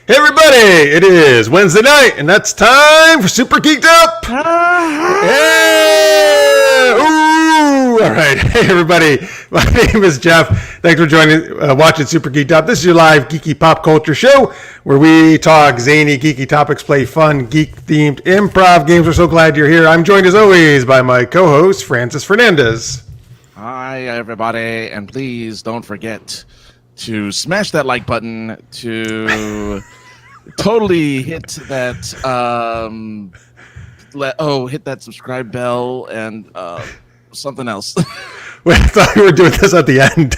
Hey everybody, it is Wednesday night, and that's time for Super Geeked Up! Hey! Ooh! Alright, hey everybody, my name is Jeff. Thanks for watching Super Geeked Up. This is your live geeky pop culture show where we talk zany, geeky topics, play fun, geek-themed improv games. We're so glad you're here. I'm joined as always by my co-host, Francis Fernandez. Hi everybody, and please don't forget to smash that like button, to totally hit that hit that subscribe bell, and something else. Wait, I thought we were doing this at the end.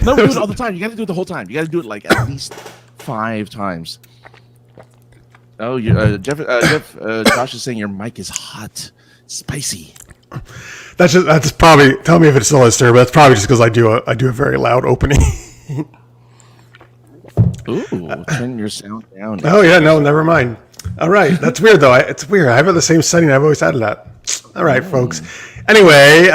No, do it all the time. You got to do it the whole time. You got to do it like at least 5 times. Oh, Josh is saying your mic is hot, spicy. That's probably, tell me if it's still is, sir, but that's probably just because I do a very loud opening. Ooh, turn your sound down. Oh yeah, no, never mind. All right, that's weird though. It's weird. I have the same setting I've always had that. All right, folks. Anyway,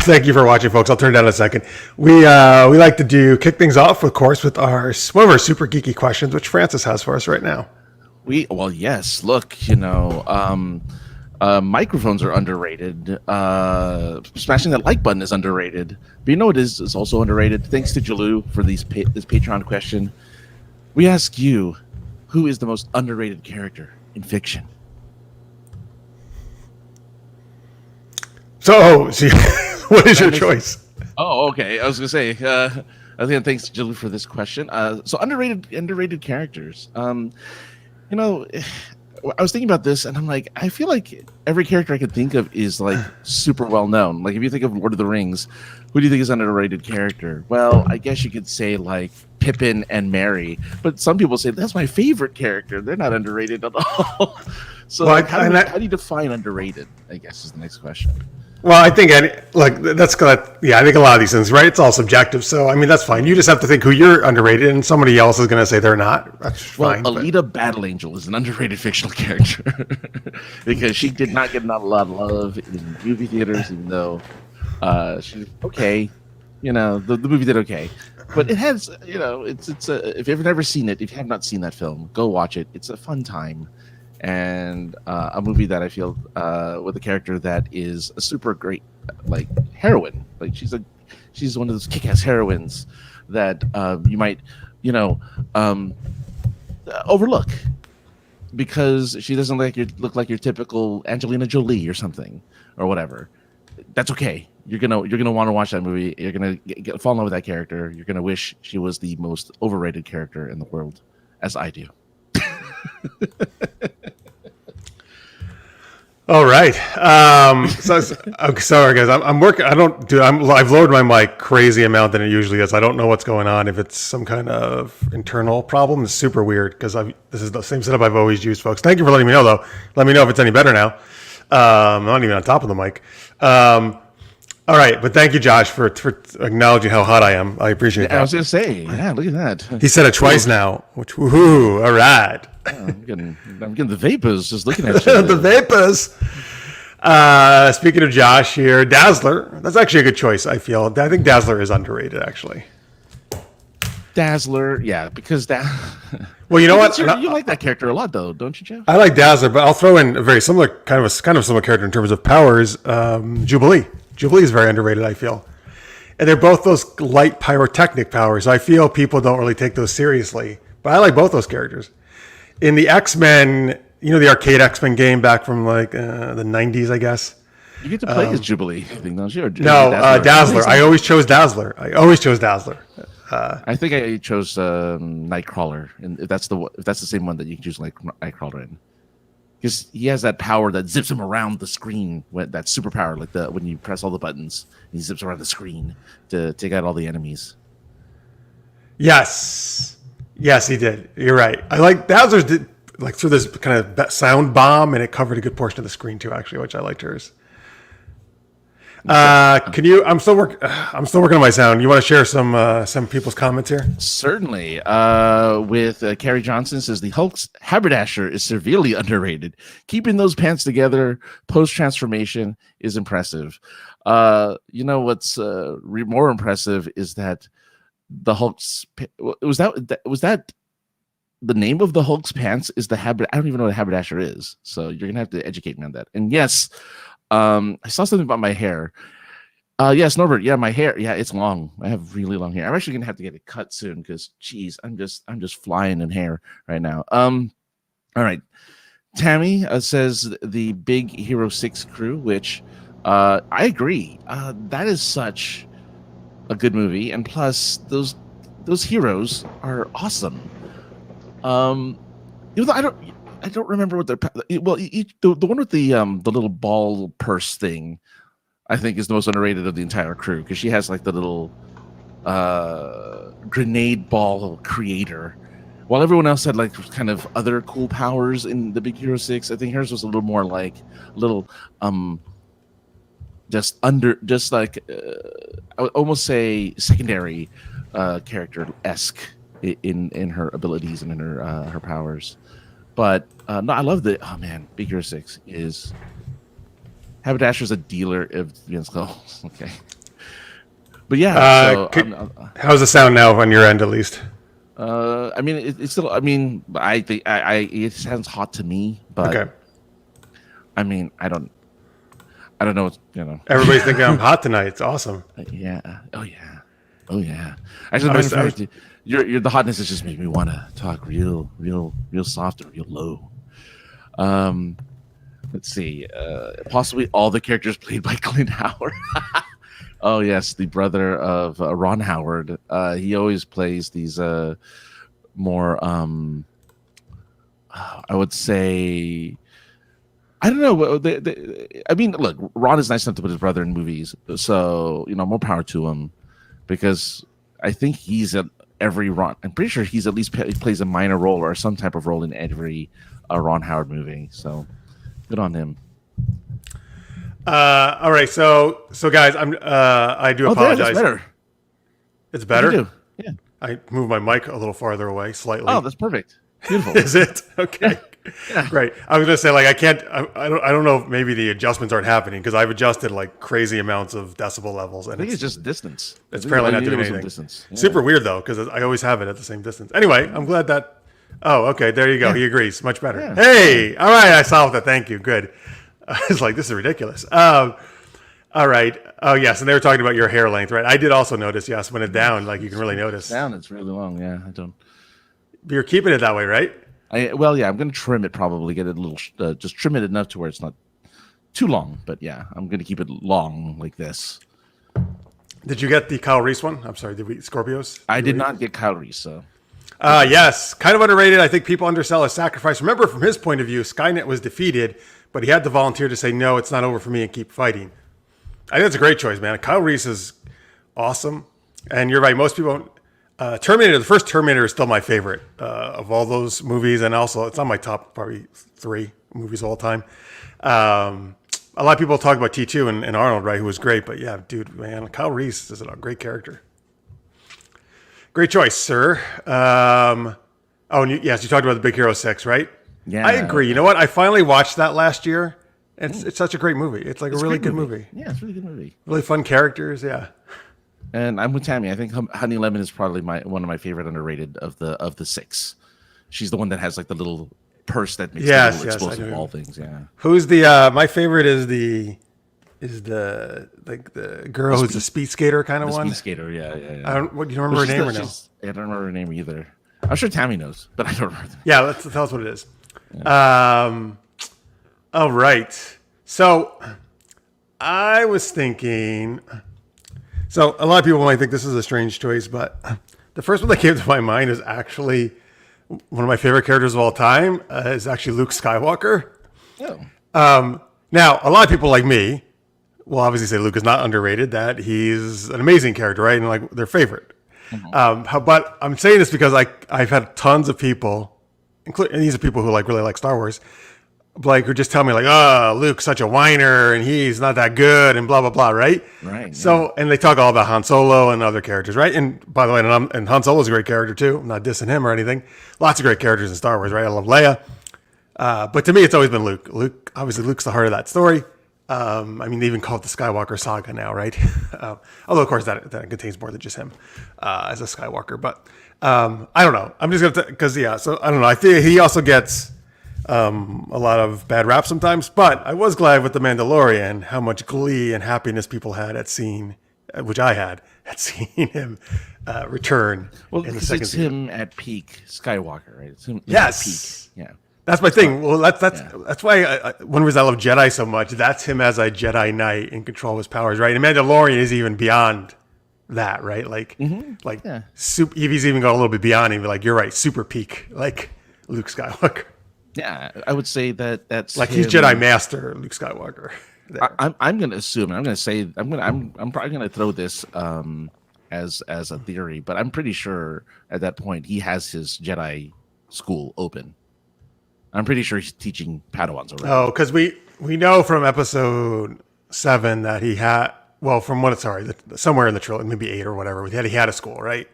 thank you for watching, folks. I'll turn it down in a second. We like to kick things off, of course, with one of our super geeky questions, which Francis has for us right now. Yes. Look, microphones are underrated. Smashing that like button is underrated. But you know what is also underrated? Thanks to Jalou for this Patreon question. We ask you, who is the most underrated character in fiction? So what is your choice? Oh, okay. I was going to say, again, thanks to Jalou for this question. So underrated characters. I was thinking about this, and I'm like, I feel like every character I could think of is like super well known. Like if you think of Lord of the Rings, who do you think is an underrated character? Well, I guess you could say like Pippin and Merry, but some people say that's my favorite character. They're not underrated at all. So how do you define underrated? I guess is the next question. Well, I think I think a lot of these things, right? It's all subjective. So, I mean, that's fine. You just have to think who you're underrated, and somebody else is going to say they're not. That's fine. Alita Battle Angel is an underrated fictional character because she did not get a lot of love in movie theaters, even though she's okay. The movie did okay, but it has, if you've never seen it, if you have not seen that film, go watch it. It's a fun time. And a movie that I feel with a character that is a super great like heroine. Like she's one of those kick-ass heroines that you might overlook because she doesn't look like your typical Angelina Jolie or something or whatever. That's okay. You're gonna want to watch that movie. You're gonna fall in love with that character. You're gonna wish she was the most overrated character in the world, as I do. All right. Sorry guys. I'm working. I've lowered my mic crazy amount than it usually is. I don't know what's going on. If it's some kind of internal problem, it's super weird because this is the same setup I've always used, folks. Thank you for letting me know, though. Let me know if it's any better now. I'm not even on top of the mic. All right, but thank you, Josh, for acknowledging how hot I am. I appreciate that. I was going to say, yeah, look at that. He said it twice now. Which, woohoo! All right. I'm getting the vapors just looking at you. The vapors. Speaking of Josh here, Dazzler. That's actually a good choice. I think Dazzler is underrated, actually. Dazzler, yeah, because that. Well, you know what? You like that character a lot, though, don't you, Jeff? I like Dazzler, but I'll throw in a very similar kind of similar character in terms of powers. Jubilee. Jubilee is very underrated, I feel. And they're both those light pyrotechnic powers. I feel people don't really take those seriously. But I like both those characters. In the X-Men, the arcade X-Men game back from like the 90s, I guess. You get to play as Jubilee, don't you? No, Dazzler. I always chose Dazzler. I think I chose Nightcrawler, and if that's the same one that you can choose like Nightcrawler in. Because he has that power that zips him around the screen. That superpower, like when you press all the buttons, he zips around the screen to take out all the enemies. Yes, he did. You're right. I like Dazzler's did like through this kind of sound bomb, and it covered a good portion of the screen too. Actually, which I liked hers. Can you? I'm still working on my sound. You want to share some people's comments here? Certainly. With Carrie Johnson says the Hulk's haberdasher is severely underrated. Keeping those pants together post transformation is impressive. What's more impressive is that the Hulk's was that the name of the Hulk's pants is the habit. I don't even know what a haberdasher is, so you're gonna have to educate me on that. And yes, I saw something about my hair. Yes, Norbert. Yeah, my hair. Yeah, it's long. I have really long hair. I'm actually gonna have to get it cut soon because, geez, I'm just flying in hair right now. All right. Tammy says the Big Hero 6 crew, which I agree. That is such a good movie, and plus those heroes are awesome. Even though I don't remember what their the one with the little ball purse thing, I think is the most underrated of the entire crew because she has like the little grenade ball creator. While everyone else had like kind of other cool powers in the Big Hero 6, I think hers was a little more like a little just like I would almost say secondary character-esque in her abilities and in her powers. But no, I love the Big Hero 6 is Haberdasher's a dealer of skulls. Okay. But yeah, how's the sound now on your end at least? I mean, it's still. I mean, I think it sounds hot to me, but okay. I mean, I don't know. Everybody's thinking I'm hot tonight. It's awesome. Yeah. Oh yeah. Actually, your the hotness has just made me want to talk real soft and real low. Let's see. Possibly all the characters played by Clint Howard. Oh yes, the brother of Ron Howard. He always plays these more. I would say. I don't know. I mean, look, Ron is nice enough to put his brother in movies, so more power to him, because I think he's at every Ron. I'm pretty sure he's at least plays a minor role or some type of role in every Ron Howard movie. So good on him. All right, so guys, I do apologize. That's better. It's better. Yeah. I moved my mic a little farther away slightly. Oh, that's perfect. Beautiful. Is it okay? Yeah. Great. I was gonna say I can't. I don't know if maybe the adjustments aren't happening because I've adjusted like crazy amounts of decibel levels, and I think it's just distance. It's apparently not doing anything. Distance. Yeah. Super weird though because I always have it at the same distance. Anyway, I'm glad that. Oh, okay. There you go. Yeah. He agrees. Much better. Yeah. Hey, all right. I solved that. Thank you. Good. It's like, this is ridiculous. All right. Oh, yes. And they were talking about your hair length, right? I did also notice, yes, when it's down, like you can really notice. Down, it's really long. Yeah, I don't. You're keeping it that way, right? I'm going to trim it probably, get it a little, just trim it enough to where it's not too long. But yeah, I'm going to keep it long like this. Did you get the Kyle Reese one? I'm sorry, Scorpios? I did not get Kyle Reese, so. Yes, kind of underrated. I think people undersell his sacrifice. Remember, from his point of view, Skynet was defeated, but he had to volunteer to say, no, it's not over for me and keep fighting. I think that's a great choice, man. Kyle Reese is awesome. And you're right. Most people, Terminator, the first Terminator is still my favorite of all those movies. And also, it's on my top probably 3 movies of all time. A lot of people talk about T2 and Arnold, right, who was great. But yeah, dude, man, Kyle Reese is a great character. Great choice, sir. Yes, you talked about the Big Hero 6, right? Yeah. I agree. You know what? I finally watched that last year. It's such a great movie. It's like a really good movie. Yeah, it's a really good movie. Really fun characters, yeah. And I'm with Tammy. I think Honey Lemon is probably one of my favorite underrated of the 6. She's the one that has like the little purse that makes little explosive ball things. Yeah. Who's the my favorite is the girl who's a speed skater kind of one. Speed skater, yeah. I don't. What do you remember her name or no? I don't remember her name either. I'm sure Tammy knows, but I don't remember. Yeah, tell us what it is. Yeah. All right. So I was thinking. So a lot of people might think this is a strange choice, but the first one that came to my mind is actually one of my favorite characters of all time. Is actually Luke Skywalker. Oh. Now a lot of people like me will obviously say Luke is not underrated. That he's an amazing character, right? And like their favorite. Mm-hmm. But I'm saying this because I've had tons of people, and these are people who really like Star Wars, who just tell me Luke's such a whiner and he's not that good and blah blah blah, right? Right. So and they talk all about Han Solo and other characters, right? And by the way, and Han Solo's a great character too. I'm not dissing him or anything. Lots of great characters in Star Wars, right? I love Leia, but to me, it's always been Luke. Luke's the heart of that story. I mean, they even call it the Skywalker saga now, right? Although, of course, that contains more than just him as a Skywalker. But I don't know. I'm just gonna because So I don't know. I think he also gets a lot of bad rap sometimes. But I was glad with the Mandalorian how much glee and happiness people had at seeing, which I had at seeing him return Well, in the because second it's season. him at peak Skywalker, right? It's him Yes. at peak. Yeah. That's my thing. Well, that's why one reason I love Jedi so much. That's him as a Jedi Knight in control of his powers, right? And Mandalorian is even beyond that, right? Like, he's even gone a little bit beyond. Even like you're right, super peak, like Luke Skywalker. Yeah, I would say that's Like him. he's Jedi Master Luke Skywalker. I'm going to assume. I'm going to say. I'm probably going to throw this as a theory, but I'm pretty sure at that point he has his Jedi school open. I'm pretty sure he's teaching Padawans already. Oh, because we know from episode 7 that he had. Well, from what somewhere in the trilogy, maybe 8 or whatever, he had a school, right?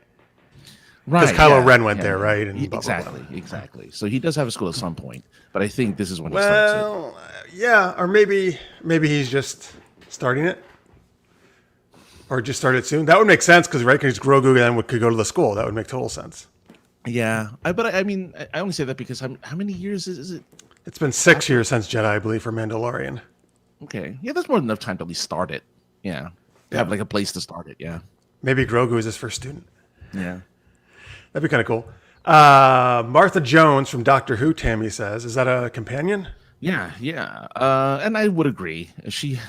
Right. Because Kylo Ren went there, right? And blah, exactly, blah, blah. Exactly. So he does have a school at some point, but I think this is when he starts it. Well, yeah, or maybe he's just starting it, or just started soon. That would make sense because because Grogu then could go to the school. That would make total sense. Yeah, but I mean, I only say that because how many years is it? It's been 6 years since Jedi, I believe, for Mandalorian. Okay, yeah, that's more than enough time to at least start it. Yeah, have like a place to start it. Yeah, Maybe Grogu is his first student. yeah. That'd be kind of cool. Martha Jones from Doctor Who, Tammy says, is that a companion? Yeah. And I would agree. She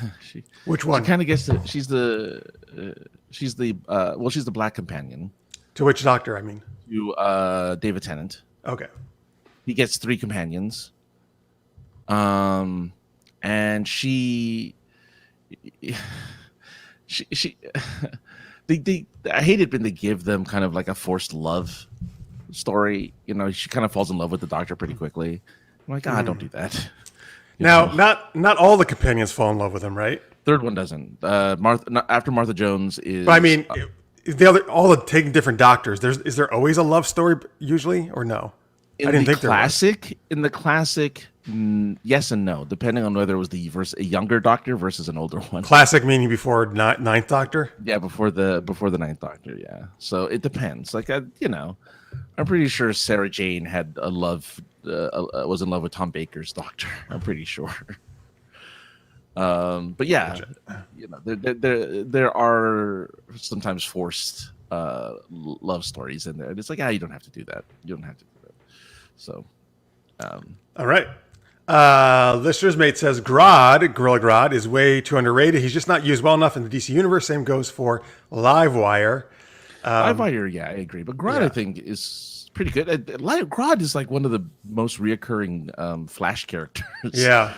Which one? She kind of gets the she's the black companion To which doctor, I mean? to David Tennant. Okay. He gets 3 companions. And she I hate it when they give them kind of like a forced love story. You know, she kind of falls in love with the doctor pretty quickly. I'm like, don't do that. Now, not all the companions fall in love with him, right? Third one doesn't. After Martha Jones is. But I mean, all the taking different doctors. Is there always a love story usually, or no? I didn't think there was. In the classic, yes and no, depending on whether it was a younger doctor versus an older one. Classic meaning before Ninth Doctor. Yeah, before the Ninth Doctor. Yeah, so it depends. Like I'm pretty sure Sarah Jane had a love. Was in love with Tom Baker's doctor. I'm pretty sure. But yeah, there are sometimes forced love stories in there, and it's like, you don't have to do that. You don't have to do that. So, all right. Listener's Mate says Gorilla Grodd is way too underrated. He's just not used well enough in the DC universe. Same goes for Livewire. Livewire, yeah, I agree. But Grodd, I think, is pretty good. Grodd is like one of the most reoccurring Flash characters. Yeah.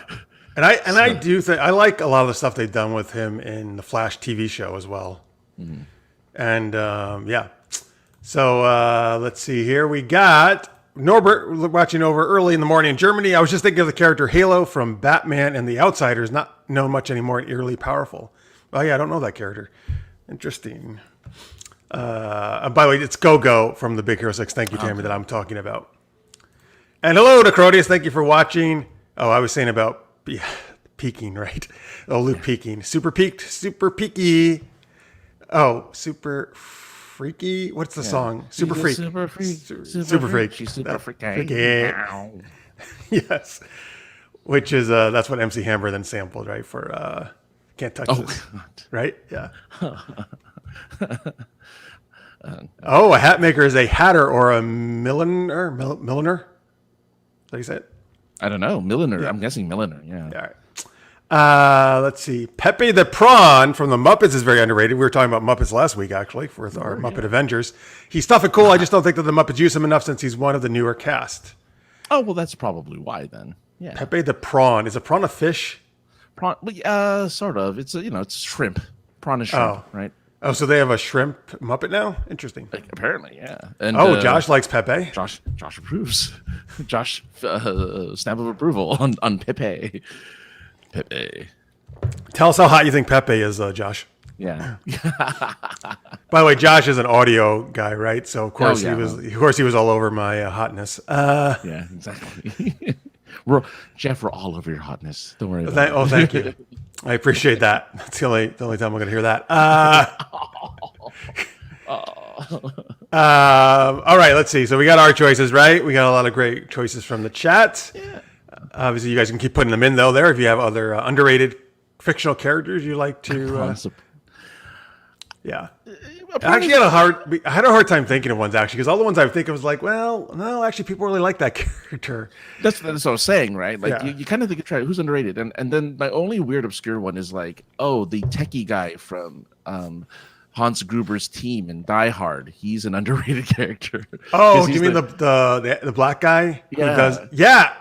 I do think I like a lot of the stuff they've done with him in the Flash TV show as well. Mm-hmm. And yeah. So let's see here. We got Norbert watching over early in the morning in Germany. I was just thinking of the character Halo from Batman and the Outsiders, not known much anymore, eerily powerful. Oh yeah, I don't know that character. Interesting. By the way, it's Go-Go from the Big Hero 6. Thank you, Tammy, that I'm talking about. And hello to Crodius. Thank you for watching. Oh, I was saying about peaking, right? Oh, Luke peaking. Super peaked, super peaky. Oh, super freaky. What's the song? Super freak. Super freak. Super freak. She's super freaky. Yes. Which is, that's what MC Hammer then sampled, right? For Can't Touch This. God. Right? Yeah. A hat maker is a hatter or a milliner. Milliner? Is that how you say it? I don't know. Milliner. Yeah. I'm guessing milliner. Yeah. All right. Let's see. Pepe the Prawn from the Muppets is very underrated. We were talking about Muppets last week, actually, for our Muppet Avengers. He's tough and cool. I just don't think that the Muppets use him enough since he's one of the newer cast. Oh, well, that's probably why then. Yeah. Pepe the Prawn. Is a prawn a fish? Prawn. Sort of. It's it's shrimp. Prawn is shrimp, right? Oh, so they have a shrimp Muppet now? Interesting. Apparently, yeah. And, Josh likes Pepe. Josh approves. Josh stamp of approval on Pepe. Pepe. Tell us how hot you think Pepe is, Josh. Yeah. By the way, Josh is an audio guy, right? So of course he was all over my hotness. Yeah, exactly. Jeff, we're all over your hotness. Don't worry about it. Thank you. I appreciate that. That's the only time I'm going to hear that. All right, let's see. So we got our choices, right? We got a lot of great choices from the chat. Yeah. Obviously, you guys can keep putting them in, though, there. If you have other underrated fictional characters you like to... yeah. I actually had a hard time thinking of ones, actually, because all the ones I think of was like, well, no, actually, people really like that character. That's what I was saying, right? Like, Yeah. you kind of think, try who's underrated? And then my only weird, obscure one is like, oh, the techie guy from Hans Gruber's team in Die Hard. He's an underrated character. Oh, do you mean the black guy? Yeah. Who does, yeah.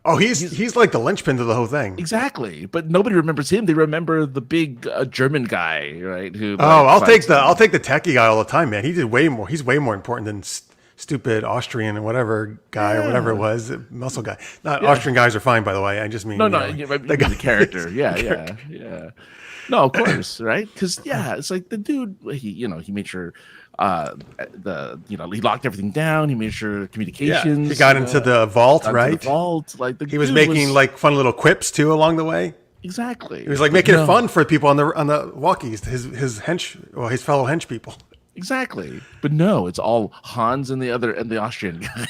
Oh, he's like the linchpin to the whole thing. Exactly, but nobody remembers him. They remember the big German guy, right? Who? I'll take the techie guy all the time, man. He did way more. He's way more important than stupid Austrian and whatever guy or whatever it was, muscle guy. Not Austrian guys are fine, by the way. I just mean the character. Yeah. No, of course, right? Because it's like the dude. He made sure. He locked everything down. He made sure communications. He got into the vault, right? Like he was making like fun little quips too along the way. Exactly. He was like making it fun for people on the walkies, his fellow hench people. Exactly. But no, it's all Hans and the Austrian guy.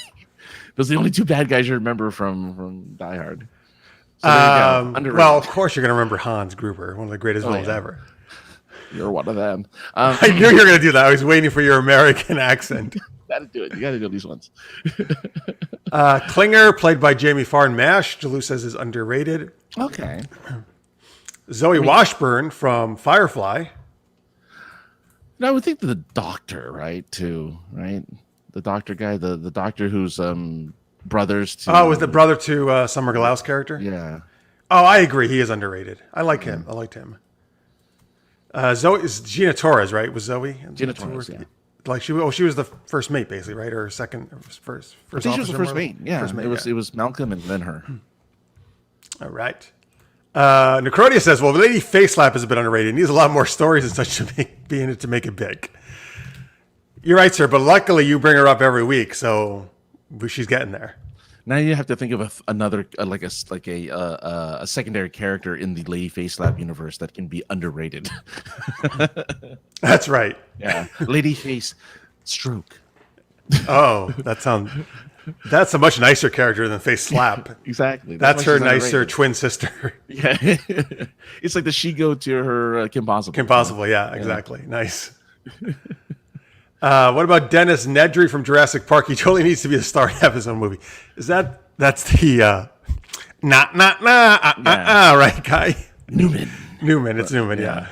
Those are the only two bad guys you remember from Die Hard. So there you go. Well, of course you're gonna remember Hans Gruber, one of the greatest villains ever. You're one of them. I knew you were going to do that. I was waiting for your American accent. Gotta do it. You gotta do these ones. Klinger, played by Jamie Farr in MASH, Jalou says is underrated. Okay. Zoe Washburn from Firefly. I would think the doctor, right? Too, right? The doctor guy, the doctor who's brothers to. Oh, was the brother to Summer Glau's character? Yeah. Oh, I agree. He is underrated. I like him. I liked him. Zoe is Gina Torres, right? Was Zoe? Gina Torres, yeah. Like she was the first mate, basically, right? Or first. I think she was the first mate. Yeah, first mate, it was Malcolm and then her. All right. Necrodia says, "Well, Lady Facelap is a bit underrated. It needs a lot more stories and such to make it big." You're right, sir. But luckily, you bring her up every week, so she's getting there. Now you have to think of another a secondary character in the Lady Facelap universe that can be underrated. That's right. Yeah, Lady Face Stroke. Oh, that's a much nicer character than Face Slap. Exactly. That's her nicer twin sister. Yeah, it's like the She-Go to her Kim Possible. Kim Possible, yeah, exactly. Yeah. Nice. What about Dennis Nedry from Jurassic Park? He totally needs to be the star of his own movie. That's the right guy? Newman. It's Newman, yeah.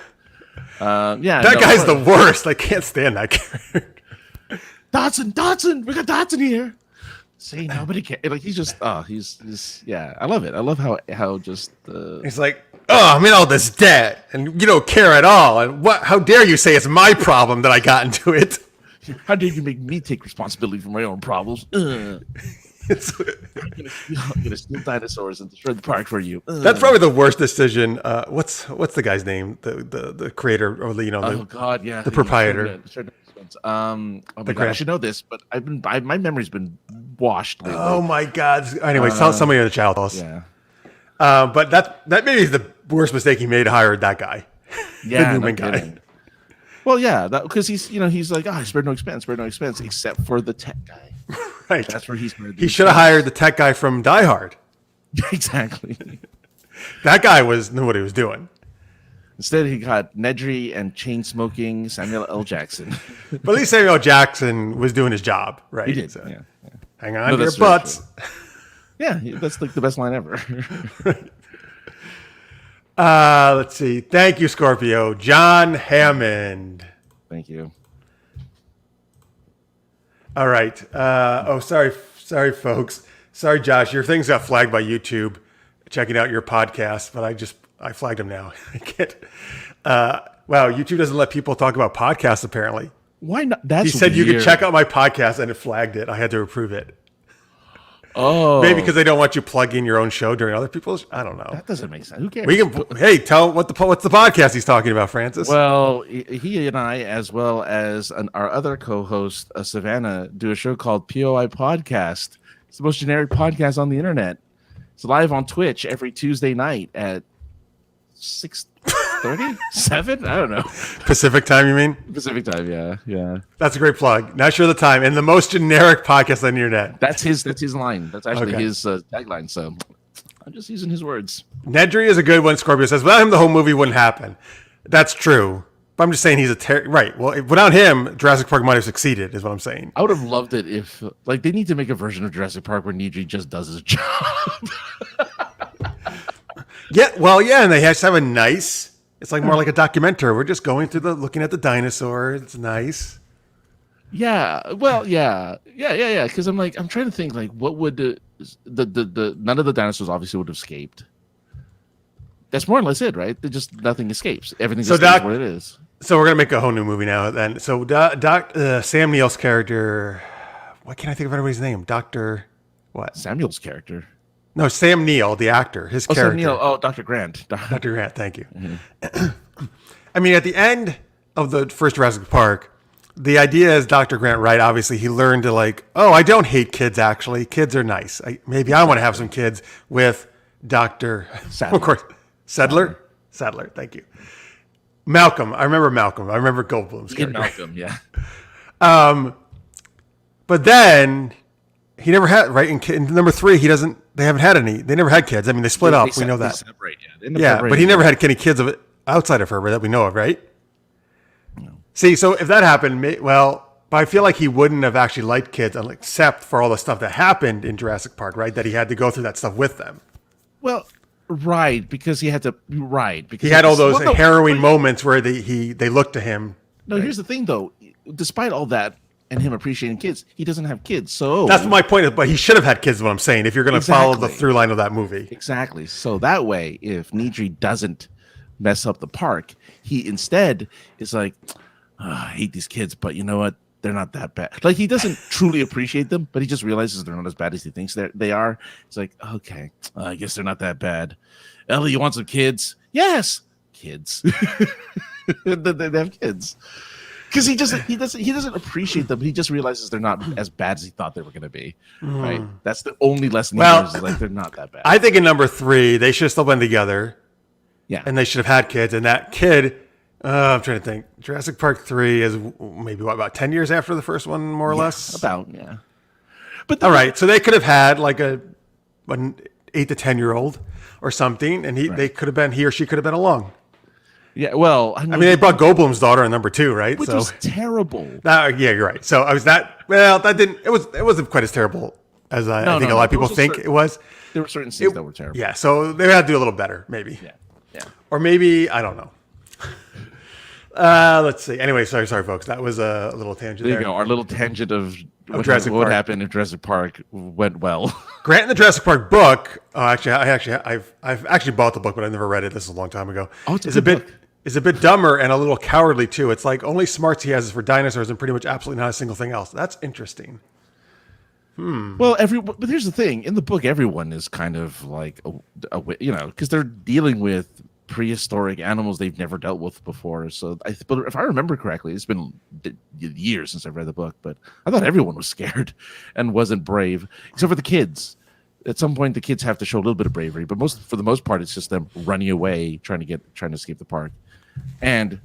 That guy's the worst. I can't stand that character. Dodson, we got Dodson here. See, nobody cares. Like he's yeah. I love it. I love how just he's like, oh, I'm in all this debt, and you don't care at all. And how dare you say it's my problem that I got into it? How dare you make me take responsibility for my own problems? I'm gonna steal dinosaurs and destroy the park for you. That's probably the worst decision. What's the guy's name? The creator or the proprietor. Oh my God, I should know this, but my memory's been washed lately. Oh my God. Anyways, tell somebody in the chat. Tell us. Yeah. But that maybe is the worst mistake he made. Hired that guy. Yeah, the Newman guy. Well, yeah, because he's like, I spared no expense, except for the tech guy. Right. That's where he should have hired the tech guy from Die Hard. Exactly. That guy knew what he was doing. Instead, he got Nedry and chain-smoking Samuel L. Jackson. But at least Samuel L. Jackson was doing his job, right? He did, so, yeah. Hang on to your butts. Yeah, that's like the best line ever. Let's see. Thank you, Scorpio. John Hammond. Thank you. All right. Sorry, folks. Sorry, Josh. Your things got flagged by YouTube. Checking out your podcast, but I flagged them now. I can't. Wow, YouTube doesn't let people talk about podcasts, apparently. Why not? That's he said weird. You could check out my podcast, and it flagged it. I had to approve it. Oh. Maybe because they don't want you plugging your own show during other people's. I don't know. That doesn't make sense. Who cares? Tell what's the podcast he's talking about, Francis? Well, he and I, as well as our other co-host, Savannah, do a show called POI Podcast. It's the most generic podcast on the internet. It's live on Twitch every Tuesday night at 6 6:30? 7? I don't know. Pacific time, you mean? Pacific time, yeah. That's a great plug. Not sure of the time. And the most generic podcast on the internet. That's his line. That's actually Okay. his tagline. So I'm just using his words. Nedry is a good one. Scorpio says, without him, the whole movie wouldn't happen. That's true. But I'm just saying he's right. Well, without him, Jurassic Park might have succeeded, is what I'm saying. I would have loved it if, like, they need to make a version of Jurassic Park where Nedry just does his job. Yeah, and they just have a nice, it's like more like a documentary. We're just going through looking at the dinosaurs. It's nice. Yeah, well, yeah. Because I'm trying to think, like, what would the none of the dinosaurs obviously would have escaped. That's more or less it, right? Nothing escapes. Everything just stays what it is. So we're gonna make a whole new movie now. Then, so Sam Neill's character, why can't I think of everybody's name? Doctor, what? Samuel's character. No, Sam Neill, the actor, his character. Sam Neill. Oh, Dr. Grant. Dr. Grant, thank you. Mm-hmm. I mean, at the end of the first Jurassic Park, the idea is Dr. Grant, right? Obviously, he learned to I don't hate kids, actually. Kids are nice. Maybe I want to have some kids with Dr. Sadler. Of course. Sadler, thank you. Malcolm. I remember Malcolm. I remember Goldblum's character. Malcolm, yeah. But then he never had, right? In number 3, they haven't had any. They never had kids. I mean, they split up. We know that. They separate, But he never had any kids outside of her that we know of, right? No. See, so if that happened, but I feel like he wouldn't have actually liked kids except for all the stuff that happened in Jurassic Park, right? That he had to go through that stuff with them. Well, right, because he had to. Right, because he had all those harrowing moments where they looked to him. No, right? Here's the thing, though. Despite all that and him appreciating kids, he doesn't have kids. So that's my point. But he should have had kids. Is what I'm saying. If you're going to follow the through line of that movie, exactly. So that way, if Nedry doesn't mess up the park, he instead is like, I hate these kids, but you know what? They're not that bad. Like, he doesn't truly appreciate them, but he just realizes they're not as bad as he thinks they are. It's like, okay, I guess they're not that bad. Ellie, you want some kids? Yes, kids. They have kids because he doesn't appreciate them. He just realizes they're not as bad as he thought they were going to be. Right? That's the only lesson he learns. Is like, they're not that bad. I think in number 3, they should have still been together. Yeah, and they should have had kids. And that kid. I'm trying to think. Jurassic Park 3 is maybe about 10 years after the first one, more or less. Yeah. But all right, so they could have had like an 8 to 10-year-old or something, and he or she could have been along. Yeah, well, I mean, they brought Goldblum's daughter in number 2, right? Which was terrible. Yeah, you're right. So I was that. Well, that didn't. It wasn't quite as terrible as I think a lot of people think it was. There were certain scenes that were terrible. Yeah, so they had to do a little better, maybe. Yeah. Or maybe I don't know. Let's see. Anyway, sorry, folks. That was a little tangent. There you go. Our little tangent of what happened if Jurassic Park went well. Grant in the Jurassic Park book. I've actually bought the book, but I never read it. This is a long time ago. Oh, it's a book. Is a bit dumber and a little cowardly too. It's like only smarts he has is for dinosaurs and pretty much absolutely not a single thing else. That's interesting. Well, but here's the thing. In the book, everyone is kind of like, because they're dealing with prehistoric animals they've never dealt with before. So if I remember correctly, it's been years since I've read the book, but I thought everyone was scared and wasn't brave, except for the kids. At some point, the kids have to show a little bit of bravery, but for the most part, it's just them running away, trying to escape the park. And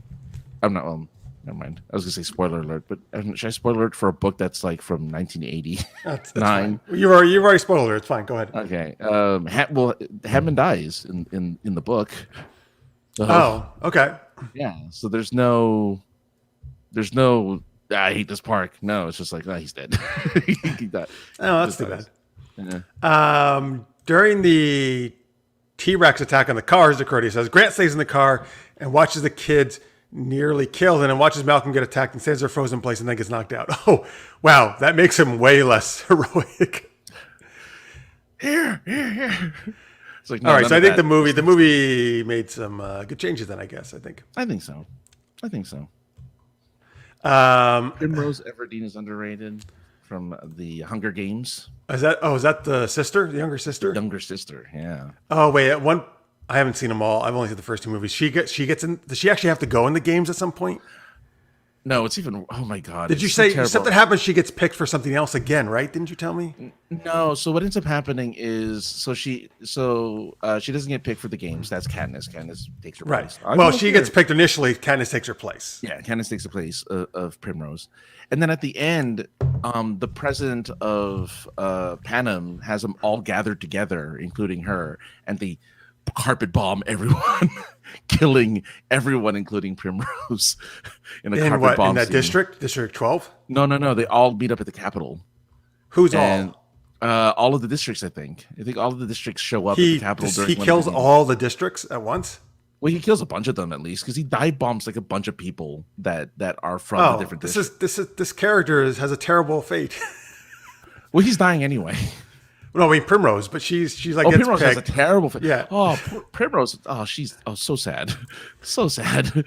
I'm not. Never mind. I was gonna say spoiler alert, but should I spoiler alert for a book that's like from 1980? That's fine. You've already spoiled it. It's fine. Go ahead. Okay. Hammond dies in the book. Okay. Yeah. So there's no. I hate this park. No, it's just like he's dead. He died. Oh, that's too bad. Yeah. During the T-Rex attack on the cars, Decrodia says Grant stays in the car and watches the kids nearly killed, and then watches Malcolm get attacked and stands there frozen in place and then gets knocked out. Oh, wow. That makes him way less heroic. Here. It's like, no, all right, so I think the movie made some good changes then, I guess. I think so. Primrose Everdeen is underrated from the Hunger Games. Is that the sister, the younger sister? Younger sister, yeah. Oh, wait, I haven't seen them all. I've only seen the first 2 movies. She gets in. Does she actually have to go in the games at some point? No, it's even. Oh my god! Did you say something happens? She gets picked for something else again, right? Didn't you tell me? No. So what ends up happening is she doesn't get picked for the games. That's Katniss. Katniss takes her place. Right. Well, she gets picked initially. Katniss takes her place. Yeah, Katniss takes the place of Primrose, and then at the end, the president of Panem has them all gathered together, including her, and they carpet bomb everyone, killing everyone, including Primrose, in a carpet bomb in that scene. District 12? No. They all meet up at the Capitol. Who's all? All of the districts, I think. I think all of the districts show up at the Capitol. He kills all the districts at once? Well, he kills a bunch of them at least, because he dive bombs like a bunch of people that are from the different districts. This character has a terrible fate. Well, he's dying anyway. No, I mean Primrose, but she's like gets Primrose pegged. has a terrible fate. Yeah. Oh, Primrose. Oh, she's so sad, so sad.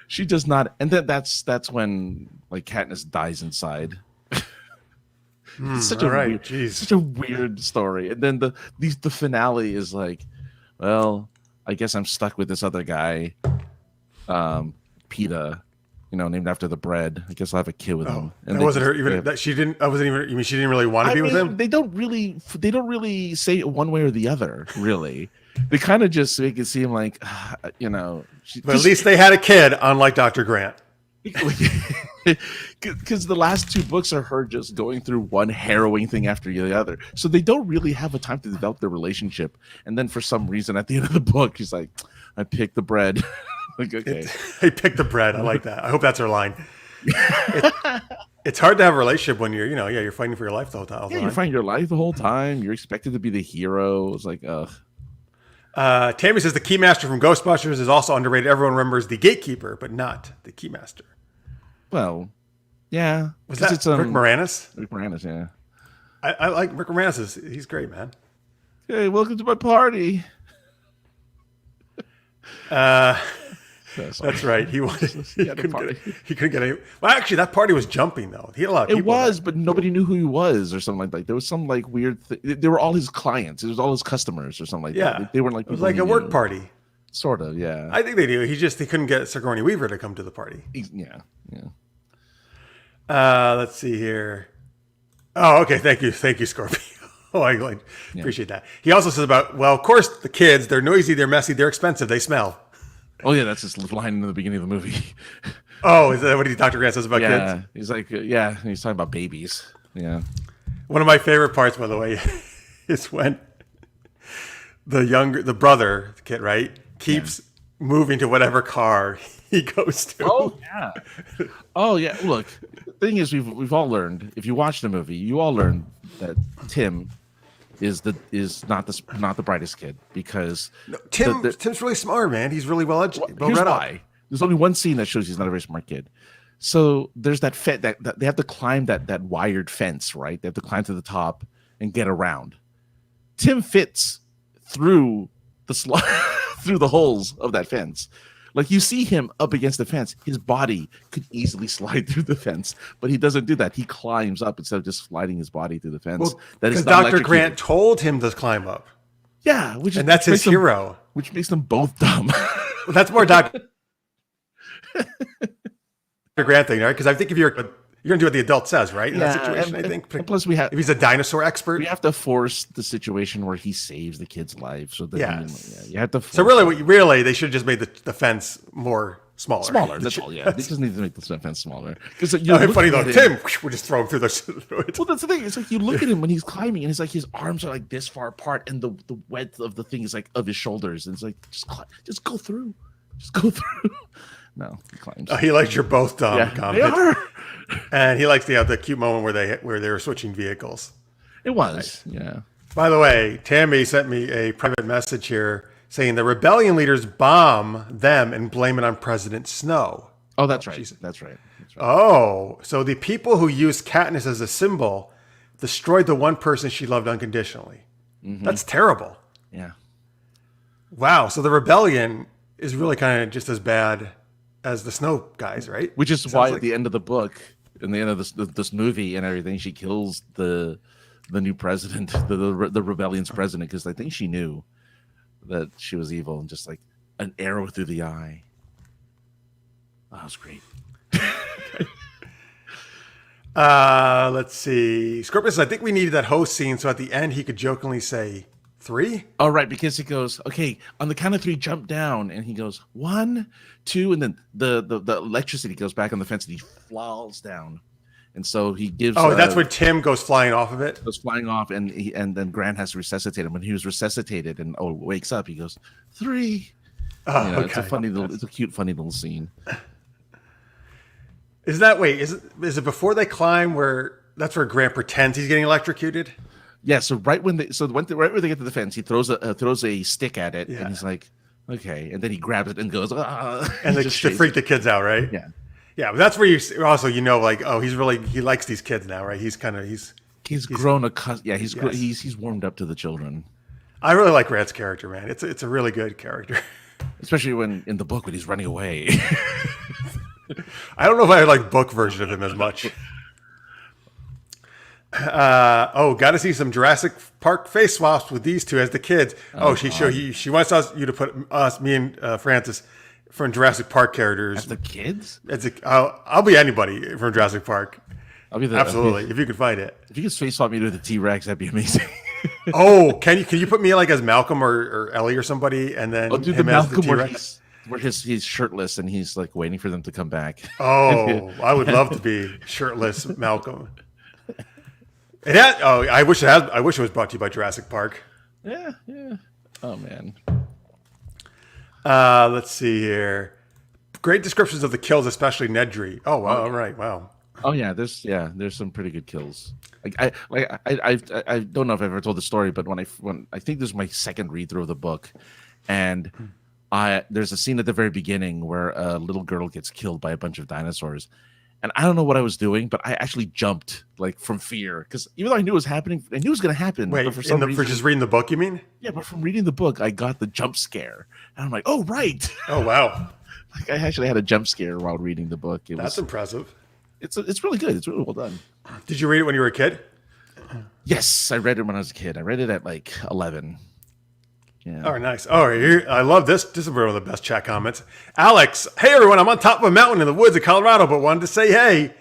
She does not, and then that's when like Katniss dies inside. It's such a weird story. And then the finale is like, well, I guess I'm stuck with this other guy, PETA, named after the bread. I guess I'll have a kid with him. And that wasn't her even. That she didn't. I wasn't even. You mean she didn't really want to be with him? They don't really say it one way or the other. Really, they kind of just make it seem like, But at least they had a kid, unlike Dr. Grant. Because the last two books are her just going through one harrowing thing after the other, so they don't really have a time to develop their relationship. And then for some reason, at the end of the book, she's like, "I picked the bread." Like, okay, I picked the bread. I like that. I hope that's her line. It's hard to have a relationship when you're fighting for your life the whole time. Yeah, you're fighting your life the whole time. You're expected to be the hero. It's like, ugh. Tammy says the Keymaster from Ghostbusters is also underrated. Everyone remembers the Gatekeeper, but not the Keymaster. Well, yeah. Was that Rick Moranis? Rick Moranis, yeah. I like Rick Moranis. He's great, man. Hey, welcome to my party. That's right. He couldn't get any. Well, actually, that party was jumping though. He had a lot of people. It was, but nobody knew who he was or something like that. There was some like weird. They were all his clients. It was all his customers or something like that. They weren't like. It was like a work party. Sort of, yeah. I think they do. He couldn't get Sigourney Weaver to come to the party. Yeah. Let's see here. Oh, okay. Thank you, Scorpio. I appreciate that. He also says of course, the kids, they're noisy, they're messy, they're expensive, they smell. Oh, yeah, that's his line in the beginning of the movie. Oh, is that what Dr. Grant says about kids? Yeah, he's like, he's talking about babies. Yeah. One of my favorite parts, by the way, is when the brother, the kid, right, keeps moving to whatever car he goes to. Oh, yeah. Look, the thing is, we've all learned, if you watch the movie, you all learned that Tim is not the brightest kid, because Tim's really smart, man. He's really well educated. Here's why. There's only one scene that shows he's not a very smart kid. So there's that that they have to climb that wired fence, right? They have to climb to the top and get around. Tim fits through through the holes of that fence. Like, you see him up against the fence, his body could easily slide through the fence, but he doesn't do that. He climbs up instead of just sliding his body through the fence. Well, because Dr. Grant told him to climb up. Yeah, that's his hero. Which makes them both dumb. Well, that's more Dr. Grant thing, right? Because I think if you're going to do what the adult says, right? In that situation, I think. And plus, if he's a dinosaur expert, we have to force the situation where he saves the kid's life. So that you have to. So really, they should have just made the fence smaller. Smaller. That's all. Yeah, they just need to make the fence smaller. Because funny though, Tim, we just throw him through the. Well, that's the thing. It's like you look at him when he's climbing, and it's like his arms are like this far apart, and the width of the thing is like of his shoulders. And it's like just go through, No, he climbs. Oh, he likes you're both dumb. Yeah, they are. And he likes the cute moment where they were switching vehicles. It was, yeah. By the way, Tammy sent me a private message here saying the rebellion leaders bomb them and blame it on President Snow. Oh, that's right. That's right. Oh, so the people who used Katniss as a symbol destroyed the one person she loved unconditionally. Mm-hmm. That's terrible. Yeah. Wow. So the rebellion is really kind of just as bad as the Snow guys, right? Which is why at the end of the book, in the end of this movie and everything, she kills the new president, the rebellion's president, because I think she knew that she was evil, and just like an arrow through the eye. Oh, that was great. Let's see. Scorpius says, I think we needed that host scene so at the end he could jokingly say 3. Oh, right, because it goes, okay, on the count of 3, jump down, and he goes 1, 2, and then the electricity goes back on the fence, and he falls down, and so he gives. Oh, that's when Tim goes flying off of it. Goes flying off, and then Grant has to resuscitate him. When he was resuscitated and wakes up, he goes 3. Oh, okay. It's a funny little, it's a cute, funny little scene. Is it before they climb where that's where Grant pretends he's getting electrocuted? Yeah, so right when they get to the fence, he throws a stick at it, and he's like, "Okay," and then he grabs it and goes, "Ah!" And to freak the kids out, right? Yeah, yeah. But that's where you also like, oh, he likes these kids now, right? He's grown he's warmed up to the children. I really like Grant's character, man. It's a really good character, especially when in the book when he's running away. I don't know if I like book version of him as much. Got to see some Jurassic Park face swaps with these two as the kids. She wants you to put me and Francis from Jurassic Park characters as the kids. I'll be anybody from Jurassic Park. I'll be absolutely if you could find it. If you could face swap me to the T-Rex, that'd be amazing. Can you put me like as Malcolm or Ellie or somebody, and then do the Malcolm as the T-Rex? Where he's shirtless and he's like waiting for them to come back. Oh, I would love to be shirtless Malcolm. I wish it was brought to you by Jurassic Park. Yeah. Oh man. Let's see here. Great descriptions of the kills, especially Nedry. Oh wow! All right, wow. Oh yeah, there's some pretty good kills. I don't know if I've ever told the story, but when I think this is my second read through of the book, and there's a scene at the very beginning where a little girl gets killed by a bunch of dinosaurs. And I don't know what I was doing, but I actually jumped like from fear because even though I knew it was happening, I knew it was going to happen. Wait, but for just reading the book, you mean? Yeah, but from reading the book, I got the jump scare, and I'm like, oh right. Oh wow. Like I actually had a jump scare while reading the book. That's impressive. It's really good. It's really well done. Did you read it when you were a kid? Yes, I read it when I was a kid. I read it at like 11. Yeah. Oh, nice. Oh, I love this. This is one of the best chat comments. Alex, hey everyone, I'm on top of a mountain in the woods of Colorado, but wanted to say hey.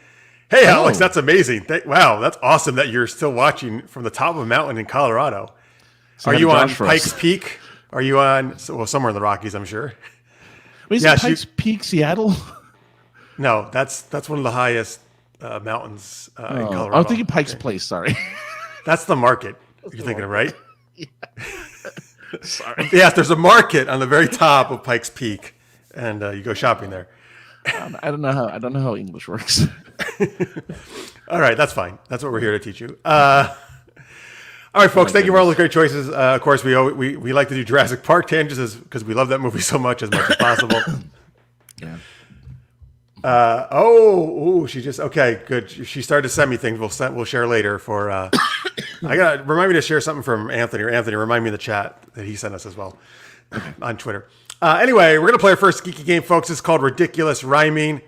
Hey, Alex, that's amazing. Wow, that's awesome that you're still watching from the top of a mountain in Colorado. Are you on Pikes Peak? Are you on somewhere in the Rockies? I'm sure. Wait, is Pikes Peak, Seattle? No, that's one of the highest mountains in Colorado. I'm thinking Pikes Place. Sorry, that's the market. You're thinking of, right? Yeah. Sorry. Yes, there's a market on the very top of Pikes Peak, and you go shopping there. I don't know how English works. All right, that's fine. That's what we're here to teach you. All right, folks. Thank you for all those great choices. Of course, we like to do Jurassic Park tangents because we love that movie so much as possible. Yeah. She just okay. Good. She started to send me things. We'll share later. For I gotta remind me to share something from Anthony. Or Anthony, remind me in the chat that he sent us as well on Twitter. Anyway, we're gonna play our first geeky game, folks. It's called Ridiculous Rhyming.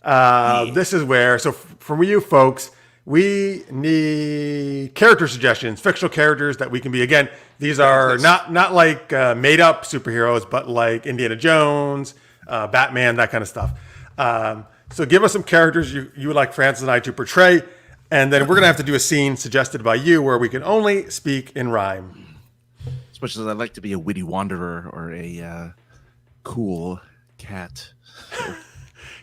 This is where from you folks, we need character suggestions, fictional characters that we can be. Again, these are not like made up superheroes, but like Indiana Jones, Batman, that kind of stuff. So give us some characters you would like Francis and I to portray, and then we're going to have to do a scene suggested by you where we can only speak in rhyme. As much as I'd like to be a witty wanderer or a cool cat.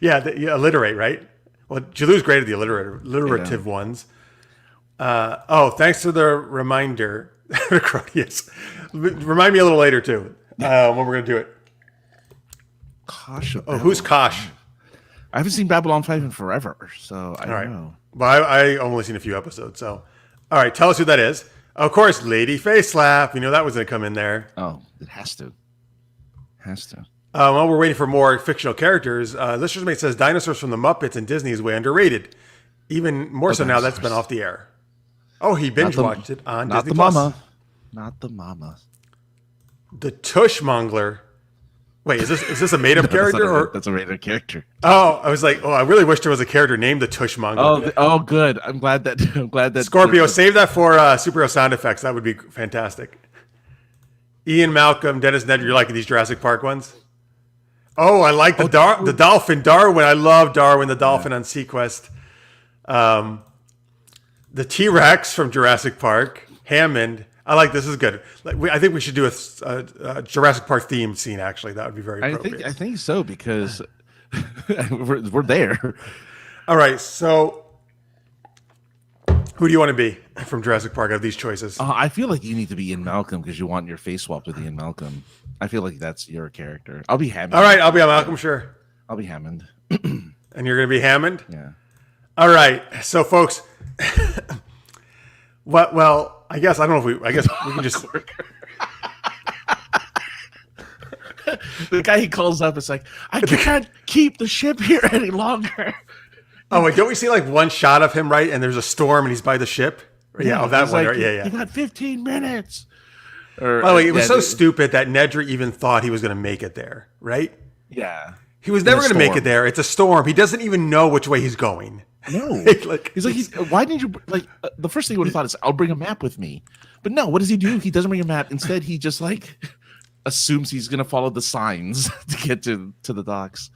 Alliterate, right? Well, Jalou's great at the alliterative ones. Thanks for the reminder, Cronius. Remind me a little later, too, when we're going to do it. Kosh. Who's Kosh? I haven't seen Babylon 5 in forever, so I don't know. Well, I only seen a few episodes, so. All right, tell us who that is. Of course, Lady Face Slap. You know that was going to come in there. Oh, it has to. While we're waiting for more fictional characters, Listener's Mate says dinosaurs from the Muppets and Disney is way underrated. Even more so now that's been off the air. Oh, he binge-watched it on Disney+. Not the mama. The Tushmongler. Wait, is this a made-up character? That's a made-up character. Oh, I was like, I really wish there was a character named the Tushmongler. Good. I'm glad that Scorpio, save that for superhero sound effects. That would be fantastic. Ian, Malcolm, Dennis, Ned, you're liking these Jurassic Park ones? Oh, I like the dolphin, Darwin. I love Darwin, the dolphin on Sequest. the T-Rex from Jurassic Park, Hammond. I like this. Is good. I think we should do a Jurassic Park themed scene. Actually, that would be very appropriate. I think so because we're there. All right, so who do you want to be from Jurassic Park out of these choices? I feel like you need to be Ian Malcolm because you want your face swapped with Ian Malcolm. I feel like that's your character. I'll be Hammond. All right, I'll be Malcolm. Sure. I'll be Hammond. And you're going to be Hammond? Yeah. All right. So, folks, well, I guess I don't know if we can just. The guy he calls up is like, I can't keep the ship here any longer. Oh, wait, don't we see like one shot of him, right? And there's a storm and he's by the ship? Yeah, that one. Like, Yeah. You got 15 minutes. By the way, it was so stupid that Nedry even thought he was going to make it there, right? Yeah. He was never going to make it there. It's a storm. He doesn't even know which way he's going. No. Why didn't you, the first thing he would have thought is, I'll bring a map with me. But no, what does he do? He doesn't bring a map. Instead, he just assumes he's going to follow the signs to get to the docks.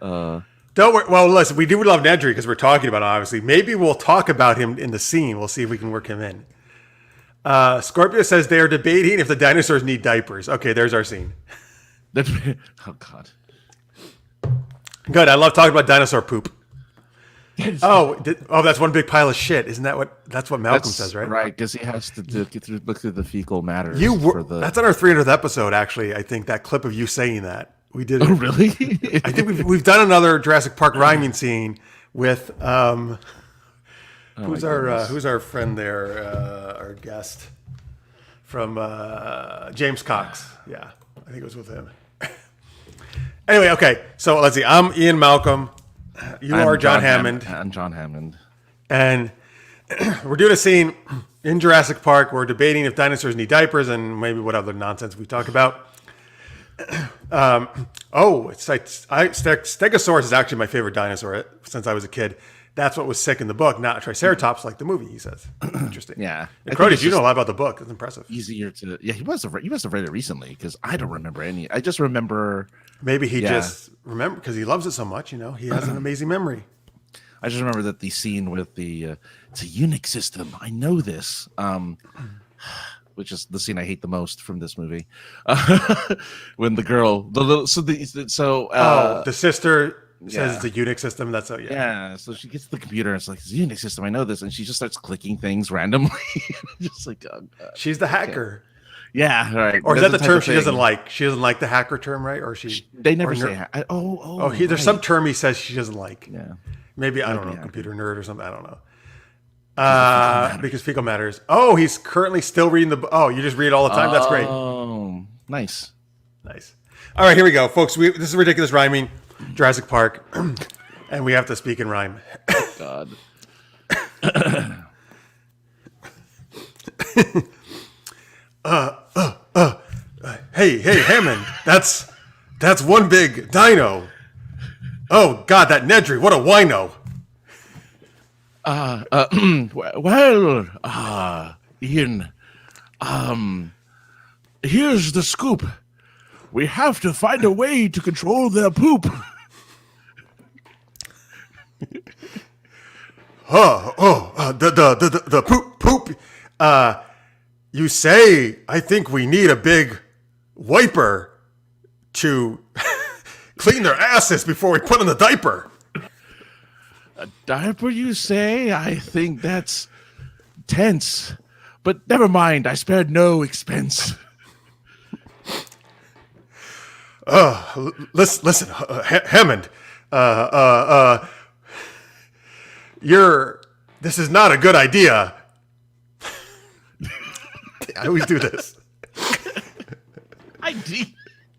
Don't worry. Well, listen, we do love Nedry because we're talking about him, obviously. Maybe we'll talk about him in the scene. We'll see if we can work him in. Scorpio says they are debating if the dinosaurs need diapers. Okay, there's our scene. Oh, God. Good. I love talking about dinosaur poop. That's one big pile of shit. Isn't that that's what Malcolm says, right? Right, because he has to look through the fecal matter. That's on our 300th episode, actually. I think that clip of you saying that. We did it. Oh, really? I think we've done another Jurassic Park rhyming scene with who's our friend there, our guest from James Cox. Yeah, I think it was with him. Anyway, okay, so let's see. I'm Ian Malcolm. You are John Hammond. I'm John Hammond. And we're doing a scene in Jurassic Park. We're debating if dinosaurs need diapers and maybe what other nonsense we talk about. Stegosaurus is actually my favorite dinosaur since I was a kid. That's what was sick in the book, not Triceratops like the movie, he says. Interesting. Yeah. Crody, you know a lot about the book. That's impressive. Easier to... Yeah, he must have read it recently because I don't remember any. I just remember... Maybe he just remember because he loves it so much, He has an amazing memory. I just remember that the scene with the... it's a Unix system. I know this. Which is the scene I hate the most from this movie. When the girl... the sister... says it's a Unix system. That's so she gets the computer and it's like, it's a Unix system. I know this, and she just starts clicking things randomly. Just like, oh, God. She's the hacker. Yeah, right. Or is that the term she doesn't like? She doesn't like the hacker term, right? Or they never say. There's some term he says she doesn't like. Yeah, maybe I don't know, computer nerd or something. I don't know. Because fecal matters. Oh, he's currently still reading the. Oh, you just read it all the time. That's great. Oh, nice. All right, here we go, folks. This is Ridiculous Rhyming. Jurassic Park, and we have to speak in rhyme. God. Hey, Hammond, that's one big dino. Oh God, that Nedry, what a wino. Ian, here's the scoop. We have to find a way to control their poop. The poop. You say, I think we need a big wiper to clean their asses before we put in the diaper. A diaper, you say? I think that's tense. But never mind, I spared no expense. Listen, Hammond. This is not a good idea. I always do this. Idea.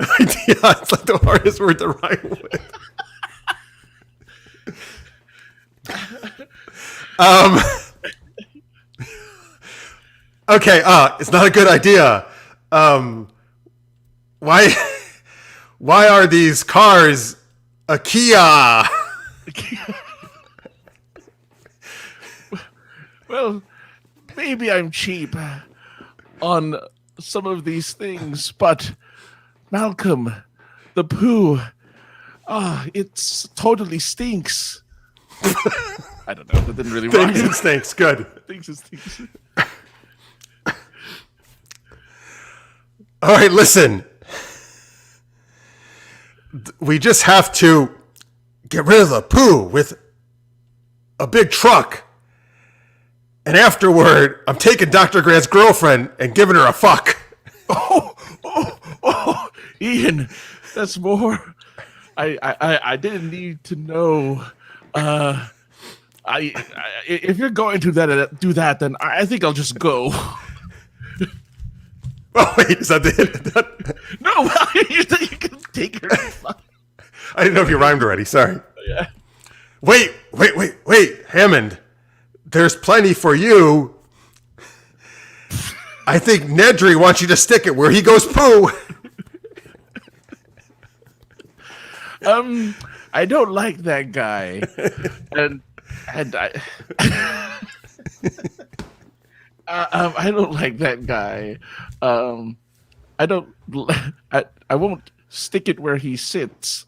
It's like the hardest word to rhyme with. Okay, it's not a good idea. Why are these cars a Kia? Well, maybe I'm cheap on some of these things, but Malcolm, the poo, it totally stinks. I don't know. That didn't really Thinks rhyme. and stinks. Good. Thinks and stinks. All right, listen. We just have to get rid of the poo with a big truck. And afterward, I'm taking Dr. Grant's girlfriend and giving her a fuck. Oh, Ian, that's more. I didn't need to know. If you're going to do that, then I think I'll just go. Oh, wait, is that the No, you can take her. I didn't know if you rhymed already. Sorry. Yeah. Wait, Hammond. There's plenty for you. I think Nedry wants you to stick it where he goes poo. I don't like that guy, and I, I don't like that guy. I won't stick it where he sits.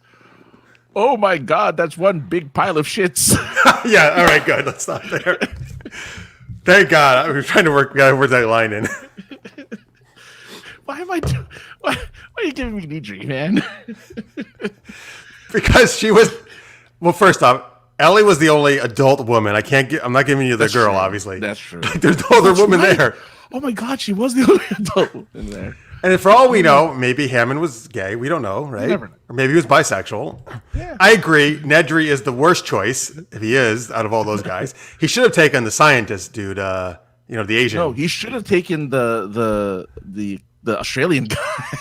Oh my God, that's one big pile of shits. Yeah, all right, good. Let's stop there. Thank God. I was trying to work that line in. Why are you giving me Nedry, man? Because she was, well, first off, Ellie was the only adult woman. I'm not giving you the girl, true. obviously. That's true. There's no other woman there. Oh my God, she was the only adult woman there. And for all we know, maybe Hammond was gay. We don't know, right? never know. Or maybe he was bisexual. Yeah. I agree. Nedry is the worst choice, if he is, out of all those guys. He should have taken the scientist dude, the Asian. No, he should have taken the Australian guy.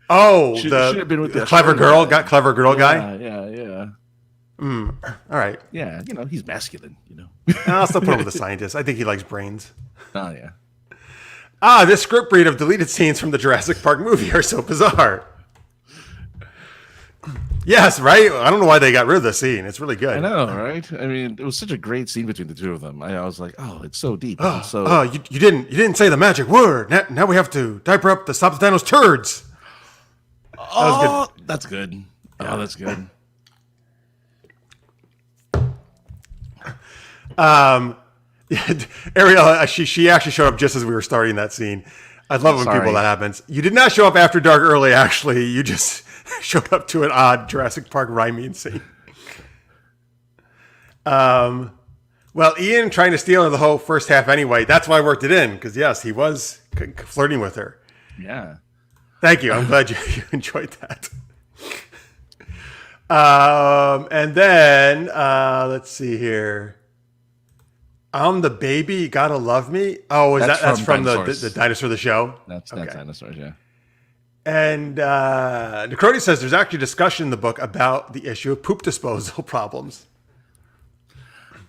Oh, should the have been with the clever Australian girl, clever girl guy? Yeah. All right. Yeah, he's masculine, I'll still put him with the scientist. I think he likes brains. Oh, yeah. This script read of deleted scenes from the Jurassic Park movie are so bizarre. Yes, right? I don't know why they got rid of the scene. It's really good. I know, right? I mean, it was such a great scene between the two of them. I was like, oh, it's so deep. You didn't say the magic word. Now we have to diaper up the Stop the Thanos turds. That's good. Oh, that's good. Ariel, she actually showed up just as we were starting that scene. I love when Sorry. that happens. You did not show up after dark early, actually. You just showed up to an odd Jurassic Park rhyming scene. Well, Ian trying to steal her the whole first half anyway. That's why I worked it in, because yes, he was flirting with her. Yeah. Thank you. I'm glad you enjoyed that. And then let's see here. I'm the baby, you gotta love me. Oh, that's from the Dinosaur the Show? That's Dinosaurs, yeah. And Necroti says there's actually discussion in the book about the issue of poop disposal problems.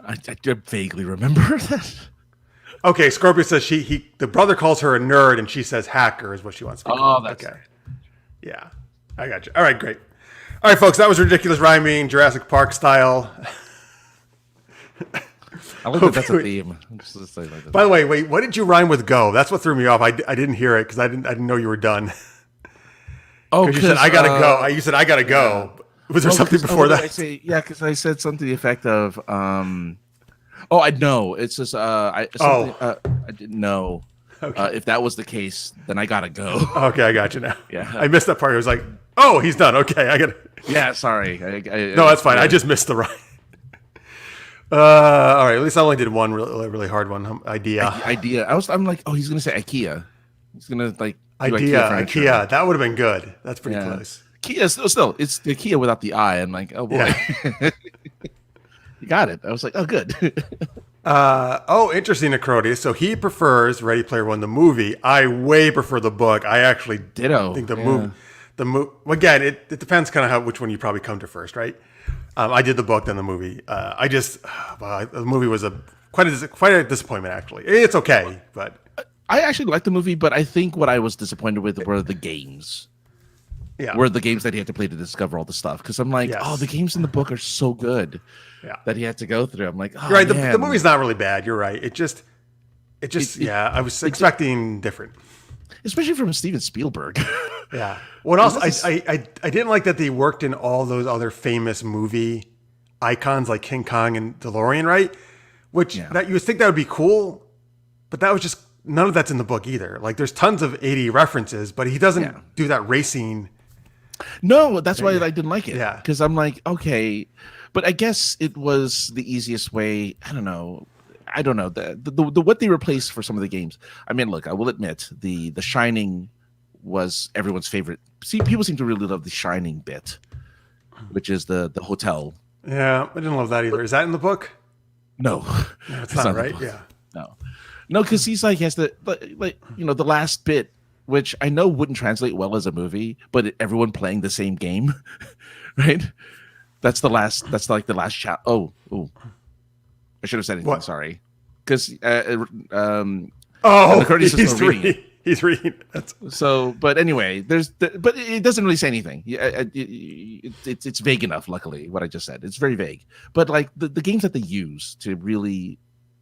I vaguely remember that. Okay, Scorpio says the brother calls her a nerd and she says hacker is what she wants to be called. That's okay. Yeah, I got you. All right, great. All right, folks, that was Ridiculous Rhyming, Jurassic Park style. I like that that's a theme. By the way, wait, what did you rhyme with go? That's what threw me off. I didn't hear it because I didn't know you were done. Oh, you said I gotta go. You said I gotta go. Was there something before that? Because I said something to the effect of, I know. It's just I didn't know. Okay. If that was the case, then I gotta go. Okay, I got you now. Yeah, I missed that part. It was like, oh, he's done. Okay, I gotta. Yeah, sorry. No, that's fine. I just missed the rhyme. All right. At least I only did one really hard one. Idea. I'm like, oh, he's gonna say IKEA. He's gonna like IKEA. That would have been good. That's pretty close. Kia still. It's the Kia without the I. I'm like, oh boy. Yeah. You got it. I was like, oh, good. Interesting, Necroti. So he prefers Ready Player One, the movie. I way prefer the book. I actually think the movie. Again, it depends kind of which one you probably come to first, right? I did the book, then the movie. The movie was quite a disappointment. Actually, it's okay, but I actually liked the movie. But I think what I was disappointed with were the games. Yeah, were the games that he had to play to discover all the stuff. Because I'm like, oh, the games in the book are so good. Yeah, that he had to go through. I'm like, oh, you're right. The movie's not really bad. You're right. It just, I was expecting different, especially from Steven Spielberg. Yeah. What else? I didn't like that they worked in all those other famous movie icons like King Kong and DeLorean, right? Which that you would think that would be cool, but that was just none of that's in the book either. Like there's tons of 80 references, but he doesn't do that racing. No, that's why I didn't like it. Yeah, because I'm like, okay, but I guess it was the easiest way. I don't know. The what they replaced for some of the games. I mean, look, I will admit the Shining was everyone's favorite. See, people seem to really love the Shining bit, which is the hotel. Yeah, I didn't love that either. Is that in the book? No, it's not right. Yeah, no, because he's like has the the last bit, which I know wouldn't translate well as a movie, but everyone playing the same game, right? That's like the last chat. Oh, I should have said anything. What? Sorry, because he's reading. So, but anyway, but it doesn't really say anything. It's vague enough. Luckily, what I just said, it's very vague. But like the games that they use to really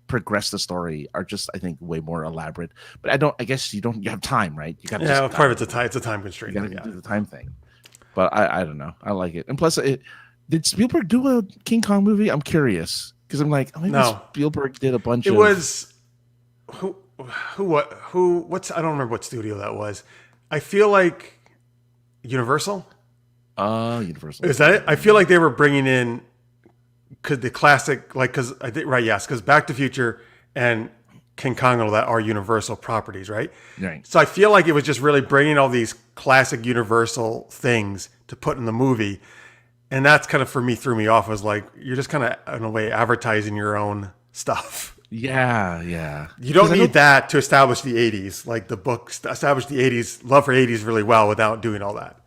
progress the story are just, I think, way more elaborate. But I guess you have time, right? You got part of it's a time constraint. You got to do the time thing. But I don't know. I like it. And plus, did Spielberg do a King Kong movie? I'm curious because I'm like, maybe Spielberg did a bunch. It was what's I don't remember what studio that was. I feel like Universal. Universal. Is that it? I feel like they were bringing in the classic, like, because I think because Back to the Future and King Kong and all that are Universal properties, right? Right. So I feel like it was just really bringing all these classic Universal things to put in the movie, and that's kind of for me threw me off. Was like you're just kind of in a way advertising your own stuff. Yeah. You don't need that to establish the 80s. Like the books establish the 80s, love for 80s really well without doing all that.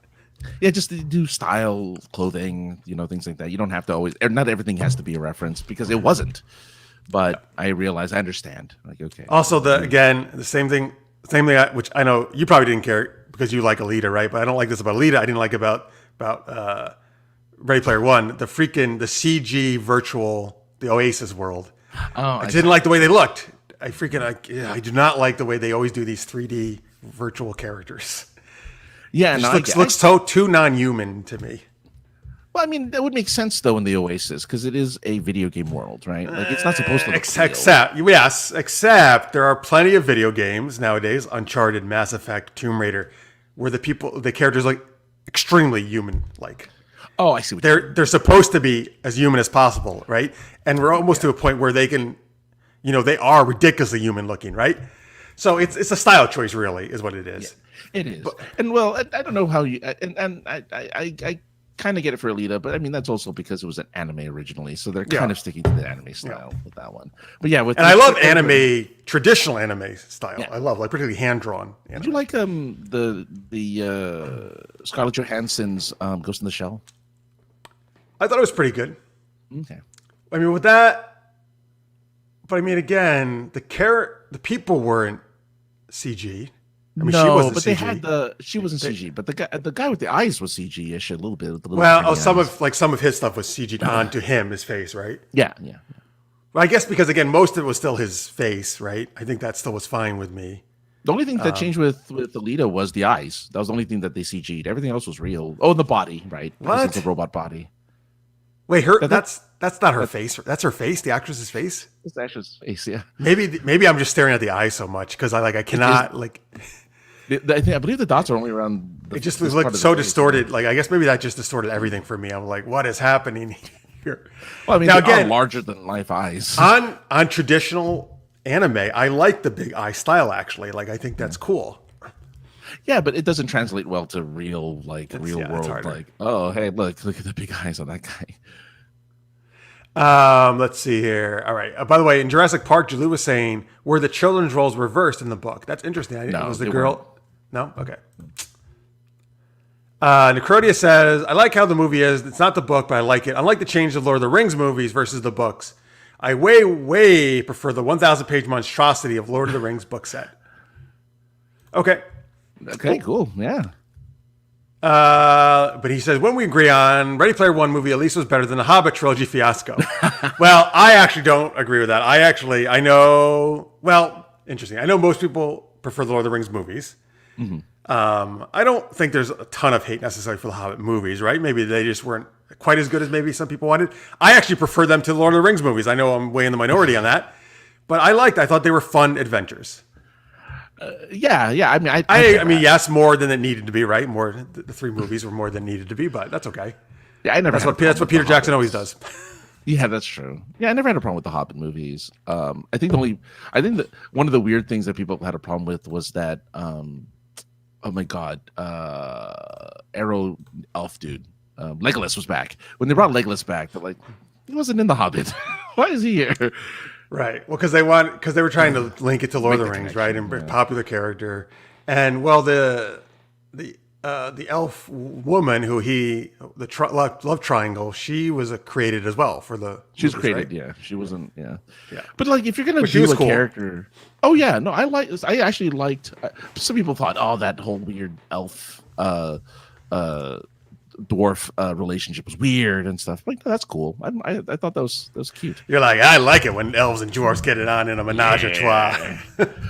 Yeah, just to do style, clothing, things like that. You don't have to always, not everything has to be a reference because it wasn't. But I understand. Like, okay. Also, the same thing, which I know you probably didn't care because you like Alita, right? But I don't like this about Alita. I didn't like about Ready Player One, the CG virtual, the Oasis world. I didn't like the way they looked. I do not like the way they always do these 3D virtual characters. Yeah, it looks so too non-human to me. Well, I mean, that would make sense though in the Oasis because it is a video game world, right? Like it's not supposed to look except there are plenty of video games nowadays, Uncharted, Mass Effect, Tomb Raider, where the characters look extremely human-like. Oh, I see. They're supposed to be as human as possible, right? And we're almost to a point where they can, they are ridiculously human looking, right? So it's a style choice, really, is what it is. Yeah, it is. I don't know how you and I kind of get it for Alita, but I mean that's also because it was an anime originally, so they're kind of sticking to the anime style with that one. But yeah, I love traditional anime style. Yeah. I love particularly hand drawn. Did you like the Scarlett Johansson's Ghost in the Shell? I thought it was pretty good. Okay. I mean, with that, but I mean, again, the people weren't CG. I mean, she wasn't but CG. She wasn't CG, but the guy with the eyes was CG-ish a little bit. Some of his stuff was CG onto him, his face, right? Yeah. Well, I guess because again, most of it was still his face, right? I think that still was fine with me. The only thing that changed with Alita was the eyes. That was the only thing that they CG'd. Everything else was real. Oh, the body, right? What? It's a robot body. Wait, that's not her face. That's her face. The actress's face. It's the actress's face. Yeah. Maybe I'm just staring at the eyes so much because I cannot like. I believe the dots are only around. It just looked so distorted. Like I guess maybe that just distorted everything for me. I'm like, what is happening here? Well, I mean, now again, larger than life eyes on traditional anime. I like the big eye style actually. Like I think that's cool. Yeah, but it doesn't translate well to real world. Like, oh, hey, look at the big eyes on that guy. Let's see here. All right. By the way, in Jurassic Park, Julie was saying, were the children's roles reversed in the book? That's interesting. I didn't know. Was the girl? Weren't. No? Okay. Necrodia says, I like how the movie is. It's not the book, but I like it. Unlike the change of Lord of the Rings movies versus the books, I way prefer the 1,000-page monstrosity of Lord of the Rings book set. Okay. Okay, cool. Yeah. But he says, when we agree on Ready Player One movie, at least was better than the Hobbit trilogy fiasco. Well, I actually don't agree with that. I know, interesting. I know most people prefer the Lord of the Rings movies. Mm-hmm. I don't think there's a ton of hate necessarily for the Hobbit movies, right? Maybe they just weren't quite as good as maybe some people wanted. I actually prefer them to the Lord of the Rings movies. I know I'm way in the minority on that, but I thought they were fun adventures. Yeah. I mean, yes, more than it needed to be, right? More, the three movies were more than needed to be, but that's okay. Yeah, That's what Peter Jackson always does. Yeah, that's true. Yeah, I never had a problem with the Hobbit movies. I think that one of the weird things that people had a problem with was that, oh my god, Arrow elf dude, Legolas was back. When they brought Legolas back, they're like, he wasn't in the Hobbit. Why is he here? Right. Well, because they were trying to link it to Lord of the Rings, right? And popular character, and well, the elf woman who love triangle, she was created as well for the. She was created, right? yeah. She wasn't, yeah. Yeah. But like, if you're gonna do a character, oh yeah, no, I actually liked. Some people thought, oh, that whole weird elf, dwarf relationship was weird and stuff. Like, no, that's cool. I thought that was cute. You're like, I like it when elves and dwarves get it on in a menage a trois.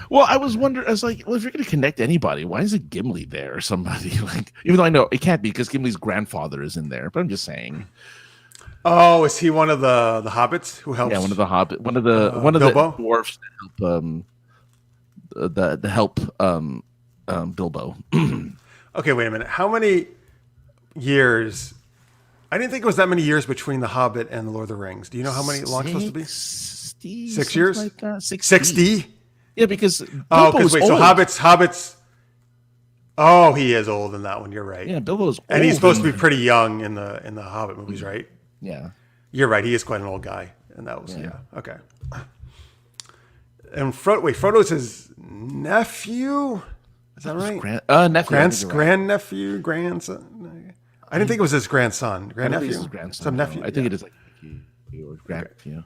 Well, I was wondering, I was like, well, if you're going to connect anybody, why is it Gimli there or somebody? Like, even though I know it can't be because Gimli's grandfather is in there, but I'm just saying. Oh, is he one of the hobbits who helps? Yeah, one of the dwarfs that help Bilbo. Okay, wait a minute. How many years? I didn't think it was that many years between The Hobbit and The Lord of the Rings. Do you know how many long it's supposed to be? 6 years? Like that. 60? Yeah, because Bilbo wait, old. So Hobbits. Oh, he is old in that one. You're right. Yeah, Bilbo's old. And he's supposed to be pretty young in the Hobbit movies, right? Yeah. You're right. He is quite an old guy. And that was, okay. And Frodo's his nephew? Is that right? Nephew. Grandnephew, grandson. I didn't think it was his grandson. Grandnephew? His grandson. Some nephew. I think it is like nephew or grandnephew.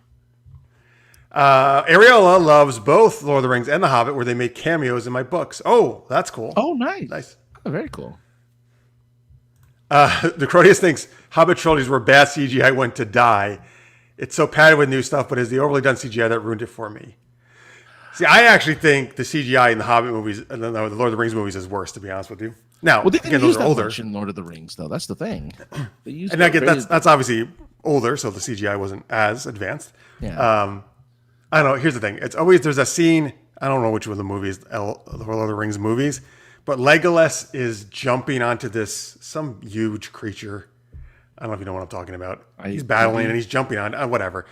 Ariel loves both Lord of the Rings and The Hobbit, where they made cameos in my books. Oh, that's cool. Oh, nice. Nice. Oh, very cool. The Crodius thinks Hobbit trilogies were bad CGI went to die. It's so padded with new stuff, but it's the overly done CGI that ruined it for me. See, I actually think the CGI in the Hobbit movies and the Lord of the Rings movies is worse, to be honest with you. Now, well, they didn't again, use those are older. much in Lord of the Rings, though. That's the thing. They used and again, that's obviously older, so the CGI wasn't as advanced. Yeah. I don't know. Here's the thing. It's always, there's a scene, I don't know which one of the movies, the Lord of the Rings movies, but Legolas is jumping onto some huge creature. I don't know if you know what I'm talking about. He's battling and he's jumping on, whatever.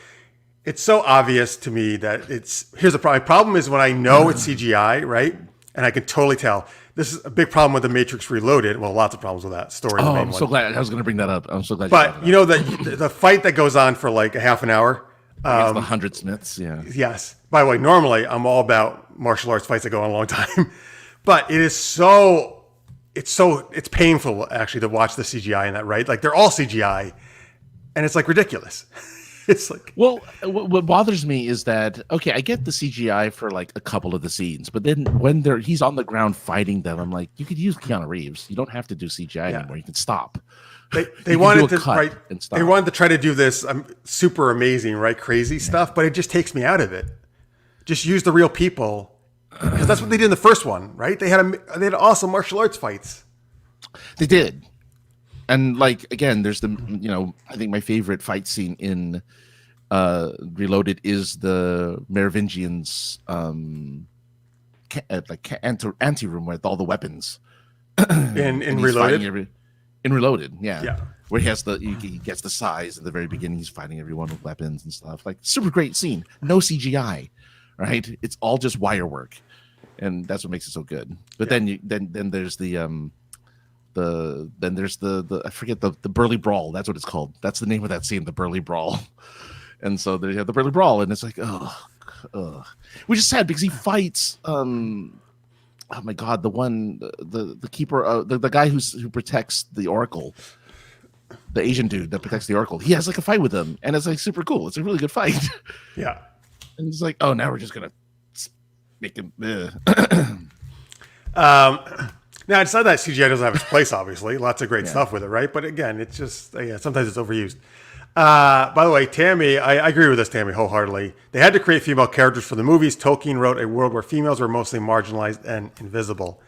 It's so obvious to me that here's the problem. My problem is when I know it's CGI, right? And I can totally tell. This is a big problem with The Matrix Reloaded. Well, lots of problems with that story. Oh, I'm so glad. I was going to bring that up. I'm so glad. But you know, the fight that goes on for like a half an hour. The 100 Smiths, yeah. Yes. By the way, normally I'm all about martial arts fights that go on a long time. But it is it's painful actually to watch the CGI in that, right? Like they're all CGI and it's like ridiculous. It's like, well, what bothers me is that, okay, I get the CGI for like a couple of the scenes, but then when he's on the ground fighting them, I'm like, you could use Keanu Reeves. You don't have to do CGI anymore. You can stop. They wanted to They wanted to try to do this super amazing, right, crazy stuff, but it just takes me out of it. Just use the real people, because that's what they did in the first one, right? They had awesome martial arts fights. They did. And like again, there's I think my favorite fight scene in Reloaded is the Merovingians anteroom with all the weapons. in Reloaded. In Reloaded, yeah. Where he gets the size at the very beginning. He's fighting everyone with weapons and stuff. Like super great scene. No CGI, right? It's all just wire work, and that's what makes it so good. But then there's the I forget the Burly Brawl. That's what it's called. That's the name of that scene, the Burly Brawl. And so they have the Burly Brawl, and it's like, which is sad because he fights. Oh my God, the keeper, the guy who protects the Oracle, the Asian dude that protects the Oracle. He has like a fight with him, and it's like super cool. It's a really good fight. Yeah. And he's like, oh, now we're just gonna make him. Now, it's not that CGI doesn't have its place, obviously. Lots of great stuff with it, right? But again, it's just, sometimes it's overused. By the way, Tammy, I agree with this, Tammy, wholeheartedly. They had to create female characters for the movies. Tolkien wrote a world where females were mostly marginalized and invisible.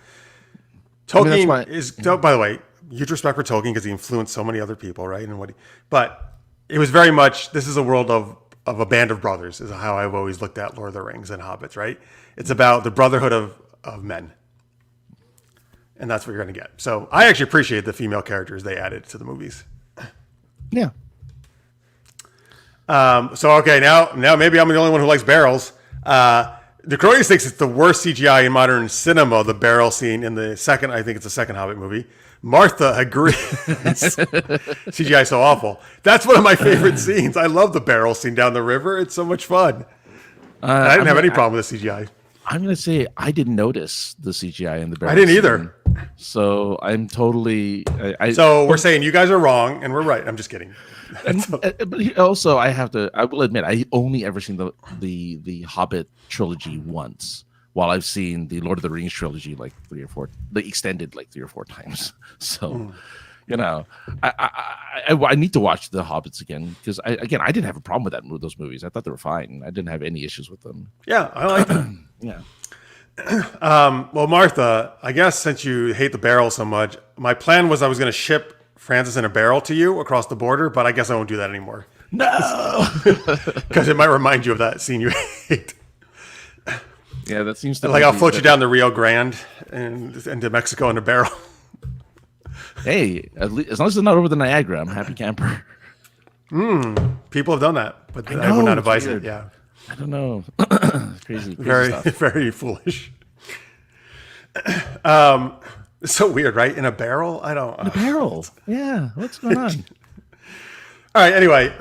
Tolkien is, by the way, huge respect for Tolkien because he influenced so many other people, right? But it was very much, this is a world of a band of brothers, is how I've always looked at Lord of the Rings and Hobbits, right? It's about the brotherhood of men. And that's what you're going to get. So I actually appreciate the female characters they added to the movies. Yeah. Okay, now maybe I'm the only one who likes barrels. Necroides thinks it's the worst CGI in modern cinema, the barrel scene in the second, I think it's the second Hobbit movie. Martha agrees. CGI is so awful. That's one of my favorite scenes. I love the barrel scene down the river. It's so much fun. I didn't have any problem with the CGI. I'm going to say I didn't notice the CGI in the barrel I didn't scene. either. So I'm totally... So we're saying you guys are wrong and we're right. I'm just kidding. But also, I will admit, I only ever seen the Hobbit trilogy once, while I've seen the Lord of the Rings trilogy like 3 or 4, the extended like 3 or 4 times. So, I need to watch the Hobbits again because I didn't have a problem with those movies. I thought they were fine. I didn't have any issues with them. Yeah, I like them. Yeah. Well, Martha, I guess since you hate the barrel so much, my plan was I was going to ship Francis in a barrel to you across the border, but I guess I won't do that anymore. No, because it might remind you of that scene you hate. Yeah, that seems to like I'll float you down the Rio Grande and into Mexico in a barrel. Hey, at least, as long as it's not over the Niagara, I'm a happy camper. People have done that, but I would not advise it. Yeah, I don't know. crazy very, stuff. very foolish. It's so weird, right? In a barrel? I don't. In a barrel? Yeah. What's going on? All right. Anyway,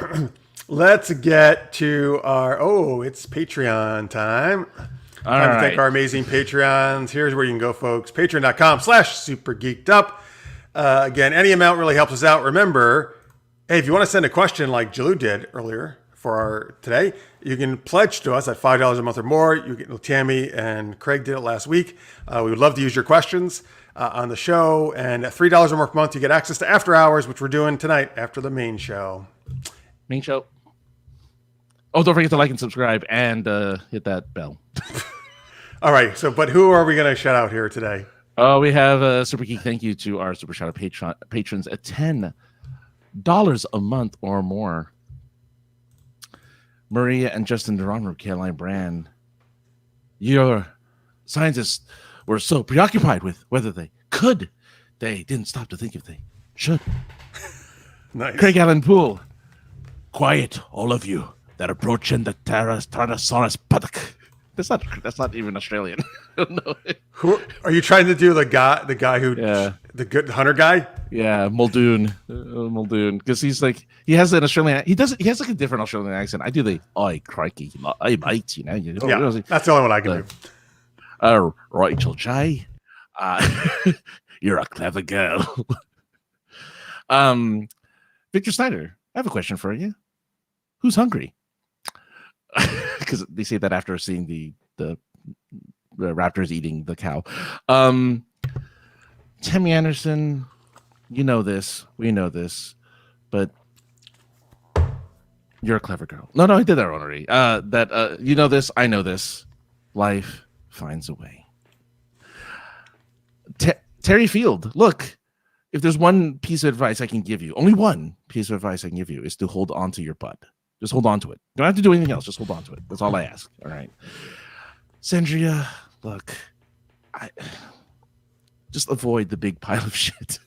let's get to it's Patreon time. Time to thank our amazing Patreons. Here's where you can go, folks. Patreon.com/supergeekedup. Again, any amount really helps us out. Remember, hey, if you want to send a question like Jalou did earlier for our today, you can pledge to us at $5 a month or more. You get Tammy and Craig did it last week. We would love to use your questions on the show. And at $3 or more per month, you get access to After Hours, which we're doing tonight after the main show. Main show. Oh, don't forget to like and subscribe and hit that bell. All right. But who are we going to shout out here today? Oh, we have a super geek. Thank you to our super shout out patrons at $10 a month or more. Maria and Justin Duranro, Caroline Brand. Your scientists were so preoccupied with whether they could, they didn't stop to think if they should. Nice. Craig Allen Poole. Quiet, all of you that approaching the Tyrannosaurus puddock. That's not even Australian. No. Who are you trying to do? The guy who, the good hunter guy? Yeah, Muldoon, because he's like he has an Australian. He has like a different Australian accent. I do the "Oi, crikey, I mate," Yeah, that's the only one I can do. Rachel J, you're a clever girl. Victor Snyder, I have a question for you. Who's hungry? Because they say that after seeing the raptors eating the cow. Tammy Anderson, you know this, we know this, but you're a clever girl. No, I did that already. You know this, I know this. Life finds a way. Terry Field, look, if there's one piece of advice I can give you, only one piece of advice I can give you is to hold on to your butt. Just hold on to it. Don't have to do anything else. Just hold on to it. That's all I ask. All right. Sandria, look, just avoid the big pile of shit.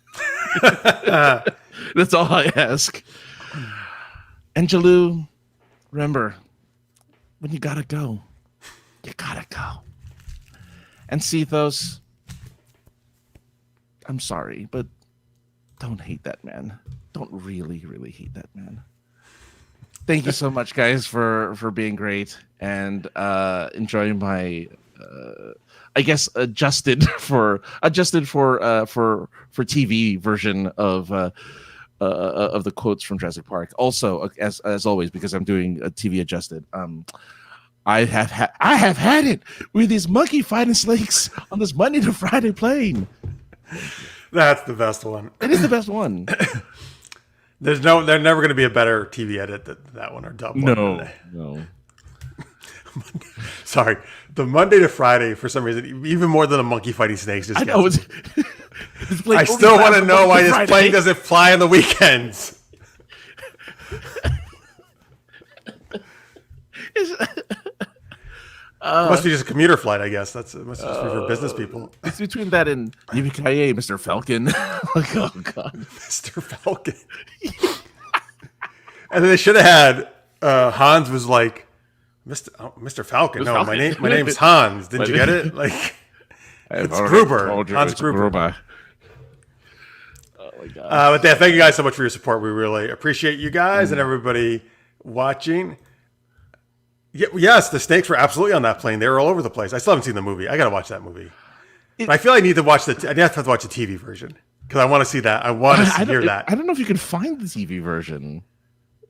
That's all I ask. And Jalou, remember, when you gotta go, you gotta go. And Cethos, I'm sorry, but don't hate that man. Don't really, really hate that man. Thank you so much, guys, for being great and enjoying my, I guess, adjusted for TV version of the quotes from Jurassic Park. Also, as always, because I'm doing a TV adjusted. I have had it with these monkey fighting snakes on this Monday to Friday plane. That's the best one. It is the best one. There's never going to be a better TV edit than that one or dub one. No. Sorry, the Monday to Friday for some reason, even more than a monkey fighting snakes. Just I still want to know why this plane doesn't fly on the weekends. Must be just a commuter flight, I guess. Must just be for business people. It's between that and Yippee-ki-yay, Mr. Falcon. Like, oh god, Mr. Falcon. And then they should have had Hans was like, Mr. Falcon. No, Falcon. my name's Hans. Didn't you get it? Like, it's Gruber. Hans Gruber. Oh my god. But yeah, thank you guys so much for your support. We really appreciate you guys and everybody watching. Yes, the snakes were absolutely on that plane. They were all over the place. I still haven't seen the movie. I got to watch that movie. But I feel I need to watch I have to watch the TV version because I want to see that. I want to hear that. I don't know if you can find the TV version.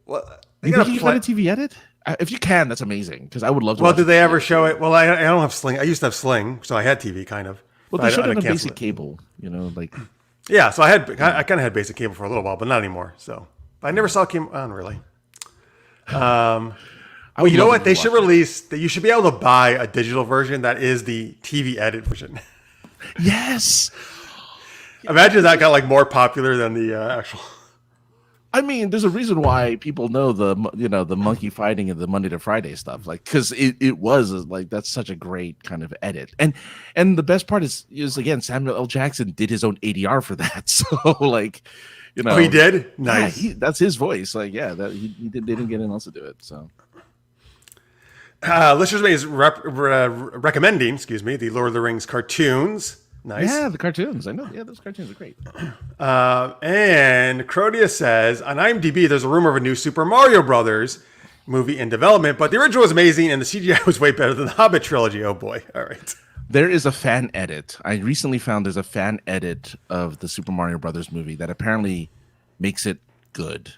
Well, you think you can find a TV edit? If you can, that's amazing because I would love to. Well, did they ever show it? Well, I don't have Sling. I used to have Sling, so I had TV kind of. Well, they showed it on basic cable. You know, like. Yeah, so I kind of had basic cable for a little while, but not anymore. So I never saw it came on really. Well, you know what? They should release that. You should be able to buy a digital version that is the TV edit version. Yes. Imagine that got like more popular than the actual. I mean, there's a reason why people know the monkey fighting and the Monday to Friday stuff, like because it was like that's such a great kind of edit, and the best part is again Samuel L. Jackson did his own ADR for that, so like, you know, he did nice. Yeah, that's his voice, like that he did. They didn't get anyone else to do it, so. Listeners is recommending, the Lord of the Rings cartoons. Nice. Yeah, the cartoons. I know. Yeah, those cartoons are great. And Crodia says, on IMDb, there's a rumor of a new Super Mario Brothers movie in development, but the original was amazing and the CGI was way better than the Hobbit trilogy. Oh boy. All right. There is a fan edit. I recently found there's a fan edit of the Super Mario Brothers movie that apparently makes it good.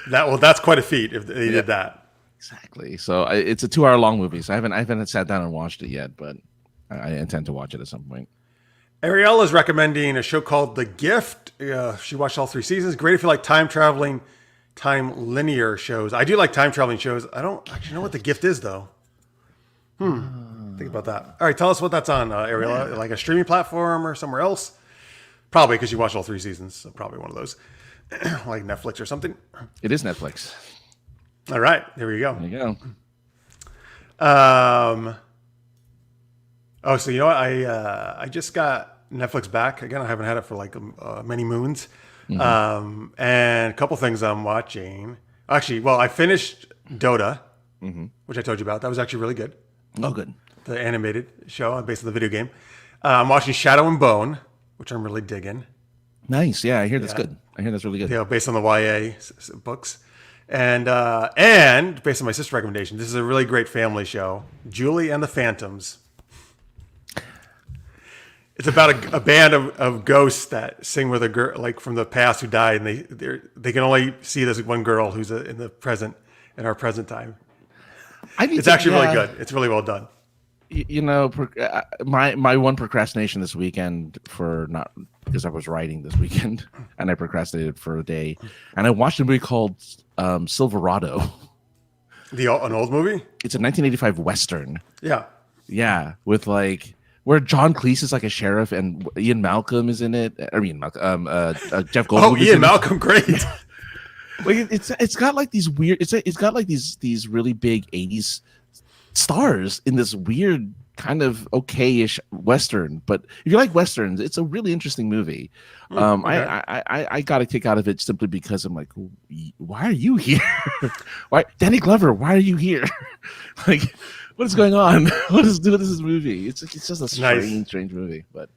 That's quite a feat if they did that. Exactly. So it's a 2-hour long movie. So I haven't sat down and watched it yet, but I intend to watch it at some point. Ariel is recommending a show called The Gift. She watched all 3 seasons. Great if you like time traveling, time linear shows. I do like time traveling shows. I don't actually know what The Gift is though. Think about that. All right, tell us what that's on, Ariel. Yeah. Like a streaming platform or somewhere else? Probably because you watched all 3 seasons. So probably one of those. Like Netflix or something. It is Netflix. All right, there we go. There you go. Oh, so you know what? I just got Netflix back again. I haven't had it for like many moons. Mm-hmm. And a couple things I'm watching. Actually, well, I finished Dota, which I told you about. That was actually really good. Oh, good. The animated show based on the video game. I'm watching Shadow and Bone, which I'm really digging. Nice. Yeah, I hear that's good. I hear that's really good. Yeah, based on the YA books. And based on my sister's recommendation, this is a really great family show, Julie and the Phantoms. It's about a band of ghosts that sing with a girl like from the past who died, and they can only see this one girl who's in our present time. It's actually really good. It's really well done. You know, my one procrastination this weekend because I was writing this weekend and I procrastinated for a day, and I watched a movie called Silverado. An old movie? It's a 1985 Western. Yeah. Yeah, with like where John Cleese is like a sheriff and Ian Malcolm is in it. I mean, Jeff Goldblum. Oh, Ian Malcolm, great. Like it's got like these weird. It's got like these really big 80s stars in this weird kind of okay-ish Western. But if you like Westerns, it's a really interesting movie. Okay. I got a kick out of it simply because I'm like, why are you here? Why, Danny Glover? Why are you here? Like, what is going on? What is this movie? It's just a strange movie. But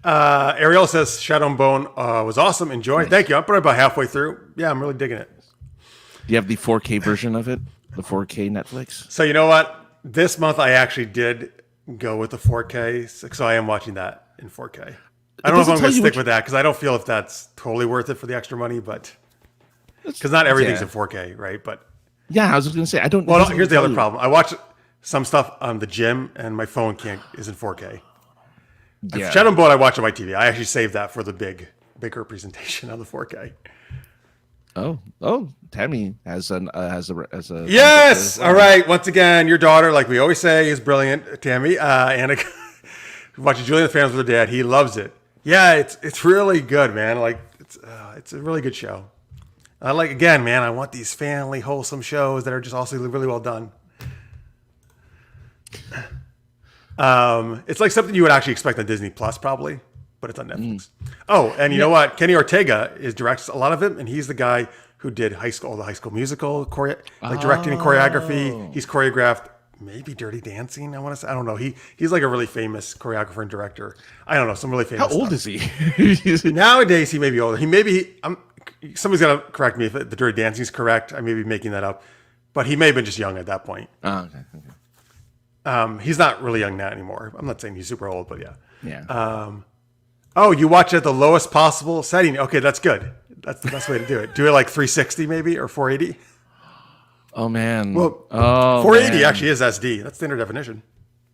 Ariel says Shadow and Bone was awesome. Enjoy. Nice. Thank you. I'm probably about halfway through. Yeah, I'm really digging it. Do you have the 4K version of it? The 4K Netflix? So you know what? This month I actually did go with the 4K, so I am watching that in 4K. I don't know if I'm going to stick with that because I don't feel if that's totally worth it for the extra money, but because not everything's in 4K, right? But yeah, I was just going to say I don't. Well, here's the other problem. I watch some stuff on the gym, and my phone isn't 4K. Yeah. Shadow and Bone I watch on my TV. I actually saved that for the bigger presentation on the 4K. Oh, Tammy has a yes. All right. Once again, your daughter, like we always say, is brilliant. Tammy, Annika, watching Julie and the Phantoms with her dad. He loves it. Yeah, it's really good, man. Like it's a really good show. I like, again, man, I want these family wholesome shows that are just also really well done. It's like something you would actually expect on Disney Plus, probably, but it's on Netflix. Oh, and you know what? Kenny Ortega directs a lot of it, and he's the guy who did the High School Musical, directing and choreography. He's choreographed maybe Dirty Dancing. I want to say, I don't know. He's like a really famous choreographer and director. I don't know, some really famous. How old is he? Nowadays, he may be older. Somebody's got to correct me if the Dirty Dancing is correct. I may be making that up, but he may have been just young at that point. Oh, okay. He's not really young now anymore. I'm not saying he's super old, but yeah. Yeah. Oh, you watch it at the lowest possible setting. Okay, that's good. That's the best way to do it. Do it like 360 maybe or 480. Oh man. Well, 480 actually is SD. That's standard definition.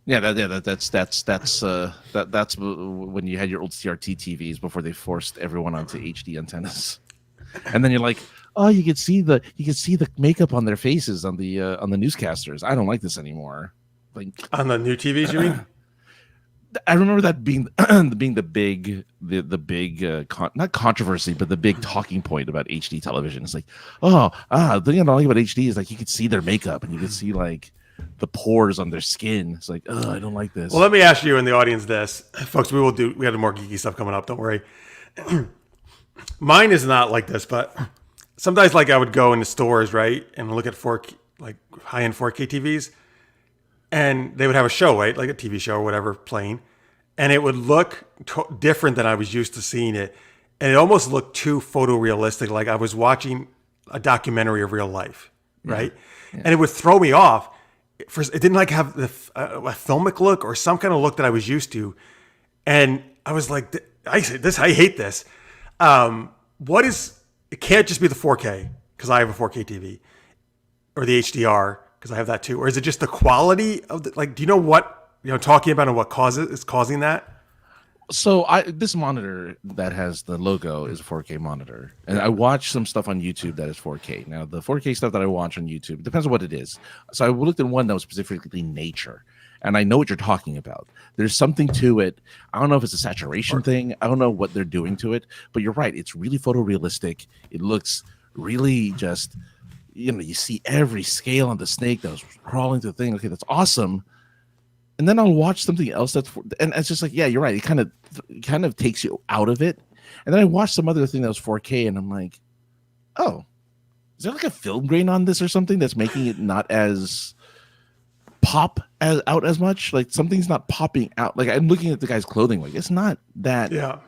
Yeah, that's when you had your old CRT TVs before they forced everyone onto HD antennas. And then you're like, oh, you could see the makeup on their faces on the newscasters. I don't like this anymore. Like on the new TVs, you mean? I remember that being the big not controversy, but the big talking point about HD television. It's like, the thing I don't like about HD is like you could see their makeup and you could see like the pores on their skin. It's like, I don't like this. Well, let me ask you in the audience this, folks. We have more geeky stuff coming up. Don't worry. Mine is not like this, but sometimes like I would go into stores, right, and look at high-end 4K TVs, and they would have a show, right, like a TV show or whatever playing, and it would look different than I was used to seeing it, and it almost looked too photorealistic, like I was watching a documentary of real life, right? Yeah. And it would throw me off. It didn't like have a filmic look or some kind of look that I was used to, and I was like, I hate this. It can't just be the 4K because I have a 4K TV, or the HDR because I have that too, or is it just the quality of do you know what talking about and what is causing that? So this monitor that has the logo is a 4K monitor, and I watch some stuff on YouTube that is 4K. Now the 4K stuff that I watch on YouTube depends on what it is. So I looked at one that was specifically nature. And I know what you're talking about. There's something to it. I don't know if it's a saturation thing. I don't know what they're doing to it. But you're right. It's really photorealistic. It looks really just, you see every scale on the snake that was crawling through the thing. Okay, that's awesome. And then I'll watch something else and it's just like, yeah, you're right. It kind of takes you out of it. And then I watched some other thing that was 4K, and I'm like, oh, is there like a film grain on this or something that's making it not as pop out as much? Like something's not popping out. Like I'm looking at the guy's clothing, like it's not that. Yeah.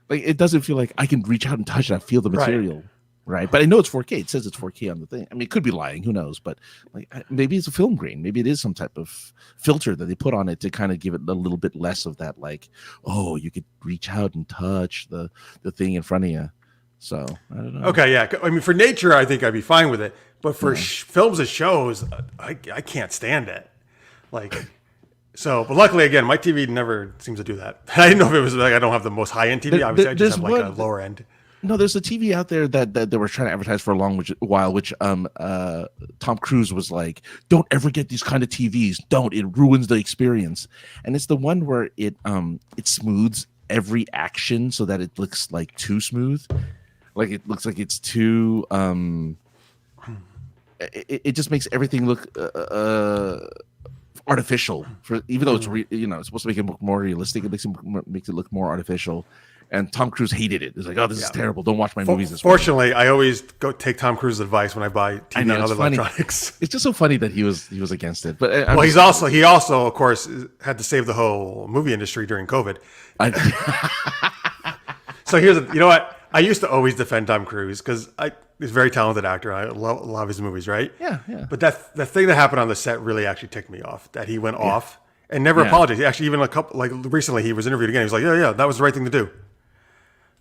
Like it doesn't feel like I can reach out and touch it. I feel the material, right? But I know it's 4K. It says it's 4K on the thing. I mean, it could be lying. Who knows? But like maybe it's a film grain. Maybe it is some type of filter that they put on it to kind of give it a little bit less of that. Like, oh, you could reach out and touch the thing in front of you. So I don't know. Okay, yeah. I mean, for nature, I think I'd be fine with it. But for films and shows, I can't stand it. But luckily, again, my TV never seems to do that. I didn't know if it was like I don't have the most high-end TV. Obviously, I just have like a lower end. No, there's a TV out there that they were trying to advertise for a long while, which Tom Cruise was like, don't ever get these kind of TVs. Don't. It ruins the experience. And it's the one where it smooths every action so that it looks like too smooth. Like it looks like it's too... It just makes everything look... artificial, even though it's it's supposed to make it look more realistic. It makes it look more artificial, and Tom Cruise hated it. It's like, oh, this is terrible. Don't watch my movies this way. Fortunately, I always go take Tom Cruise's advice when I buy TV and other electronics. It's just so funny that he was against it. But he also of course had to save the whole movie industry during COVID. So you know what? I used to always defend Tom Cruise because he's a very talented actor. I love his movies, right? Yeah. But that thing that happened on the set really actually ticked me off. That he went off and never apologized. Actually, even recently, he was interviewed again. He was like, "Yeah, that was the right thing to do."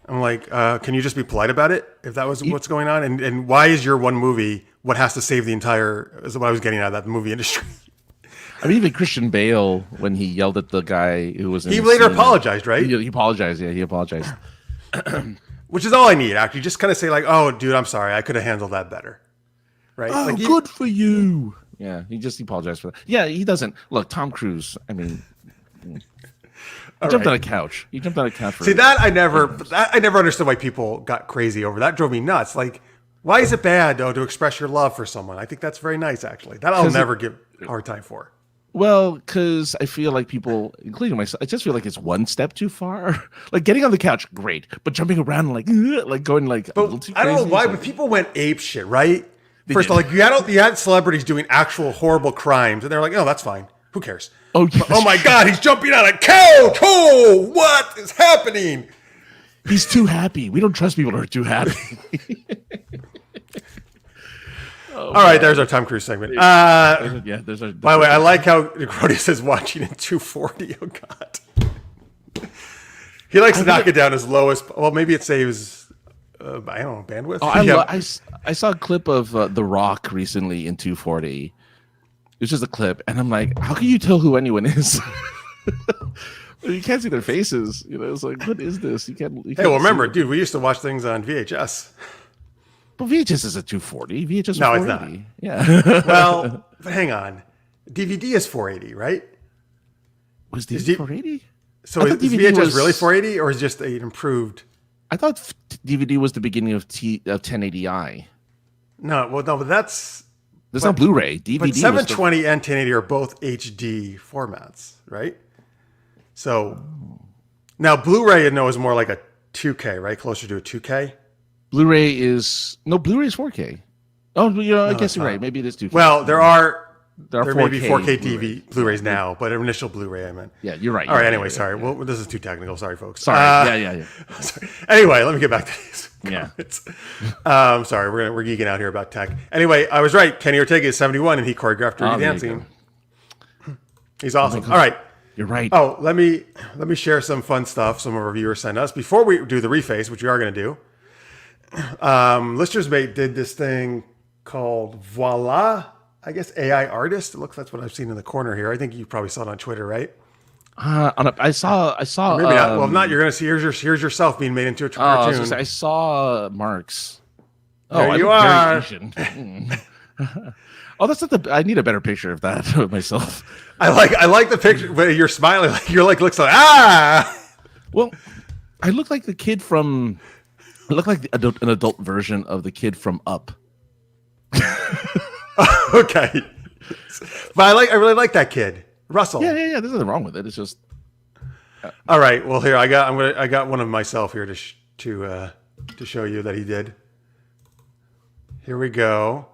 I'm like, can you just be polite about it if that was what's going on? And why is your one movie what has to save the entire? Is what I was getting at, that movie industry. I mean, even Christian Bale, when he yelled at the guy who was in he later apologized, right? He apologized. Yeah, he apologized. Which is all I need, actually. Just kind of say like, "Oh, dude, I'm sorry. I could have handled that better." Right? Oh, good for you. Yeah, he apologized for that. Yeah, he doesn't. Look, Tom Cruise, I mean... He jumped on a couch. He jumped on a couch. See, I never understood why people got crazy over that. Drove me nuts. Like, why is it bad, though, to express your love for someone? I think that's very nice, actually. That I'll never give a hard time for. Well, because I feel like people, including myself, I just feel like it's one step too far. Like getting on the couch, great, but jumping around and like going like a little too crazy. I don't know why, but people went ape shit, right? First of all, like you had celebrities doing actual horrible crimes, and they're like, "Oh, that's fine. Who cares?" Oh, yes. Oh my God, he's jumping on a couch! Oh, what is happening? He's too happy. We don't trust people who are too happy. All right, there's our Tom Cruise segment. By the way, I like how Grody says watching in 240. Oh God, he likes to knock it down as low as. Well, maybe it saves. I don't know, bandwidth. Oh, I saw a clip of The Rock recently in 240. It was just a clip, and I'm like, how can you tell who anyone is? You can't see their faces. You know, it's like, what is this? You can't. Hey, well, remember, dude, we used to watch things on VHS. But VHS is a 240. VHS is no, 480. It's not. Yeah. Well, but hang on. DVD is 480, right? Was DVD 480? So is VHS really 480, or is it just an improved? I thought DVD was the beginning of 1080i. No, but that's not Blu-ray. DVD. But 720 and 1080 are both HD formats, right? So now Blu-ray, is more like a 2K, right? Closer to a 2K. Blu-ray is 4K. Oh, I guess you're right. Maybe it is 2K. Well, there may be 4K Blu-rays. Blu-rays now, but initial Bluray, I meant. Yeah, you're right. All right. Anyway, sorry. Well, this is too technical. Sorry, folks. Sorry. Yeah. Sorry. Anyway, let me get back to these. Yeah. Sorry, we're geeking out here about tech. Anyway, I was right. Kenny Ortega is 71, and he choreographed Dirty Dancing. He's awesome. All right. You're right. Oh, let me share some fun stuff some of our viewers sent us before we do the reface, which we are going to do. Listener's Mate did this thing called Voila. I guess AI artist. That's what I've seen in the corner here. I think you probably saw it on Twitter, right? I saw. Or maybe not. Well, if not, you're going to see. Here's yourself being made into a cartoon. I saw Mark's. There you are. Oh, that's not the. I need a better picture of that of myself. I like the picture, but you're smiling. Looks like ah. Well, I look like the kid from. I look like an adult version of the kid from Up. Okay, but I really like that kid, Russell. Yeah. There's nothing wrong with it. It's just. All right. Well, here I got one of myself here to show you that he did. Here we go.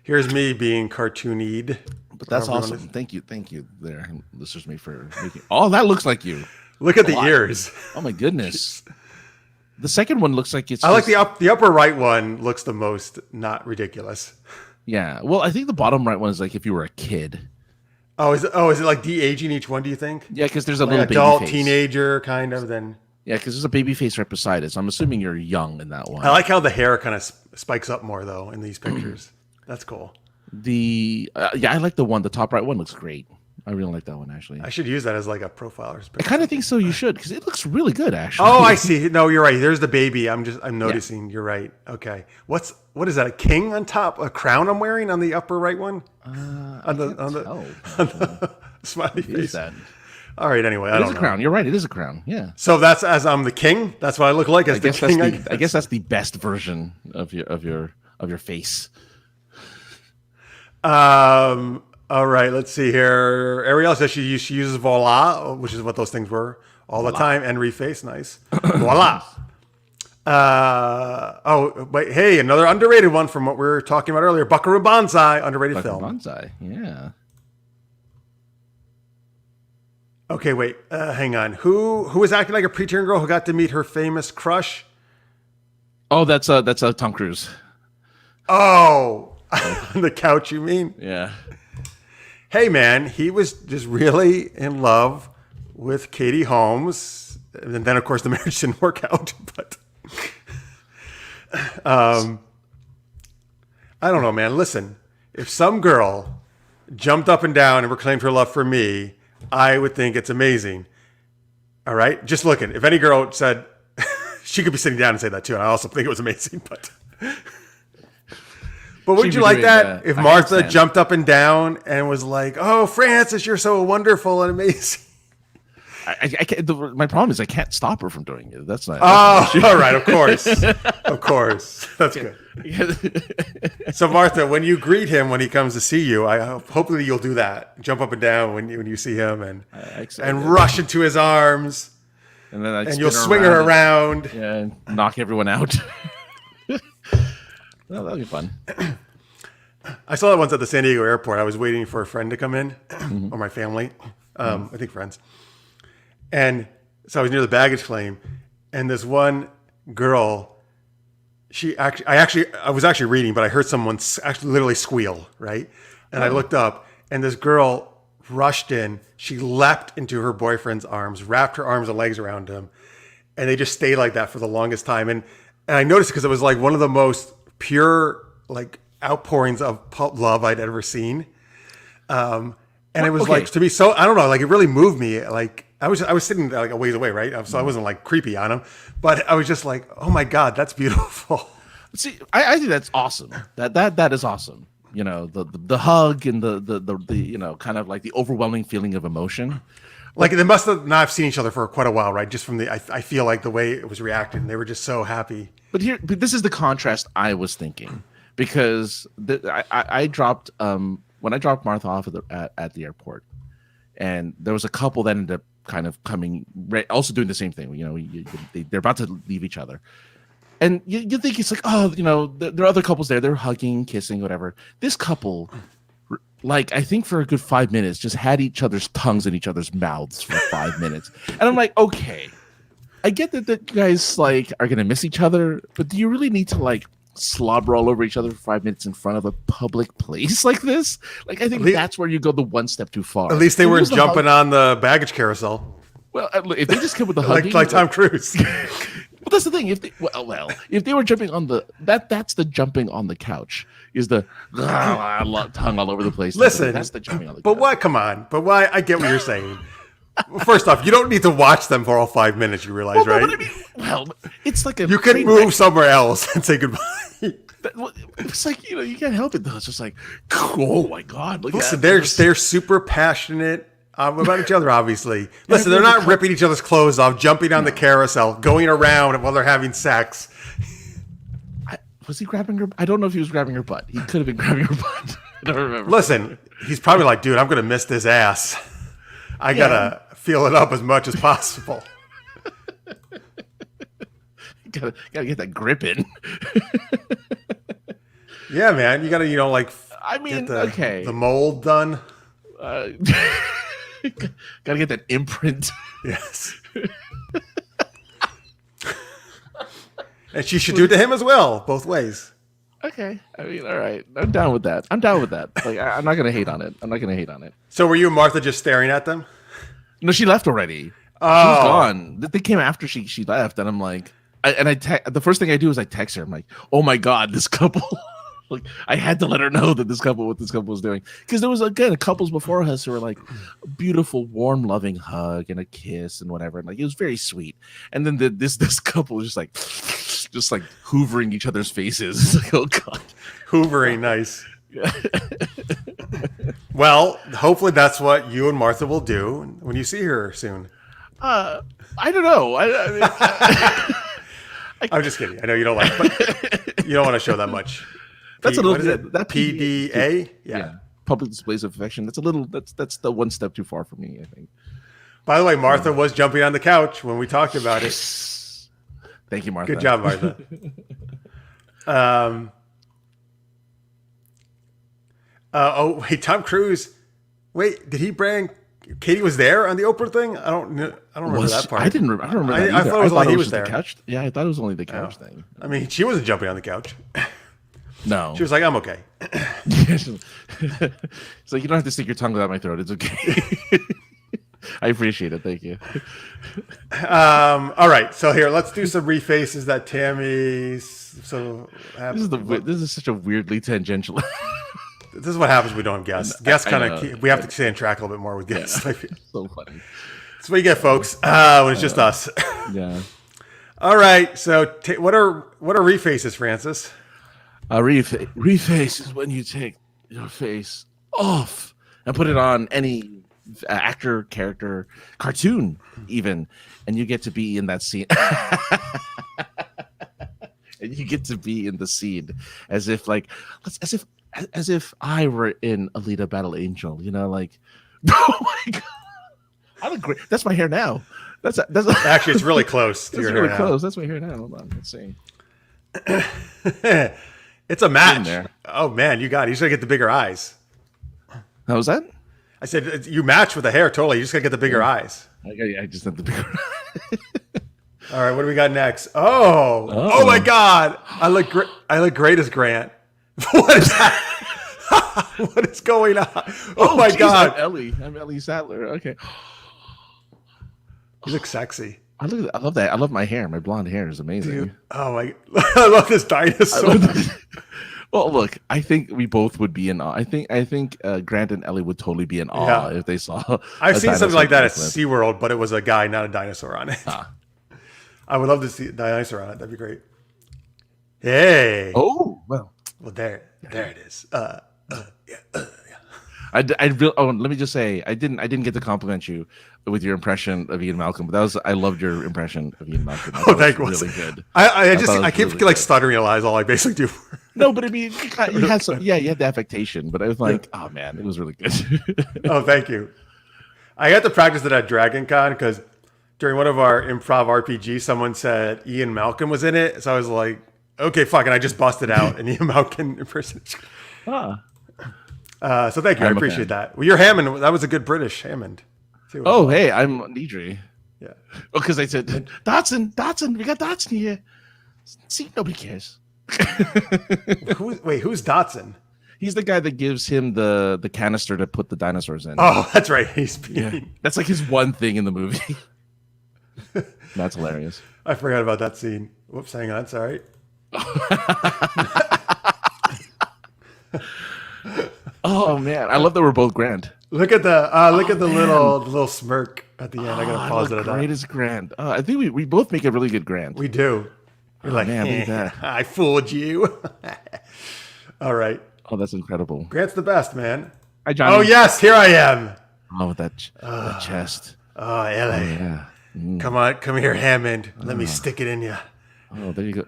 Here's me being cartoonied. But that's awesome. Thank you there, Listeners Me, for making. Oh, that looks like you. Look at the ears. Oh my goodness. The second one looks like it's. I like the upper right one looks the most not ridiculous. Yeah. Well, I think the bottom right one is like if you were a kid. Oh, is it like de-aging each one? Do you think? Yeah, because there's a like little adult baby face. teenager kind of. Then. Yeah, because there's a baby face right beside it. So I'm assuming you're young in that one. I like how the hair kind of spikes up more though in these pictures. That's cool. I like the top right one looks great. I really like that one actually. I should use that as like a profile. I kind of think so. You should because it looks really good actually. Oh, I see. No, you're right. There's the baby. I'm noticing. Yeah. You're right. Okay. What is that? A king on top? A crown I'm wearing on the upper right one? On the smiley face. That? All right. Anyway, I don't know. It is a crown. You're right. It is a crown. Yeah. So that's as I'm the king. That's what I look like as the king. I guess that's the best version of your face. All right, let's see here. Ariel says she uses Voila, which is what those things were all the time, and reface. Nice. Voila. Wait, hey, another underrated one from what we were talking about earlier. Buckaroo Banzai, underrated film. Banzai, yeah. Okay, wait, hang on. Who was acting like a preteen girl who got to meet her famous crush? Oh, that's Tom Cruise. Oh, on the couch, you mean? Yeah. Hey, man, he was just really in love with Katie Holmes. And then, of course, the marriage didn't work out. But I don't know, man. Listen, if some girl jumped up and down and proclaimed her love for me, I would think it's amazing. All right? Just looking. If any girl said, she could be sitting down and say that too. And I also think it was amazing. But would you like that if Martha jumped up and down and was like, "Oh, Francis, you're so wonderful and amazing"? I can't, my problem is I can't stop her from doing it. That's not. Oh, all right. Of course. That's good. So Martha, when you greet him when he comes to see you, hopefully you'll do that. Jump up and down when you see him and rush into his arms. And then you'll swing her around. And knock everyone out. Well, that'll be fun. I saw that once at the San Diego airport. I was waiting for a friend to come in, or my family. I think friends. And so I was near the baggage claim, and this one girl, I was actually reading, but I heard someone actually literally squeal, right? And I looked up, and this girl rushed in. She leapt into her boyfriend's arms, wrapped her arms and legs around him, and they just stayed like that for the longest time. And I noticed because it was like one of the most pure like outpourings of love I'd ever seen. And it was like, to be so, I don't know, like it really moved me. Like I was sitting like a ways away, right? So I wasn't like creepy on him, but I was just like, oh my God, that's beautiful. See, I think that's awesome. That is awesome. You know, the hug and the you know, kind of like the overwhelming feeling of emotion. Like they must have not seen each other for quite a while, right? Just from I feel like the way it was reacted, and they were just so happy. But this is the contrast I was thinking, because I dropped when I dropped Martha off at the airport, and there was a couple that ended up kind of coming, also doing the same thing. You know, they're about to leave each other, and you think it's like, oh, you know, there are other couples there. They're hugging, kissing, whatever. This couple, like, I think for a good 5 minutes, just had each other's tongues in each other's mouths for 5 minutes, and I'm like, okay, I get that you guys like are gonna miss each other, but do you really need to like slobber all over each other for 5 minutes in front of a public place like this? Like, I think that's where you go the one step too far. At least they weren't jumping on the baggage carousel. Well, if they just kept with the hugging, like Tom Cruise. Well, that's the thing. If they were jumping on that's the jumping on the couch. Is the tongue all over the place. Listen, that's the jumping on the couch. But why? Come on. But why? I get what you're saying. First off, you don't need to watch them for all 5 minutes. You realize, right? I mean, well, it's like you can move somewhere else and say goodbye. It's like, you know, you can't help it though. It's just like, oh my God! Listen, they're super passionate about each other. Obviously, listen, they're not ripping each other's clothes off, jumping on the carousel, going around while they're having sex. Was he grabbing her? I don't know if he was grabbing her butt. He could have been grabbing her butt. I don't remember. Listen, he's probably like, dude, I'm gonna miss this ass. I gotta feel it up as much as possible. gotta get that grip in. Yeah, man, you gotta, you know, like, I mean, get the mold done. Gotta get that imprint. Yes. And she should do it to him as well, both ways. Okay, I mean, all right, I'm down with that. Like, I'm not gonna hate on it. So were you and Martha just staring at them? No, she left already. Oh. She was gone. They came after she left, and I'm like, the first thing I do is I text her. I'm like, oh my God, this couple. Like, I had to let her know that what this couple was doing, because there was, again, couples before us who were like a beautiful, warm, loving hug and a kiss and whatever, and like it was very sweet. And then this couple was just like hoovering each other's faces. Like, oh God, hoovering, nice. Well, hopefully that's what you and Martha will do when you see her soon. I don't know. I mean, I'm just kidding. I know you don't like, but you don't want to show that much. That's a little. What is it? That PDA. Yeah. Public displays of affection. That's a little. That's the one step too far for me, I think. By the way, Martha was jumping on the couch when we talked about it. Thank you, Martha. Good job, Martha. Oh wait, Tom Cruise. Wait, did he bring? Katie was there on the Oprah thing. I don't remember that part. I don't remember. That I thought it was like he was there. The couch. Yeah, I thought it was only the couch thing. I mean, she wasn't jumping on the couch. No, she was like, "I'm okay." It's like, you don't have to stick your tongue down my throat. It's okay. I appreciate it. Thank you. All right, so here, let's do some refaces that Tammy's. This is such a weirdly tangential. This is what happens when we don't have guests. Guests kind of, we have to stay on track a little bit more with guests. Yeah. So funny. That's what you get, folks. When it's just us. Yeah. All right. So, what are refaces, Francis? Reface is when you take your face off and put it on any actor, character, cartoon, even, and you get to be in that scene. And you get to be in the scene as if I were in Alita Battle Angel, like, oh my god, I look great. That's my hair now. That's Actually, it's really close to your hair. Really close. That's my hair now. Hold on, let's see. It's a match. Oh man, you got it. You just gotta get the bigger eyes. How was that? I said you match with the hair totally. You just gotta get the bigger eyes. I just have the bigger. All right, what do we got next? Oh my God! I look great as Grant. What is that? What is going on? Oh my God! I'm Ellie Sattler. Okay. You look sexy. I love that. I love my hair. My blonde hair is amazing. Dude, oh my! I love this dinosaur. Well, look, I think we both would be in awe. I think Grant and Ellie would totally be in awe if they saw. I've seen something like that at SeaWorld, but it was a guy, not a dinosaur on it. I would love to see a dinosaur on it. That'd be great. Hey. Oh, well, there it is. Let me just say, I didn't get to compliment you with your impression of Ian Malcolm, but I loved your impression of Ian Malcolm. Thank you. Really good. I keep really like stuttering a lot is all I basically do. No, but I mean, you had some, you had the affectation, but I was like, oh man, it was really good. Oh, thank you. I had to practice it at Dragon Con because during one of our improv RPG, someone said Ian Malcolm was in it. So I was like, okay, fuck. And I just busted out an Ian Malcolm impersonation. So thank you. I appreciate that. Well, your Hammond, that was a good British Hammond. Oh, hey, I'm Nedry. Yeah. Oh, because I said, Dotson, we got Dotson here. See, nobody cares. Who's Dotson? He's the guy that gives him the canister to put the dinosaurs in. Oh, that's right. That's like his one thing in the movie. That's hilarious. I forgot about that scene. Whoops, hang on. Sorry. Oh man, I love that we're both Grant. Look at the little smirk at the end. I gotta pause it at that. Great as Grant. I think we both make a really good Grant. We do. You're like, man, look at that. I fooled you. All right. Oh, that's incredible. Grant's the best, man. Hi, Johnny. Oh yes, here I am. Oh, that chest. Oh, Ellie. Oh, yeah. Come here, Hammond. Let me stick it in you. Oh, there you go.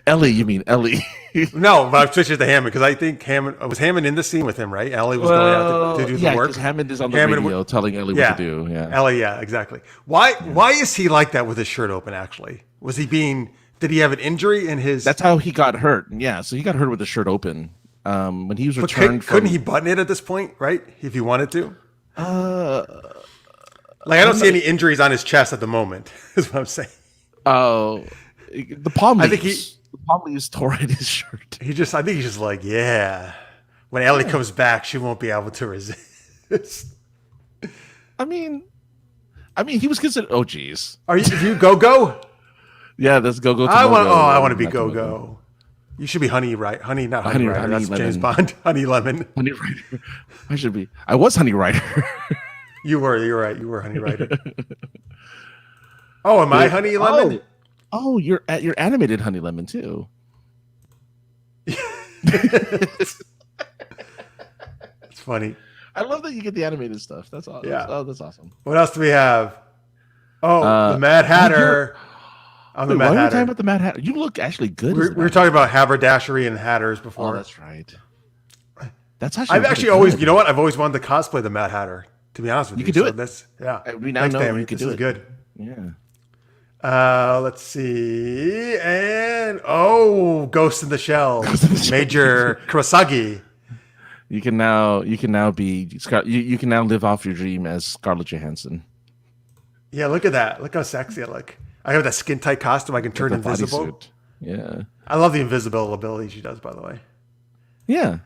Ellie, you mean Ellie? No, but I've switched it to Hammond because I think Hammond was in the scene with him, right? Ellie was going out to do the work. Hammond is on the radio telling Ellie what to do. Yeah, Ellie, exactly. Why is he like that with his shirt open? Actually, did he have an injury in his? That's how he got hurt. Yeah, so he got hurt with the shirt open. When he was returned, couldn't he button it at this point, right? If he wanted to. I don't see any injuries on his chest at the moment. Is what I'm saying. Oh, the palm leaves. The palm leaves tore at his shirt. I think he's just like, yeah. When Ellie comes back, she won't be able to resist. I mean, he was considered. Oh, geez. Are you go? Yeah, that's go. I want to be go. You should be Honey Rider. Not Honey Rider. That's Lemon. James Bond. Honey Lemon. Honey Rider. I should be. I was Honey Rider. You were. You're right. You were Honey Rider. Oh, am I Honey Lemon? Oh, you're animated Honey Lemon too. It's funny. I love that you get the animated stuff. That's awesome. Yeah. Oh, that's awesome. What else do we have? Oh, the Mad Hatter. I'm the Mad Hatter. Why are we talking about the Mad Hatter? You look actually good. We were talking about haberdashery and hatters before. Oh, that's right. That's actually. I've actually always, you know what? I've always wanted to cosplay the Mad Hatter. To be honest with you, you can do it. We now know you can do it. Good. Yeah. Let's see, and Ghost in the Shell, Major Kurosagi. You can now be you can now live off your dream as Scarlett Johansson. Yeah, look at that. Look how sexy I look. I have that skin tight costume. I can turn invisible. Bodysuit. Yeah, I love the invisible ability she does. By the way. Yeah.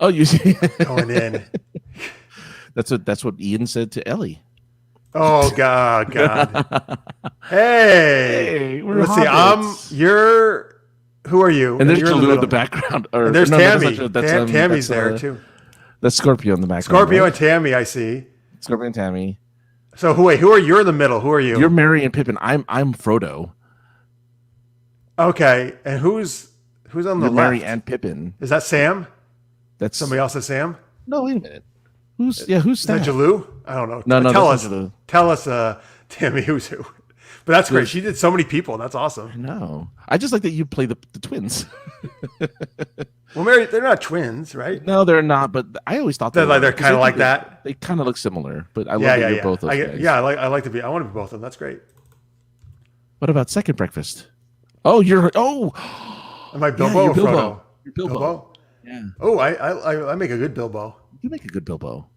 Oh, you see going in. That's what Ian said to Ellie. Oh God! Hey, let's see. Who are you? And there's Jaloo in the background. And there's Tammy. Tammy's there too. That's Scorpio in the background. Scorpio and Tammy, I see. Scorpio and Tammy. So who are you in the middle? Who are you? You're Merry and Pippin. I'm Frodo. Okay, and who's on the left? Merry and Pippin. Is that Sam? That's Somebody else is Sam? No, wait a minute. Who's Is that that? Jalou? I don't know. No, Tell that's us. not Jalou. Tell us, Tammy, who's who. But that's great. She did so many people. That's awesome. No, I just like that you play the twins. Well, Mary, they're not twins, right? No, they're not. But I always thought They're were, kind of like that. They kind of look similar. But I love that you're both those guys. Yeah, I like to be. I want to be both of them. That's great. What about second breakfast? Oh, Am I Bilbo or Bilbo. Frodo? You're Bilbo. Yeah. Oh, I make a good Bilbo. You make a good Bilbo.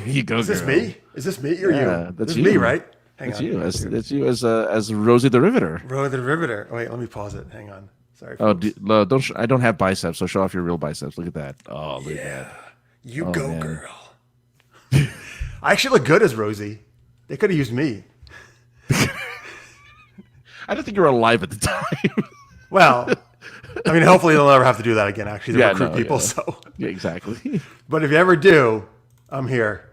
You go. Is this me? Is this me or you? That's you. Me, right? That's you. That's you as Rosie the Riveter. Rosie the Riveter. Wait, let me pause it. Hang on. Sorry. Don't. I don't have biceps, so show off your real biceps. Look at that. Oh, look at that. You go, man. Girl. I actually look good as Rosie. They could have used me. I don't think you were alive at the time. Well, I mean, hopefully they'll never have to do that again. Actually, to recruit people. So yeah, exactly. But if you ever do, I'm here.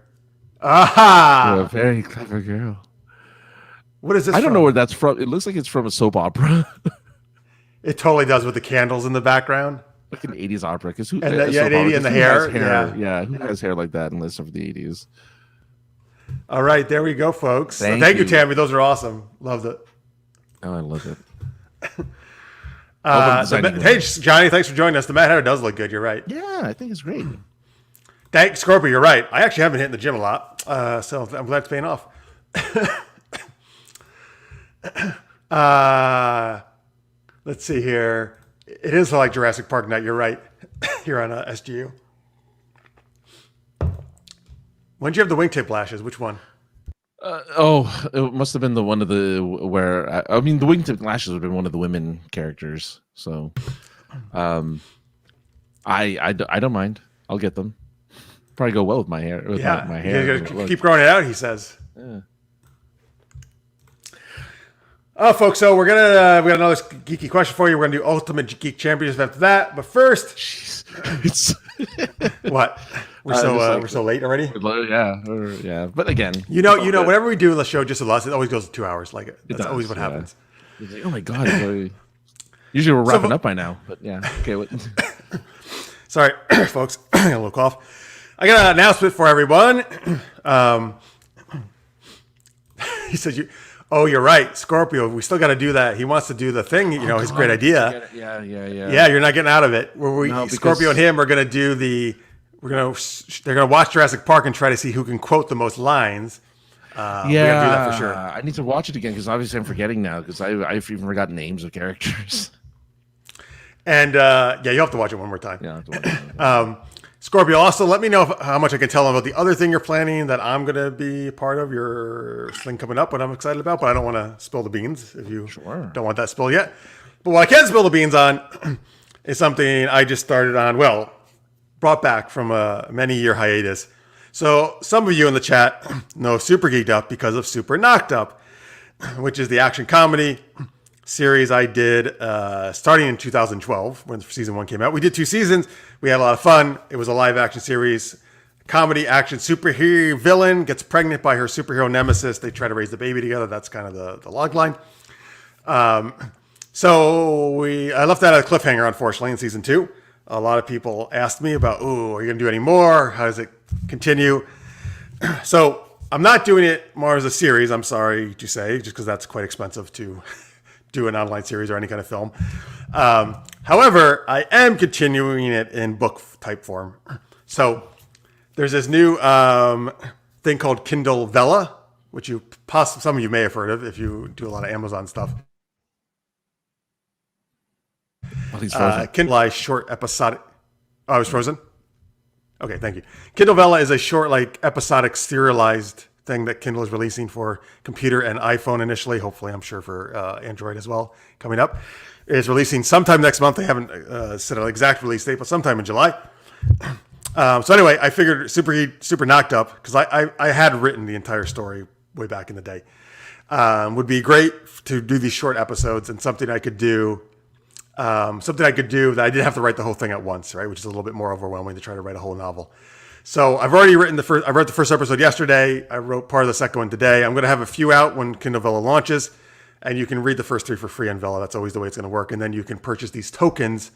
Aha! You're a very clever girl. What is this? I don't know where that's from. It looks like it's from a soap opera. It totally does with the candles in the background. Like an 80s opera. Because who? And the 80 and the hair. Yeah, who has hair like that unless of the 80s? All right, there we go, folks. Thank you, Tammy. Those are awesome. Loved it. Oh, I love it. Hey, Johnny, thanks for joining us. The Mad Hatter does look good. You're right. Yeah, I think it's great. Thanks, Scorpio. You're right. I actually haven't hit in the gym a lot, so I'm glad it's paying off. Let's see here. It is like Jurassic Park night. You're right. You're on SGU. When did you have the wingtip lashes? Which one? It must have been the one of the where I mean the wingtip lashes would have been one of the women characters. So, I don't mind. I'll get them. Probably go well with my hair. With my hair. Keep growing it out. He says. Yeah. Oh, folks. So we got another geeky question for you. We're gonna do Ultimate Geek Championship after that. But first, what? We're so late already. Yeah. But again, you know, whenever we do the show just with us, it always goes to 2 hours. Like that's always what happens. It's like, oh my god! Usually we're wrapping up by now, but yeah. Okay. Sorry, folks. I got a little cough. I got an announcement for everyone. He says Oh, you're right, Scorpio. We still got to do that. He wants to do the thing. His great idea. Yeah. Yeah, you're not getting out of it. Scorpio and him are going to do the. They're gonna watch Jurassic Park and try to see who can quote the most lines. We gotta do that for sure. I need to watch it again because obviously I'm forgetting now because I've even forgotten names of characters. And you'll have to watch it one more time. Yeah. I have to watch it. Scorpio, also let me know how much I can tell them about the other thing you're planning that I'm gonna be part of your thing coming up. What I'm excited about, but I don't want to spill the beans if you don't want that spilled yet. But what I can spill the beans on is something I just started on. Well. Brought back from a many-year hiatus. So some of you in the chat know Super Geeked Up because of Super Knocked Up, which is the action comedy series I did starting in 2012 when season 1 came out. We did 2 seasons. We had a lot of fun. It was a live-action series. Comedy, action, superhero villain gets pregnant by her superhero nemesis. They try to raise the baby together. That's kind of the log line. So I left that at a cliffhanger, unfortunately, in season 2. A lot of people asked me about, are you going to do any more? How does it continue? So I'm not doing it more as a series, I'm sorry to say, just because that's quite expensive to do an online series or any kind of film. However, I am continuing it in book type form. So there's this new thing called Kindle Vella, which some of you may have heard of if you do a lot of Amazon stuff. Kindle short episodic. Oh, I was frozen? Okay, thank you. Kindle Vella is a short, episodic serialized thing that Kindle is releasing for computer and iPhone initially. Hopefully, I'm sure for Android as well coming up. It's releasing sometime next month. They haven't set an exact release date, but sometime in July. So anyway, I figured Super Knocked Up, because I had written the entire story way back in the day. Would be great to do these short episodes and something I could do. Something I could do that I didn't have to write the whole thing at once, right? Which is a little bit more overwhelming to try to write a whole novel. So I've already written I wrote the first episode yesterday. I wrote part of the second one today. I'm going to have a few out when Kindle Vella launches. and you can read the first 3 for free on Vela. That's always the way it's going to work. And then you can purchase these tokens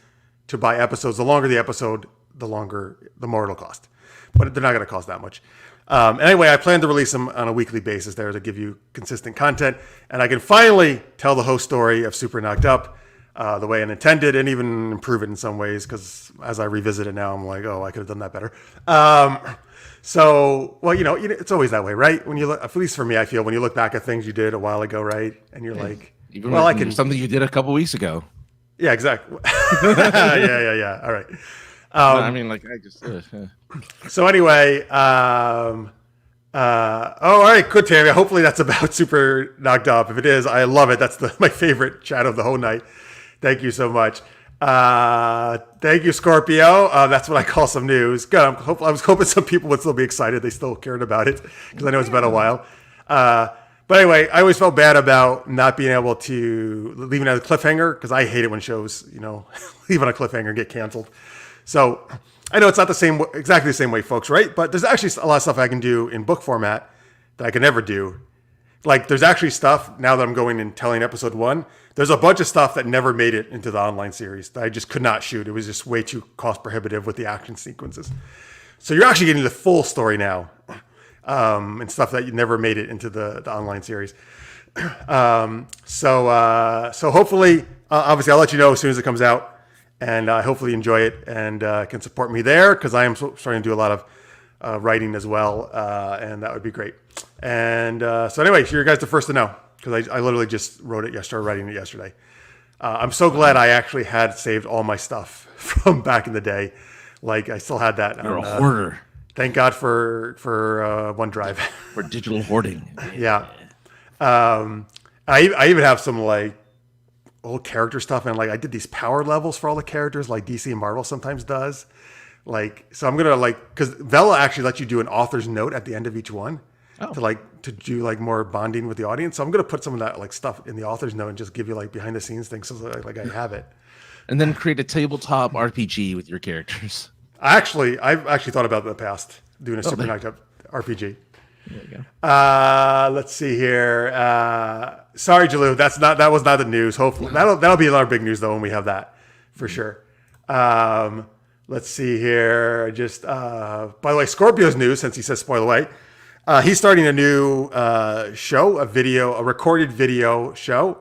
to buy episodes. The longer the episode, the more it'll cost. But they're not going to cost that much. Anyway, I plan to release them on a weekly basis there to give you consistent content. And I can finally tell the whole story of Super Knocked Up the way I intended, and even improve it in some ways, because as I revisit it now, I'm like, oh, I could have done that better. So, well, it's always that way, right? When you look, at least for me, I feel when you look back at things you did a while ago, right? And you're like, even well, I can something you did a couple weeks ago. Yeah, exactly. yeah. All right. No, I mean, like I just. So anyway, all right, good, Tammy. Hopefully that's about Super Knocked Up. If it is, I love it. That's my favorite chat of the whole night. Thank you so much. Thank you, Scorpio. That's what I call some news. Good. I was hoping some people would still be excited. They still cared about it, because I know it's been a while. But anyway, I always felt bad about not being able to leave it as a cliffhanger, because I hate it when shows, leave on a cliffhanger and get canceled. So I know it's not exactly the same way, folks, right? But there's actually a lot of stuff I can do in book format that I could never do. Like, there's actually stuff, now that I'm going and telling episode 1, there's a bunch of stuff that never made it into the online series that I just could not shoot. It was just way too cost prohibitive with the action sequences. So you're actually getting the full story now, and stuff that you never made it into the online series. So hopefully, obviously, I'll let you know as soon as it comes out. And hopefully you enjoy it and can support me there, because I am starting to do a lot of writing as well, and that would be great. And so anyway, you're guys the first to know, because I literally just started writing it yesterday. I'm so glad I actually had saved all my stuff from back in the day. Like, I still had that. You're a hoarder. Thank God for OneDrive. For digital hoarding. Yeah. I even have some like old character stuff, and like I did these power levels for all the characters, like DC and Marvel sometimes does. Like, so I'm gonna because Vela actually lets you do an author's note at the end of each one to do like more bonding with the audience. So I'm gonna put some of that like stuff in the author's note and just give you like behind the scenes things, so like I have it. And then create a tabletop RPG with your characters. I've actually thought about it in the past, doing a Super Knocked Up RPG. There you go. Let's see here. Sorry, Jalou, that was not the news. Hopefully that'll be another big news though when we have that for sure. Let's see here. Just by the way, Scorpio's news, since he says spoil away. He's starting a new show, a recorded video show,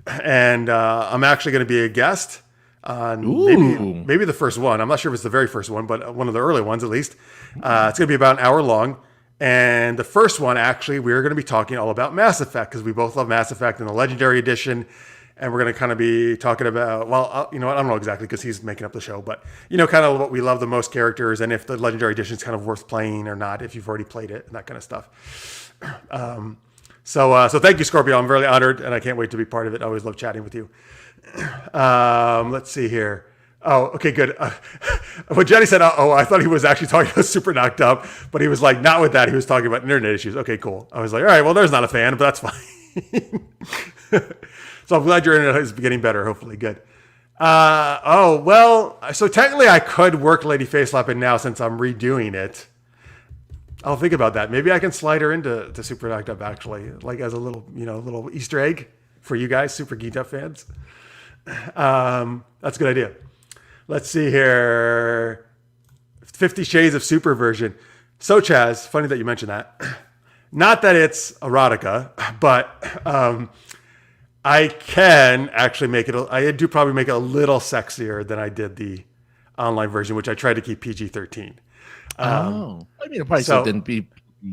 and I'm actually going to be a guest on maybe the first one. I'm not sure if it's the very first one, but one of the early ones at least. It's going to be about an hour long. And the first one, actually, we're going to be talking all about Mass Effect, because we both love Mass Effect in the Legendary Edition. And we're going to kind of be talking about, I don't know exactly, because he's making up the show, but, kind of what we love the most characters, and if the Legendary Edition is kind of worth playing or not, if you've already played it, and that kind of stuff. So thank you, Scorpio. I'm really honored, and I can't wait to be part of it. I always love chatting with you. Let's see here. Oh, okay, good. When Jenny said, I thought he was actually talking about Super Knocked Up, but he was like, not with that. He was talking about internet issues. Okay, cool. I was like, all right, well, there's not a fan, but that's fine. So I'm glad your internet is getting better, hopefully. Good. So technically I could work Lady Facelap in now since I'm redoing it. I'll think about that. Maybe I can slide her into Super Knocked Up, actually, like as a little Easter egg for you guys, Super Geeked Up fans. That's a good idea. Let's see here. 50 Shades of Super version. So, Chaz, funny that you mentioned that. Not that it's erotica, but I can actually make it. I do probably make it a little sexier than I did the online version, which I tried to keep PG-13. I mean, it probably still didn't be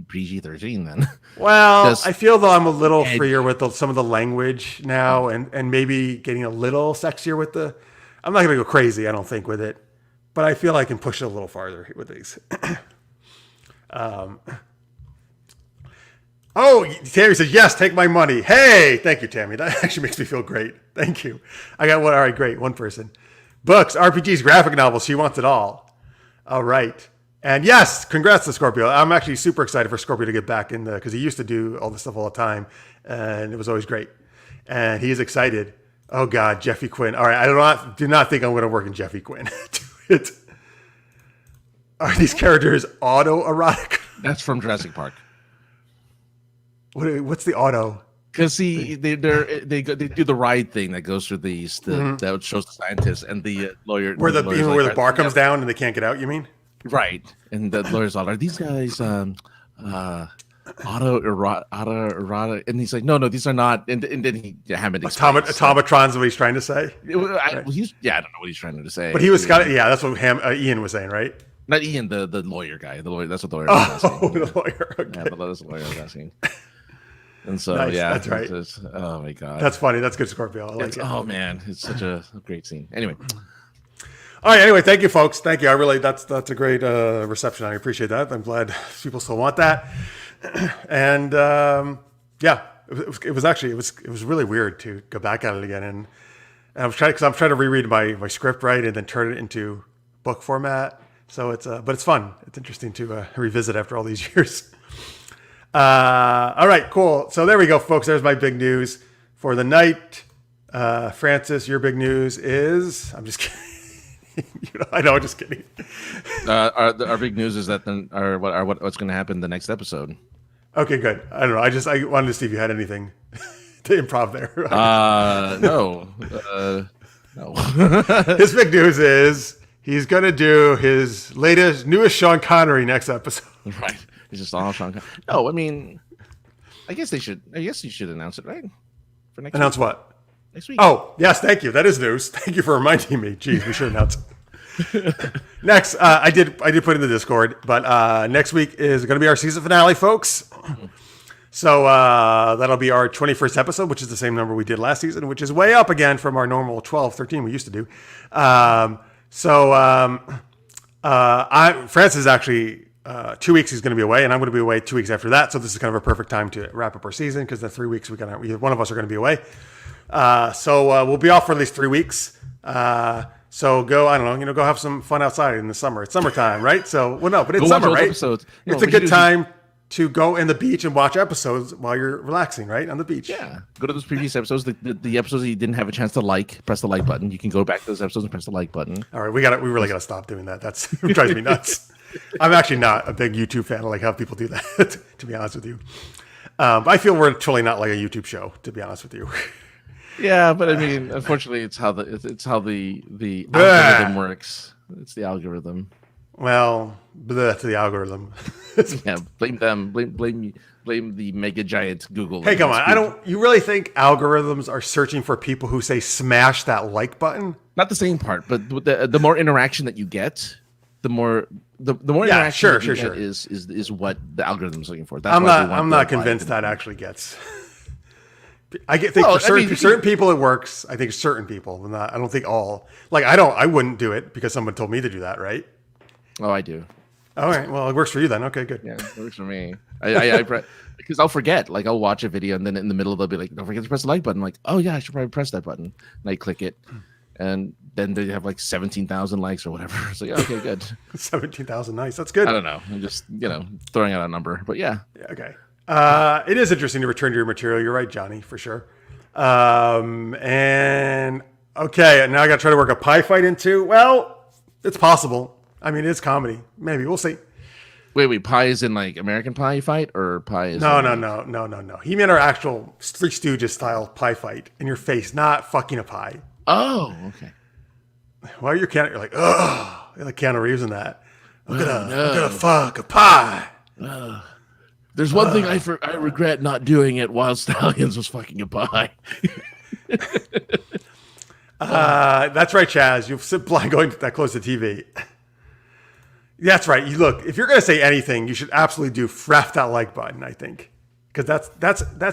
PG-13 then. Well, I feel though I'm a little freer with some of the language now, and maybe getting a little sexier with the. I'm not going to go crazy, I don't think, with it, but I feel I can push it a little farther with these. Tammy says, yes, take my money. Hey, thank you, Tammy. That actually makes me feel great. Thank you. I got one. All right, great. One person. Books, RPGs, graphic novels. She wants it all. All right. And yes, congrats to Scorpio. I'm actually super excited for Scorpio to get back in because he used to do all this stuff all the time, and it was always great. And he is excited. Oh God, Jeffy Quinn. All right, I do not think I'm going to work in Jeffy Quinn. Are these characters autoerotic? That's from Jurassic Park. What's the auto? Because see, they do the ride thing that goes through that shows the scientists and the lawyer where the bar comes down and they can't get out. You mean? Right, and the lawyer's all, are these guys autoerotic? And he's like, no, these are not. And then he Hammond explains. Automatrons is what he's trying to say. I don't know what he's trying to say. But he was that's what Ian was saying, right? Not Ian, the lawyer guy. The lawyer. That's what the lawyer was asking. Oh, the lawyer. Okay. Yeah, that's what the lawyer was asking. And so, nice, yeah, that's right. Oh my god, that's funny. That's good, Scorpio. I like it. Oh man, it's such a great scene. Anyway. All right. Anyway, thank you, folks. Thank you. That's a great reception. I appreciate that. I'm glad people still want that. And it was really weird to go back at it again. And I'm trying to reread my script right and then turn it into book format. So but it's fun. It's interesting to revisit after all these years. All right, cool. So there we go, folks. There's my big news for the night. Francis, your big news is? I'm just kidding. I know, just kidding. Our big news is that what's going to happen the next episode. Okay, good. I don't know. I wanted to see if you had anything to improv there. No. His big news is he's going to do his newest Sean Connery next episode. Right. He's just all Sean Connery. No, I mean, I guess you should announce it, right? For next announce week. What? Next week. Oh, yes, thank you. That is news. Thank you for reminding me. Geez, we should announce it. Next, I did put it in the Discord, but next week is going to be our season finale, folks. So that'll be our 21st episode, which is the same number we did last season, which is way up again from our normal 12, 13 we used to do. Francis is actually 2 weeks he's going to be away, and I'm going to be away 2 weeks after that. So this is kind of a perfect time to wrap up our season because the 3 weeks one of us are going to be away. So we'll be off for at least 3 weeks. So go have some fun outside in the summer. It's summertime, right? So, but it's summer, right? Episodes. It's a good time to go in the beach and watch episodes while you're relaxing, right? On the beach. Yeah. Go to those previous episodes. The episodes that you didn't have a chance to press the like button. You can go back to those episodes and press the like button. All right. We really got to stop doing that. It drives me nuts. I'm actually not a big YouTube fan. I like how people do that, to be honest with you. I feel we're totally not like a YouTube show, to be honest with you. Yeah, but I mean, unfortunately, it's how the algorithm works. It's the algorithm. Well, to the algorithm. Yeah, blame them. Blame the mega giant Google. Hey, come on! You really think algorithms are searching for people who say smash that like button? Not the same part, but the more interaction that you get, the more interaction you get is what the algorithm's looking for. That's I'm not convinced that actually gets. For certain people it works. I think certain people, I don't think all. Like I wouldn't do it because someone told me to do that, right? Oh, I do. All right. Well, it works for you then. Okay, good. Yeah, it works for me. I because I'll forget. Like I'll watch a video and then in the middle they'll be like, "Don't forget to press the like button." I'm like, oh yeah, I should probably press that button. And I click it, and then they have like 17,000 likes or whatever. It's like, okay, good. 17,000, nice. That's good. I don't know. I'm just throwing out a number, but yeah. Okay. It is interesting to return to your material. You're right, Johnny, for sure. And okay, now I got to try to work a pie fight into. Well, it's possible. I mean, it's comedy. Maybe we'll see. Wait, pie is in like American Pie fight or pie is no. He meant our actual Three Stooges style pie fight in your face, not fucking a pie. Oh, okay. Why are you You're like, oh, you're like Keanu Reeves in that. I'm gonna fuck a pie. There's one thing I regret not doing it while Stallions was fucking a pie. That's right, Chaz. You'll sit blind going that close to TV. That's right. If you're going to say anything, you should absolutely do fref that like button, I think. Because that's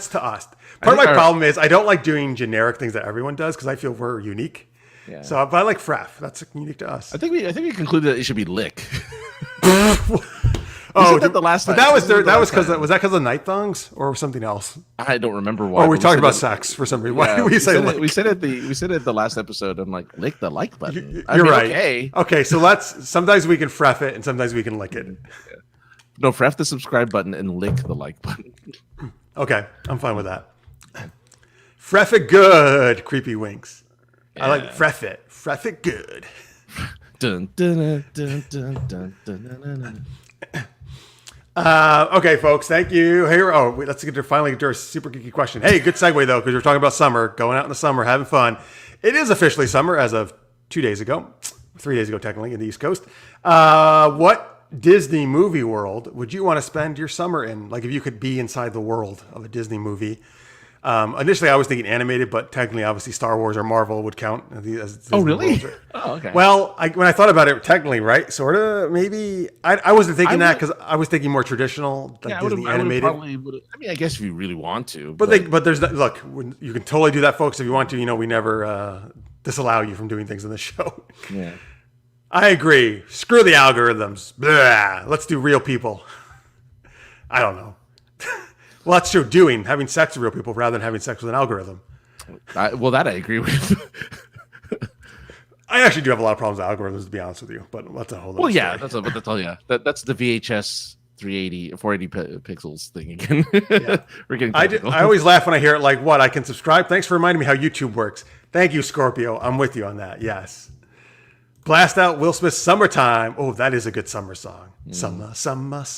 to us. Part of my problem is I don't like doing generic things that everyone does because I feel we're unique. Yeah. So, but I like fref. That's unique to us. I think we concluded that it should be lick. The last time. Was that because of night thongs or something else? I don't remember why. Or we talked about sex for some reason. Why did we say lick? We said it the last episode. I'm like, lick the like button. You're right. Okay, so sometimes we can fref it and sometimes we can lick it. Yeah. No, fref the subscribe button and lick the like button. Okay, I'm fine with that. Fref it good, creepy winks. Yeah. I like fref it. Fref it good. Dun, dun, dun, dun, dun, dun, dun, dun, dun. Okay, folks, thank you. Here, let's finally get to our super geeky question. Hey, good segue though, because we're talking about summer, going out in the summer, having fun. It is officially summer as of 2 days ago, 3 days ago technically in the East Coast. What Disney movie world would you want to spend your summer in? Like if you could be inside the world of a Disney movie. Initially, I was thinking animated, but technically, obviously, Star Wars or Marvel would count. As Oh, really? Oh, okay. Well, when I thought about it, technically, right? Sort of, maybe. I wasn't thinking that because I was thinking more traditional, like Disney animated. I mean, I guess if you really want to. But there's look, you can totally do that, folks. If you want to, we never disallow you from doing things in the show. Yeah. I agree. Screw the algorithms. Blah. Let's do real people. I don't know. Well, that's true. Having sex with real people rather than having sex with an algorithm. That I agree with. I actually do have a lot of problems with algorithms, to be honest with you. But that's a whole. Well, yeah, that's the VHS 480 pixels thing again. Yeah. We're getting. I always laugh when I hear it. Like, what? I can subscribe. Thanks for reminding me how YouTube works. Thank you, Scorpio. I'm with you on that. Yes. Blast out Will Smith's "Summertime." Oh, that is a good summer song. Summertime.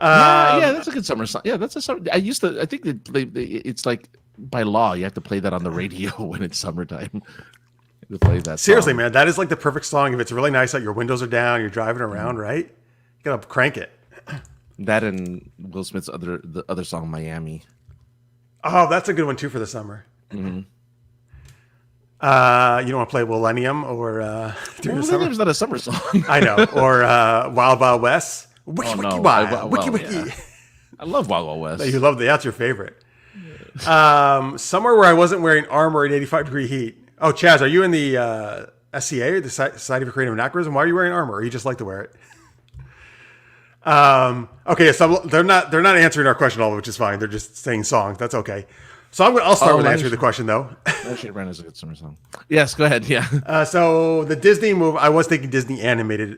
Yeah, that's a good summer song. Yeah, that's a summer. I think that it's like by law you have to play that on the radio when it's summertime. To play that. Seriously, song. Man, that is like the perfect song. If it's really nice out, your windows are down, you're driving around, right? You gotta crank it. That and Will Smith's the other song, Miami. Oh, that's a good one too for the summer. Mm-hmm. You don't want to play Millennium or during the summer? Millennium's not a summer song. I know. Or Wild Wild West. Wiki Wiki. Yeah. I love Wild Wild West. You love that's your favorite. Somewhere where I wasn't wearing armor in 85-degree heat. Oh, Chaz, are you in the SCA, the Society for Creative Anachronism? Why are you wearing armor? Or you just like to wear it? Okay, so they're not answering our question all, which is fine. They're just saying songs. That's okay. So I'll start with answering the question though. Actually, Brand is a good summer song. Yes, go ahead. Yeah. So the Disney movie, I was thinking Disney animated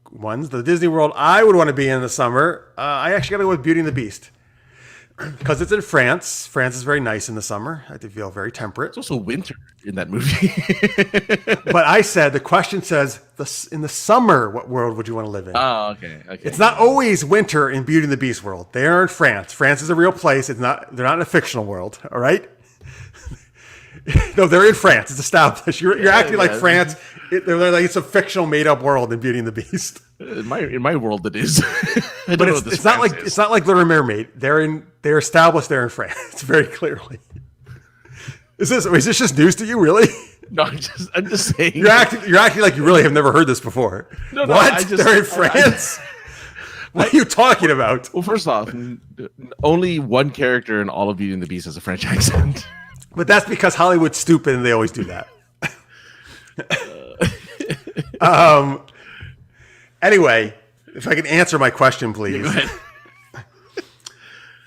ones. The Disney World I would want to be in the summer. I actually got to go with Beauty and the Beast because it's in France. France is very nice in the summer. I feel very temperate. It's also winter in that movie. But I said the question says in the summer, what world would you want to live in? Oh, okay. It's not always winter in Beauty and the Beast world. They are in France. France is a real place. They're not in a fictional world. All right. No, they're in France. It's established. You're acting like France. They're like it's a fictional, made-up world in Beauty and the Beast. In my world, it is. But it's not like Little Mermaid. They're established there in France very clearly. Is this just news to you? Really? No, I'm just saying. You're acting like you really have never heard this before. No, what? They're in France. What are you talking about? Well, first off, only one character in all of Beauty and the Beast has a French accent. But that's because Hollywood's stupid and they always do that. Anyway, if I can answer my question, please. Yeah, go ahead.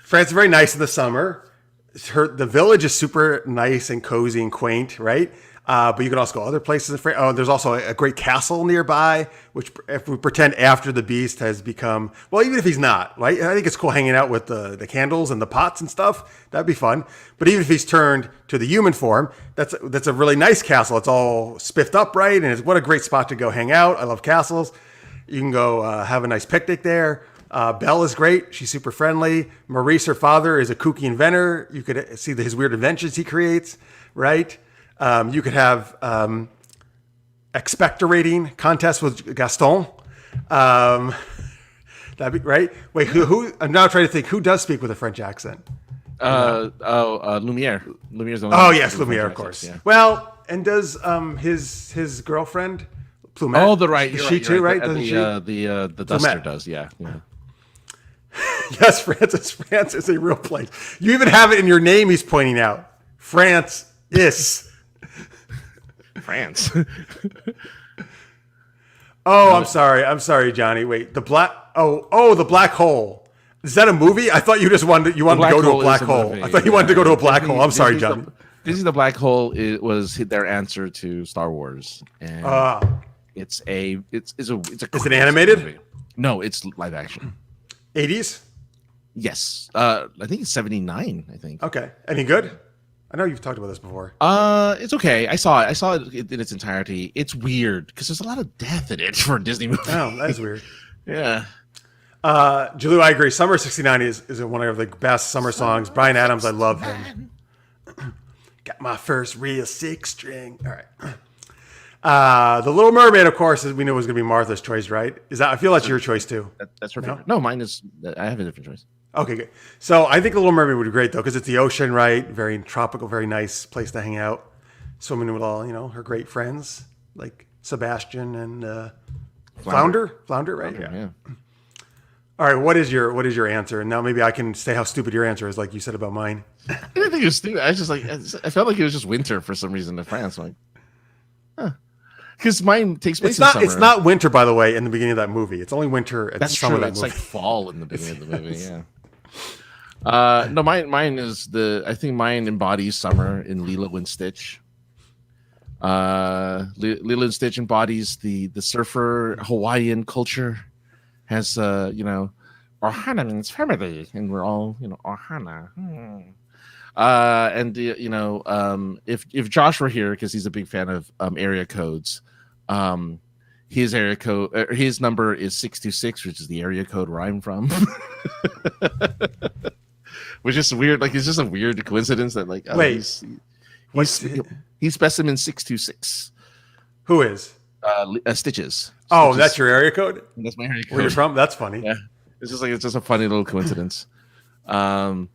France is very nice in the summer. The village is super nice and cozy and quaint, right? But you can also go other places in France. Oh, there's also a great castle nearby, which if we pretend after the Beast has become, well, even if he's not, right? I think it's cool hanging out with the candles and the pots and stuff. That'd be fun. But even if he's turned to the human form, that's a really nice castle. It's all spiffed up, right? And what a great spot to go hang out. I love castles. You can go have a nice picnic there. Belle is great. She's super friendly. Maurice, her father, is a kooky inventor. You could see his weird inventions he creates, right? You could have expectorating contest with Gaston. That'd be right. Wait, who? I'm now trying to think. Who does speak with a French accent? Lumiere. Lumiere's the one. Oh yes, Lumiere, of course. Yeah. Well, and does his girlfriend Plumette? Oh, right. She too, right? Doesn't she? The Duster does. Yeah. Yes, France is a real place. You even have it in your name. He's pointing out France is. France. Oh, I'm sorry, Johnny. Wait, the black hole. Is that a movie? I thought you just wanted to go to a black hole. I thought you wanted to go to a black hole. I'm sorry, Johnny. Disney the Black Hole was their answer to Star Wars, and it's a. Is it animated? Movie. No, it's live action. 80s. Yes, I think it's 79. I think. Okay, any good? I know you've talked about this before. It's okay. I saw it in its entirety. It's weird because there's a lot of death in it for a Disney movie. Oh, that is weird. Yeah. Jalou, I agree. Summer '69 is one of the best summer songs. Brian Adams, I love him. Got my first real 6-string. All right. The Little Mermaid, of course, we knew it was going to be Martha's choice, right? I feel that's your choice too. That's her favorite. No, mine is. I have a different choice. Okay, good. So I think the Little Mermaid would be great though, because it's the ocean, right? Very tropical, very nice place to hang out, swimming with all her great friends like Sebastian and Flounder, right? Yeah. All right, what is your answer? And now maybe I can say how stupid your answer is, like you said about mine. I didn't think it was stupid. I was just like, I felt like it was just winter for some reason in France. I'm like, because mine takes place in summer. It's not winter, by the way, in the beginning of that movie. It's only winter at some of that movie. It's like fall in the beginning of the movie. Yeah. No, mine is I think mine embodies summer in Lilo and Stitch. Lilo and Stitch embodies the surfer Hawaiian culture. Has Ohana means family, and we're all Ohana. And if Josh were here, because he's a big fan of area codes, his area code, his number is 626, which is the area code where I'm from. Which is weird. Like it's just a weird coincidence that he's specimen 626. Who is? Stitches. Oh, that's your area code? That's my area code. Where you're from? That's funny. Yeah. It's just a funny little coincidence. And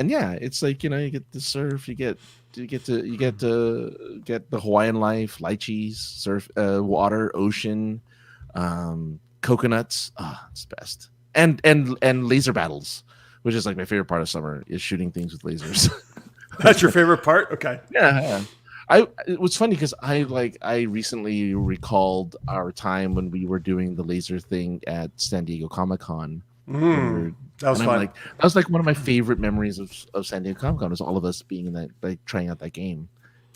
yeah, it's like, you get to surf, you get to get the Hawaiian life, lychees, surf, water, ocean, coconuts. It's the best. And laser battles, which is like my favorite part of summer, is shooting things with lasers. That's your favorite part? Okay. Yeah. It was funny because I recently recalled our time when we were doing the laser thing at San Diego Comic-Con. That was fun. That was like one of my favorite memories of San Diego Comic-Con, was all of us being in that, like trying out that game.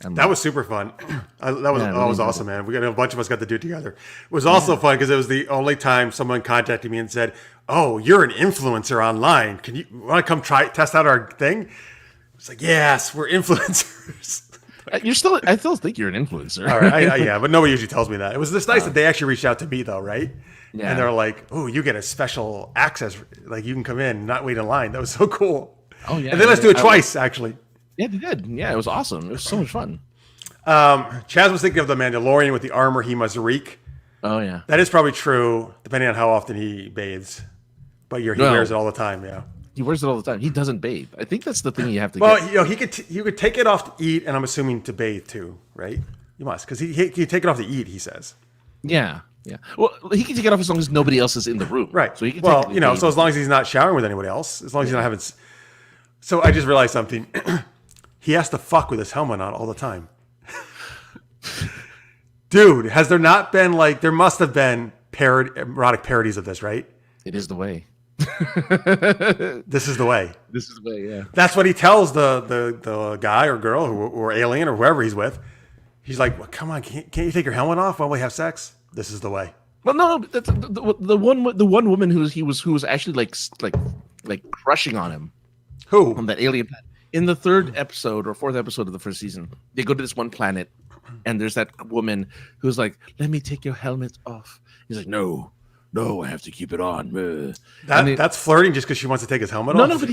And that was super fun. That was awesome, man. A bunch of us got to do it together. It was also fun because it was the only time someone contacted me and said, "Oh, you're an influencer online. Can you want to come test out our thing?" It's like, yes, we're influencers. I still think you're an influencer. All right, yeah, but nobody usually tells me that. It was just nice that they actually reached out to me, though, right? Yeah. And they're like, "Oh, you get a special access. Like you can come in, and not wait in line." That was so cool. Oh yeah, and then let's do it twice, actually. Yeah, they did. Yeah, it was awesome. It was so much fun. Chaz was thinking of the Mandalorian with the armor he must reek. Oh yeah, that is probably true, depending on how often he bathes. But he wears it all the time. Yeah. He wears it all the time. He doesn't bathe. I think that's the thing you have to. Well, he could take it off to eat, and I'm assuming to bathe too, right? You must, because he take it off to eat. He says. Yeah. Well, he can take it off as long as nobody else is in the room, right? So he can. So as long as he's not showering with anybody else, as long as he's not having. So I just realized something. He has to fuck with his helmet on all the time. Dude, has there not been there must have been erotic parodies of this, right? It is the way. This is the way. This is the way. Yeah. That's what he tells the guy or girl or alien or whoever he's with. He's like, well, "Come on, can't you take your helmet off while we have sex? This is the way." Well, no, that's the one woman who was actually like crushing on him. Who? On that alien planet. In the third episode or fourth episode of the first season, they go to this one planet, and there's that woman who's like, "Let me take your helmet off." He's like, "No, I have to keep it on." That's flirting just because she wants to take his helmet off? No, but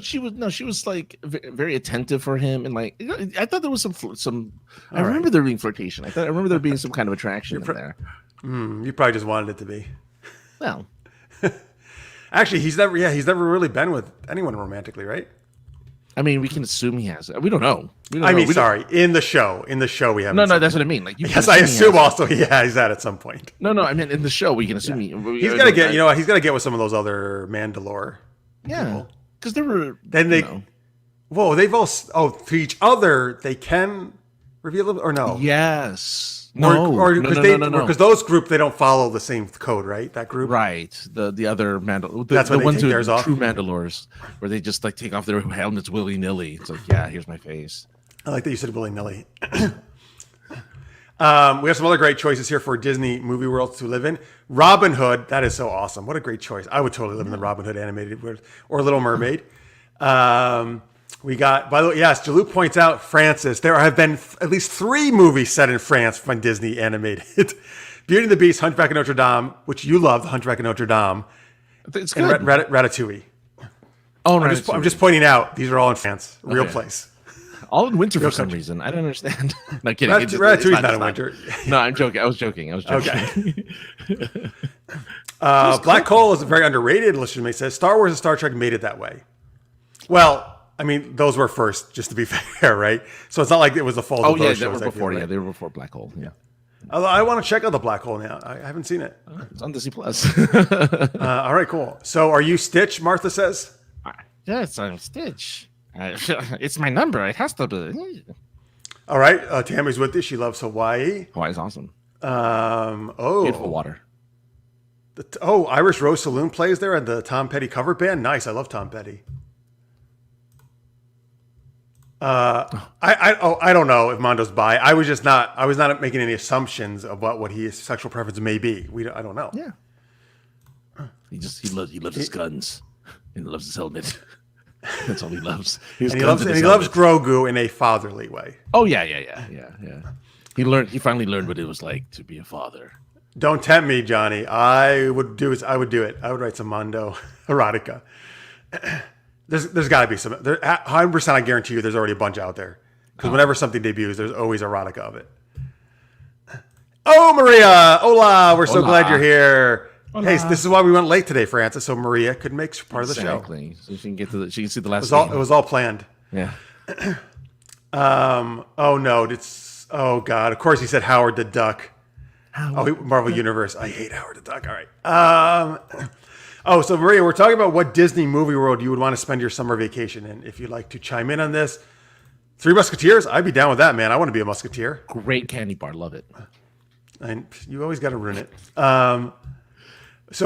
she was like very attentive for him, and like I thought there was some. I remember there being flirtation. I remember there being some kind of attraction in there. You probably just wanted it to be. Well, actually, he's never really been with anyone romantically, right? I mean, we can assume he has. We don't know. In the show we haven't. No, that's what I mean. Like, yes, I assume also he's had at some point. No, I mean in the show we can assume he's gonna get. He's gonna get with some of those other Mandalore. Yeah, because they were. Then they. Whoa, they've all. Oh, to each other they can reveal it or no? Yes. Because those group they don't follow the same code, right? That group, right? The other that's the ones who are true Mandalores, where they just like take off their helmets willy nilly. It's like, yeah, here's my face. I like that you said willy nilly. We have some other great choices here for Disney movie worlds to live in. Robin Hood, that is so awesome. What a great choice. I would totally live in the Robin Hood animated world, or Little Mermaid. We got, by the way, yes, Jalou points out, Francis, there have been at least 3 movies set in France from Disney animated. Beauty and the Beast, Hunchback of Notre Dame, which you love, the Hunchback of Notre Dame, It's and good. Ratatouille. Oh, I'm just pointing out these are all in France, real place. All in winter for some country. reason. I don't understand. Not kidding. Ratatouille's not in winter. No, I'm joking. I was joking. Okay. Black Hole is very underrated. Listener says Star Wars and Star Trek made it that way. Well, I mean, those were first, just to be fair, right? So it's not like it was the fault of those shows. They were before. Yeah, they were before Black Hole. Yeah. Although I want to check out the Black Hole now. I haven't seen it. It's on Disney Plus. All right, cool. So are you Stitch? Martha says. Yes, I'm Stitch. It's my number. It has to be. All right. Tammy's with you. She loves Hawaii. Hawaii's awesome. Beautiful water. Irish Rose Saloon plays there and the Tom Petty cover band. Nice. I love Tom Petty. I don't know if Mondo's bi. I was not making any assumptions about what his sexual preference may be. I don't know. Yeah. He loves his guns and he loves his helmet. That's all he loves. He loves Grogu in a fatherly way. Oh yeah. He finally learned what it was like to be a father. Don't tempt me, Johnny. I would do it. I would write some Mondo erotica. There's got to be some. 100%. I guarantee you, there's already a bunch out there. Because whenever something debuts, there's always erotica of it. Oh, Maria! Hola! We're so glad you're here. Hola. Hey, this is why we went late today, Francis, so Maria could make part of the show. Exactly. So she can get to she can see the last. It was all planned. Yeah. Oh no! Oh God! Of course he said Howard the Duck. Marvel Universe. I hate Howard the Duck. All right. So Maria, we're talking about what Disney movie world you would want to spend your summer vacation in. If you'd like to chime in on this, Three Musketeers, I'd be down with that, man. I want to be a Musketeer. Great candy bar, love it. And you always got to ruin it.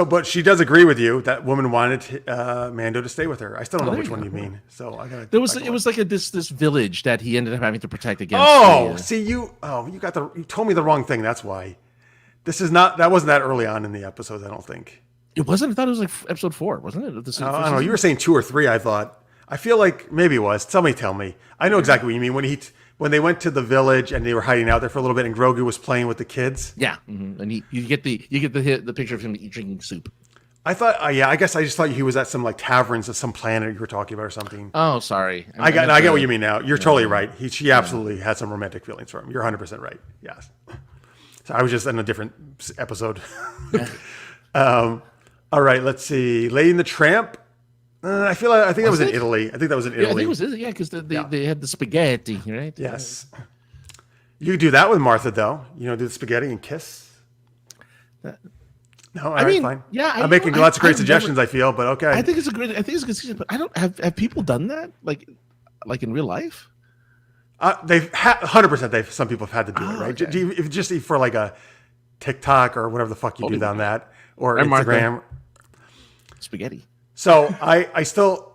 But she does agree with you. That woman wanted Mando to stay with her. I still don't know which one you mean. So I got. It was like this village that he ended up having to protect against. You told me the wrong thing. That's why. That wasn't that early on in the episodes. I don't think. It wasn't. I thought it was like episode 4, wasn't it? I don't know. You were saying 2 or 3. I thought. I feel like maybe it was. Tell me. I know exactly what you mean. When they went to the village and they were hiding out there for a little bit, and Grogu was playing with the kids. Yeah, and you get the picture of him drinking soup. I thought. I guess I just thought he was at some like taverns of some planet you were talking about or something. Oh, sorry. I get what you mean now. You're totally right. She absolutely had some romantic feelings for him. You're 100% right. Yes. So I was just in a different episode. All right, let's see. Lady and the Tramp. I think that was in Italy. I think that was in Italy. Yeah, because they had the spaghetti, right? Yes. You could do that with Martha, though. Do the spaghetti and kiss. No, all right, fine. Yeah, I'm making lots of great suggestions. I feel, but okay. I think it's a good suggestion, but I don't have people done that like in real life. They've 100%. Some people have had to do it, right? Okay. If just for like a TikTok or whatever the fuck you do on that, or Instagram. Martha. Spaghetti. So I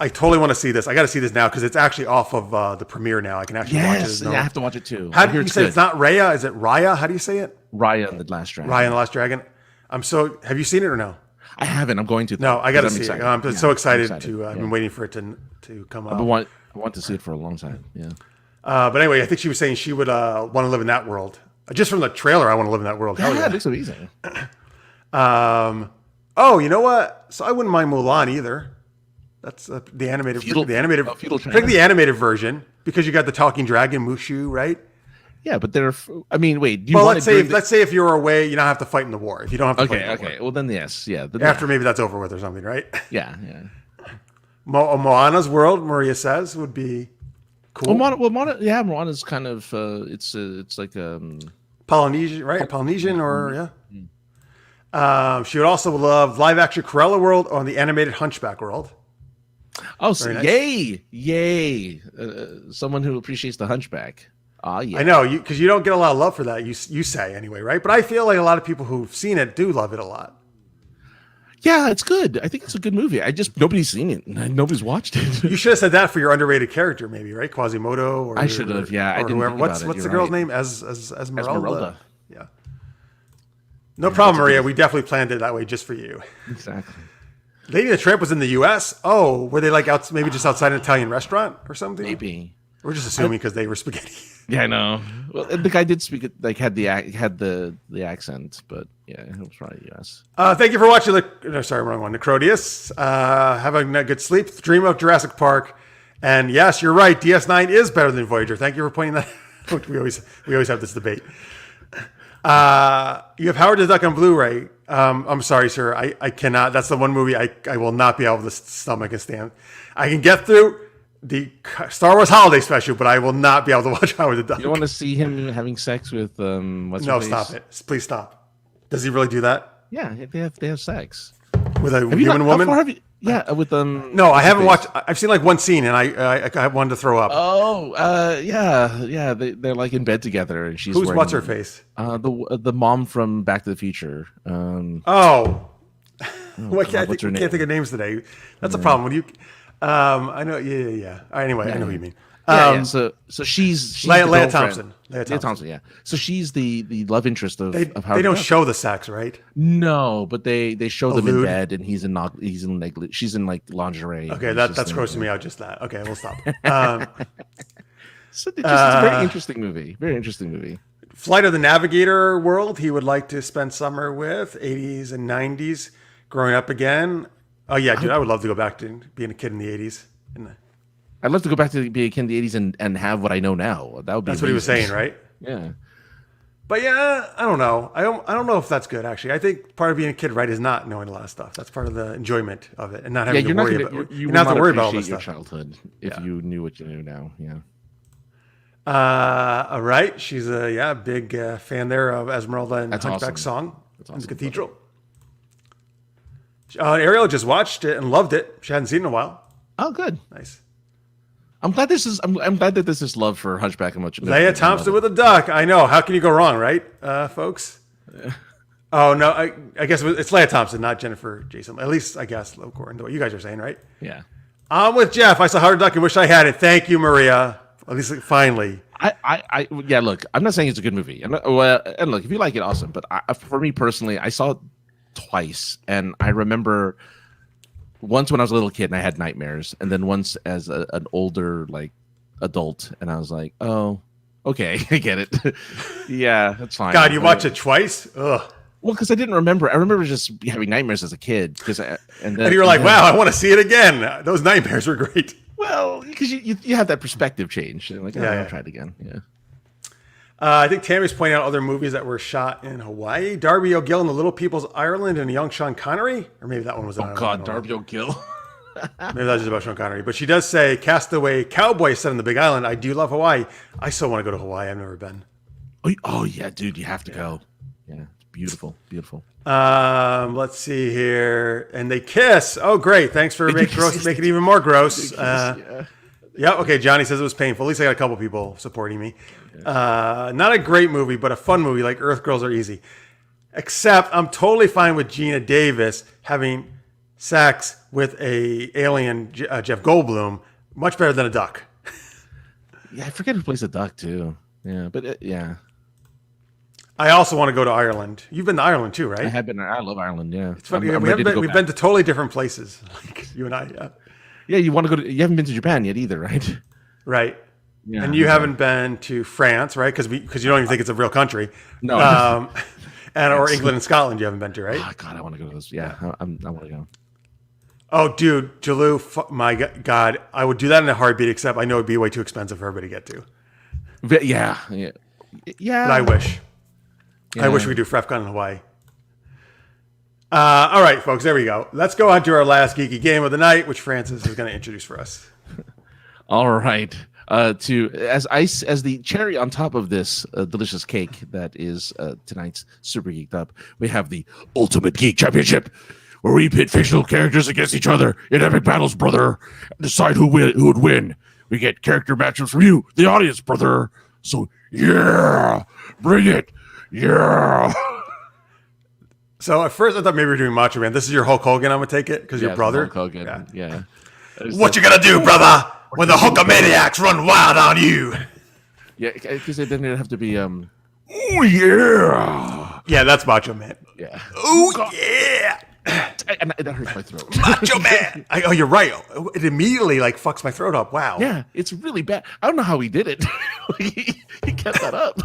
totally want to see this. I got to see this now because it's actually off of the premiere now. I can actually watch it. Yeah, I have to watch it too. How do you say it's not Raya? Is it Raya? How do you say it? Raya and the Last Dragon. Raya and the Last Dragon. Have you seen it or no? I haven't. I'm going to. No, I got to see it. I'm so excited to. I've been waiting for it to come up. I want to see it for a long time. Yeah. But anyway, I think she was saying she would want to live in that world. Just from the trailer, I want to live in that world. Hell yeah, it looks amazing. Oh, you know what? So I wouldn't mind Mulan either. That's the animated. Feudal pick the animated version because you got the talking dragon Mushu, right? Yeah, but wait. Let's say if you're away, you don't have to fight in the war. If you don't have to fight in the war. Okay. Well, then yes, yeah. After maybe that's over with or something, right? Yeah. Moana's world, Maria says, would be cool. Moana's kind of it's like Polynesian, right? Polynesian or she would also love live action Cruella world or the animated Hunchback world. Oh, so nice. Yay! Someone who appreciates the Hunchback. Yeah. I know because you don't get a lot of love for that. You say anyway, right? But I feel like a lot of people who've seen it do love it a lot. Yeah, it's good. I think it's a good movie. Nobody's seen it. Nobody's watched it. You should have said that for your underrated character, maybe, right? Quasimodo, or I should have. Yeah, I didn't. Whoever. What's the girl's name? Esmeralda. Yeah. No Yeah, problem, Maria. We definitely planned it that way just for you. Exactly. Lady and the Tramp was in the U.S. Oh, were they like maybe just outside an Italian restaurant or something? Maybe. We're just assuming because they were spaghetti. Yeah, I know. Well, the guy did speak like had the accent, but yeah, it was probably yes. Thank you for watching wrong one. Necrodius. Have a good sleep. Dream of Jurassic Park. And yes, you're right. DS9 is better than Voyager. Thank you for pointing that out. We always have this debate. You have Howard the Duck on Blu-ray. I'm sorry, sir. I cannot. That's the one movie I will not be able to stomach and stand. I can get through the Star Wars Holiday Special, but I will not be able to watch Howard the Duck. You don't want to see him having sex with what's her face? Stop it. Please stop. Does he really do that? Yeah, they have sex. With a human woman? With No, I haven't watched. I've seen like one scene, and I wanted to throw up. Oh, yeah. They're like in bed together, and she's what's her face? The mom from Back to the Future. I can't think of names today. That's a problem. When you, I know. Yeah. Anyway, I know what you mean. So she's Leah Thompson. Leah Thompson. Yeah. So she's the love interest of Howard. They don't show the sex, right? No, but they show them in bed, and she's in like lingerie. Okay, that's grossing me out. Just that. Okay, we'll stop. So it's a very interesting movie. Very interesting movie. Flight of the Navigator world. He would like to spend summer with 80s and 90s, growing up again. Oh yeah, dude, I would love to go back to being a kid in the 80s. I'd love to go back to be a kid in the 80s and have what I know now. That would be. That's amazing. What he was saying, right? Yeah. But yeah, I don't know. I don't know if that's good. Actually, I think part of being a kid, right, is not knowing a lot of stuff. That's part of the enjoyment of it, and not having to worry about. You not have to worry about all this your stuff. Childhood if you knew what you knew now. Yeah. All right. She's a big fan there of Esmeralda and Hunchback's song in the cathedral. Ariel just watched it and loved it. She hadn't seen it in a while. Oh, good. Nice. I'm glad I'm glad that this is love for Hunchback and much. Leah Thompson with a duck. I know. How can you go wrong, right, folks? Oh no, I guess it's Leah Thompson, not Jennifer Jason. At least I guess according to what you guys are saying, right? Yeah. I'm with Jeff. I saw Howard the Duck and wish I had it. Thank you, Maria. At least finally. Yeah. Look, I'm not saying it's a good movie. And look, if you like it, awesome. But for me personally, I saw it twice, and I remember. Once when I was a little kid and I had nightmares, and then once as an older adult, and I was like, "Oh, okay, I get it. Yeah, that's fine." God, you watched it twice? Ugh. Well, because I didn't remember. I remember just having nightmares as a kid. And you were like, "Wow, I want to see it again." Those nightmares were great. Well, because you have that perspective change. You're like, I'll try it again. Yeah. I think Tammy's pointing out other movies that were shot in Hawaii. Darby O'Gill and the Little People's Ireland and young Sean Connery. Or maybe that one was in Ireland. Oh, God, Darby O'Gill. Maybe that's just about Sean Connery. But she does say, Castaway Cowboy set on the Big Island. I do love Hawaii. I still want to go to Hawaii. I've never been. Oh yeah, dude, you have to go. Yeah, it's beautiful. Beautiful. Let's see here. And they kiss. Oh, great. Thanks for making it even more gross. Yeah, okay. Johnny says it was painful. At least I got a couple people supporting me. Not a great movie, but a fun movie like Earth Girls Are Easy. Except I'm totally fine with Gina Davis having sex with a alien Jeff Goldblum. Much better than a duck. Yeah, I forget who plays a duck too. Yeah, but yeah. I also want to go to Ireland. You've been to Ireland too, right? I have been. I love Ireland. Yeah, it's funny. We've been to totally different places. Like you and I. Yeah. Yeah, you want to go to? You haven't been to Japan yet either, right? Right. Yeah, and you haven't been to France, right? Because you don't even think it's a real country. No. Or England and Scotland, you haven't been to, right? Oh, God, I want to go to those. Yeah, I want to go. Oh, dude, Jalou, my God, I would do that in a heartbeat. Except I know it'd be way too expensive for everybody to get to. Yeah. But I wish. Yeah. I wish we could do FrefCon in Hawaii. All right, folks, there we go. Let's go on to our last geeky game of the night, which Francis is going to introduce for us. All right. As the cherry on top of this delicious cake that is tonight's Super Geeked Up, we have the Ultimate Geek Championship, where we pit fictional characters against each other in epic battles, brother, and decide who would win. We get character matchups from you, the audience, brother. So, yeah, bring it. Yeah. So at first I thought maybe we were doing Macho Man. This is your Hulk Hogan, I'm going to take it, because your brother. Hulk Hogan, yeah. What you going to do, brother, when the Hulkamaniacs run wild on you? Yeah, because then it'd have to be... Oh, yeah. Yeah, that's Macho Man. Yeah. Oh, yeah. and that hurts my throat. Macho Man. Oh, you're right. It immediately like fucks my throat up. Wow. Yeah, it's really bad. I don't know how he did it. he kept that up.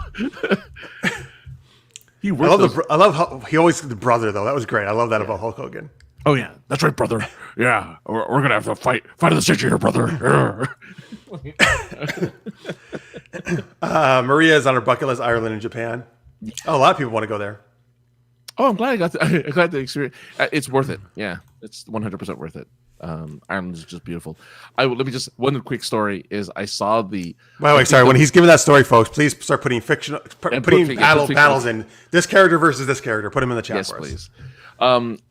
I love how he always the brother though. That was great. I love that about Hulk Hogan. Oh yeah, that's right, brother. Yeah, we're gonna have to fight of the century here, brother. Maria is on her bucket list: Ireland and Japan. Oh, a lot of people want to go there. Oh, I'm glad I got the experience. It's worth it. Yeah, it's 100% worth it. Ireland is just beautiful. Let me just one quick story is I saw the. Wait, sorry. When he's giving that story, folks, please start putting fictional, putting panels in this character versus this character. Put them in the chat. Yes, for us. please.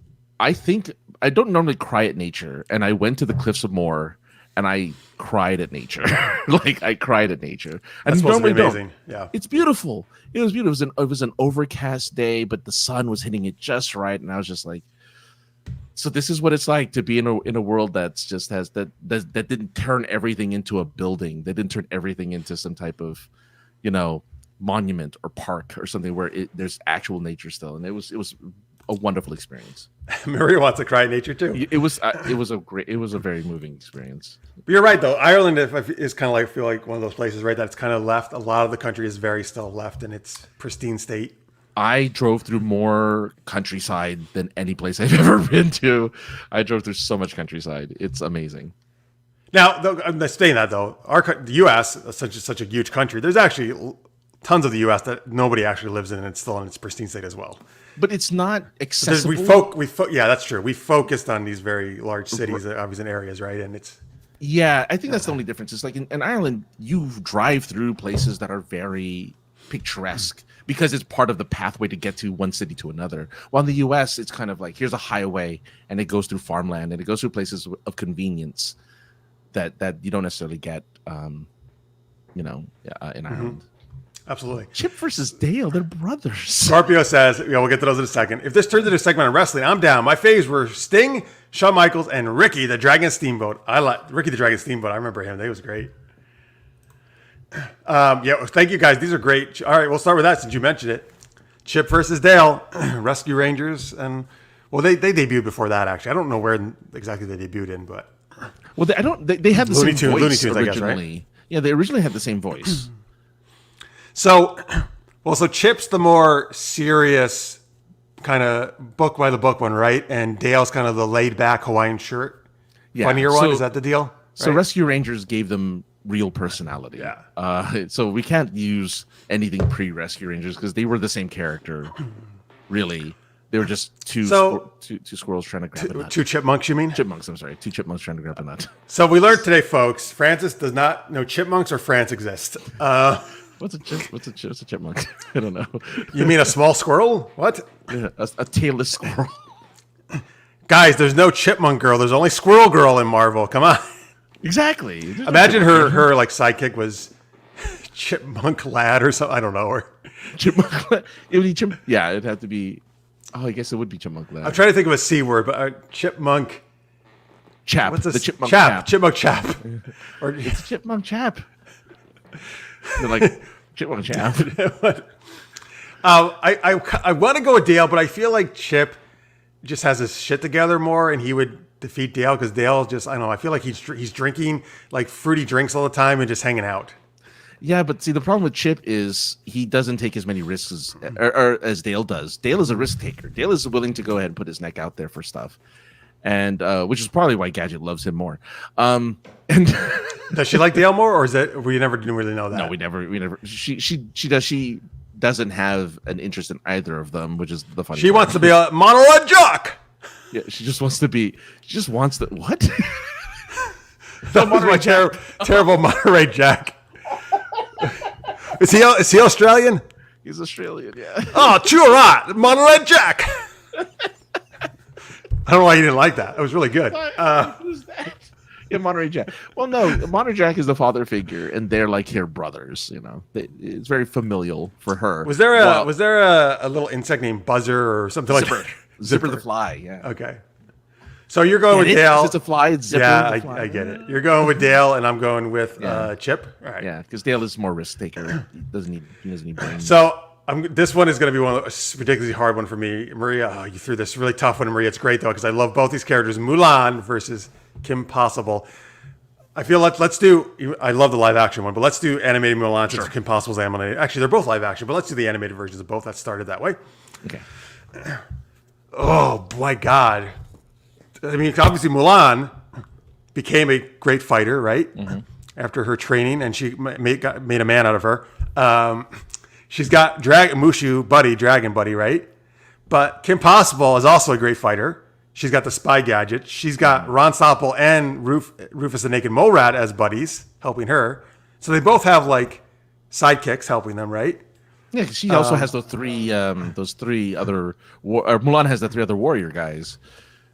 I think I don't normally cry at nature, and I went to the Cliffs of Moher, and I cried at nature. Like I cried at nature. That's supposed to be amazing. Yeah, it's beautiful. It was beautiful. It was an overcast day, but the sun was hitting it just right, and I was just like, so this is what it's like to be in a world that's just has that didn't turn everything into a building. They didn't turn everything into some type of, monument or park or something where there's actual nature still, and it was a wonderful experience. Maria wants to cry in nature too. It was a very moving experience. But you're right though. Ireland is kind of like feel like one of those places, right? That's kind of left. A lot of the country is very still left in its pristine state. I drove through more countryside than any place I've ever been to. I drove through so much countryside. It's amazing. Now, I'm saying that though, the U.S. is such a huge country. There's actually tons of the U.S. that nobody actually lives in, and it's still in its pristine state as well. But it's not accessible. Yeah, that's true. We focused on these very large cities, obviously in areas, right? And it's I think that's the only difference. It's like in Ireland, you drive through places that are very picturesque because it's part of the pathway to get to one city to another. While in the U.S., it's kind of like here's a highway, and it goes through farmland, and it goes through places of convenience that you don't necessarily get, in Ireland. Absolutely. Chip versus Dale, they're brothers. Scorpio says, we'll get to those in a second. If this turns into a segment on wrestling, I'm down. My faves were Sting, Shawn Michaels, and Ricky the Dragon Steamboat. I like Ricky the Dragon Steamboat. I remember him. That was great. Thank you guys. These are great. All right, we'll start with that since you mentioned it. Chip versus Dale, Rescue Rangers, and they debuted before that actually. I don't know where exactly they debuted in, but they have the same voice Looney Tunes, originally. I guess, right? Yeah, they originally had the same voice. So Chip's the more serious kind of book by the book one, right? And Dale's kind of the laid back Hawaiian shirt, funnier one. Is that the deal? So Rescue Rangers gave them real personality. Yeah. So we can't use anything pre-Rescue Rangers because they were the same character. Really, they were just two squirrels trying to grab a nut. Two chipmunks, you mean? Chipmunks. I'm sorry, two chipmunks trying to grab a nut. So we learned today, folks. Francis does not know chipmunks or France exist. What's a chipmunk? I don't know. You mean a small squirrel? What? Yeah, a tailless squirrel. Guys, there's no chipmunk girl. There's only squirrel girl in Marvel. Come on. Exactly. Imagine her like sidekick was Chipmunk Lad or something. I don't know. Or Chipmunk Lad. It would be yeah, it'd have to be. Oh, I guess it would be Chipmunk Lad. I'm trying to think of a C word, but chipmunk. Chap. What's the Chipmunk Chap? Chipmunk Chap. Or it's a Chipmunk Chap. They're like Chipmunk Chap. I want to go with Dale, but I feel like Chip just has his shit together more, and he would defeat Dale because Dale just, I don't know, I feel like he's drinking like fruity drinks all the time and just hanging out. Yeah, but see, the problem with Chip is he doesn't take as many risks as Dale does. Dale is a risk taker. Dale is willing to go ahead and put his neck out there for stuff, and which is probably why Gadget loves him more. And does she like Dale more, or is it we never didn't really know that? No, we never. She doesn't have an interest in either of them, which is the funny. She wants to be a monologue jock. Yeah, she just wants to be. She just wants the what? That was my terrible Monterey Jack. Is he Australian? He's Australian, yeah. Oh, true right, Monterey Jack. I don't know why you didn't like that. It was really good. Who's that? Yeah, Monterey Jack. Well, no, Monterey Jack is the father figure, and they're like her brothers. You know, it's very familial for her. Was there a little insect named Buzzer or something Zipper. like that? Zipper the fly. Yeah. Okay. So you're going with Dale. It's a fly. It's Zipper. Yeah, the fly. I get it. You're going with Dale, and I'm going with Chip. All right. Yeah, because Dale is more risk taker. He doesn't need brains. So This one is going to be one of the ridiculously hard one for me. Maria, you threw this really tough one, Maria. It's great, though, because I love both these characters. Mulan versus Kim Possible. I feel let's do, I love the live action one, but let's do animated Mulan since Kim Possible's animated. Actually, they're both live action, but let's do the animated versions of both. That started that way. Okay. Oh, my God. I mean, obviously, Mulan became a great fighter, right? Mm-hmm. After her training, and she made a man out of her. She's got Mushu buddy, dragon buddy, right? But Kim Possible is also a great fighter. She's got the spy gadget. She's got Ron Stoppel and Rufus the Naked Mole Rat as buddies, helping her. So they both have like sidekicks helping them, right? Yeah, she also has those three other. Mulan has the three other warrior guys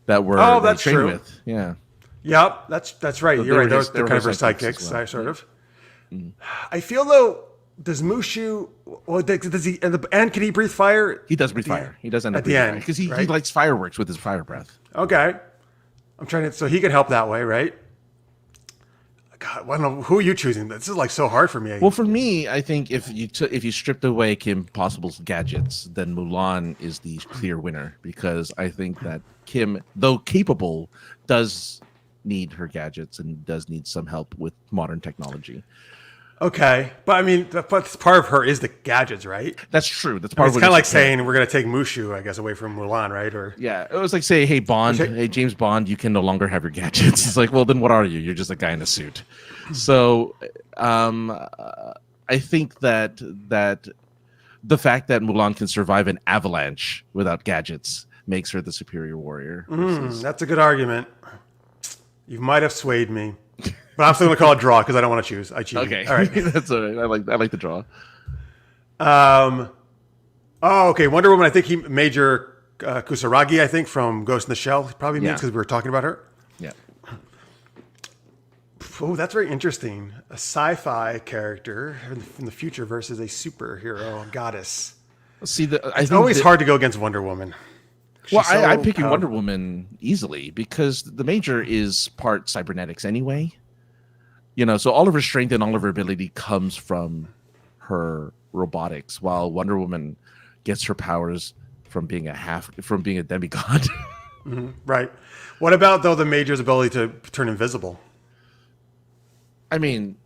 that were that's trained true. with. Yeah. Yep, that's right. You're right. They're kind of her sidekicks, well. Sort of. Mm. I feel though. Does Mushu? Well, does he? And can he breathe fire? He does breathe fire. He does end up at the end because he likes fireworks with his fire breath. Okay, I'm trying to. So he can help that way, right? God, I don't know. Who are you choosing? This is like so hard for me. Well, for me, I think if you stripped away Kim Possible's gadgets, then Mulan is the clear winner because I think that Kim, though capable, does need her gadgets and does need some help with modern technology. Okay, but I mean, part of her is the gadgets, right? That's true. That's part of it. It's kind of like saying we're going to take Mushu, I guess, away from Mulan, right? Or yeah, it was like say, hey Bond, hey James Bond, you can no longer have your gadgets. It's like, well, then what are you? You're just a guy in a suit. So, I think that the fact that Mulan can survive an avalanche without gadgets makes her the superior warrior. That's a good argument. You might have swayed me. But I'm still going to call it draw because I don't want to choose. I cheated. Okay. All right. That's all right. I like the draw. Okay. Wonder Woman, I think he Major Kusaragi, I think, from Ghost in the Shell. He probably means because we were talking about her. Yeah. Oh, that's very interesting. A sci-fi character from the future versus a superhero goddess. See, it's always hard to go against Wonder Woman. I'm picking Wonder Woman easily because the Major is part cybernetics anyway. So all of her strength and all of her ability comes from her robotics, while Wonder Woman gets her powers from being a demigod. Mm-hmm. Right. What about though the Major's ability to turn invisible? I mean,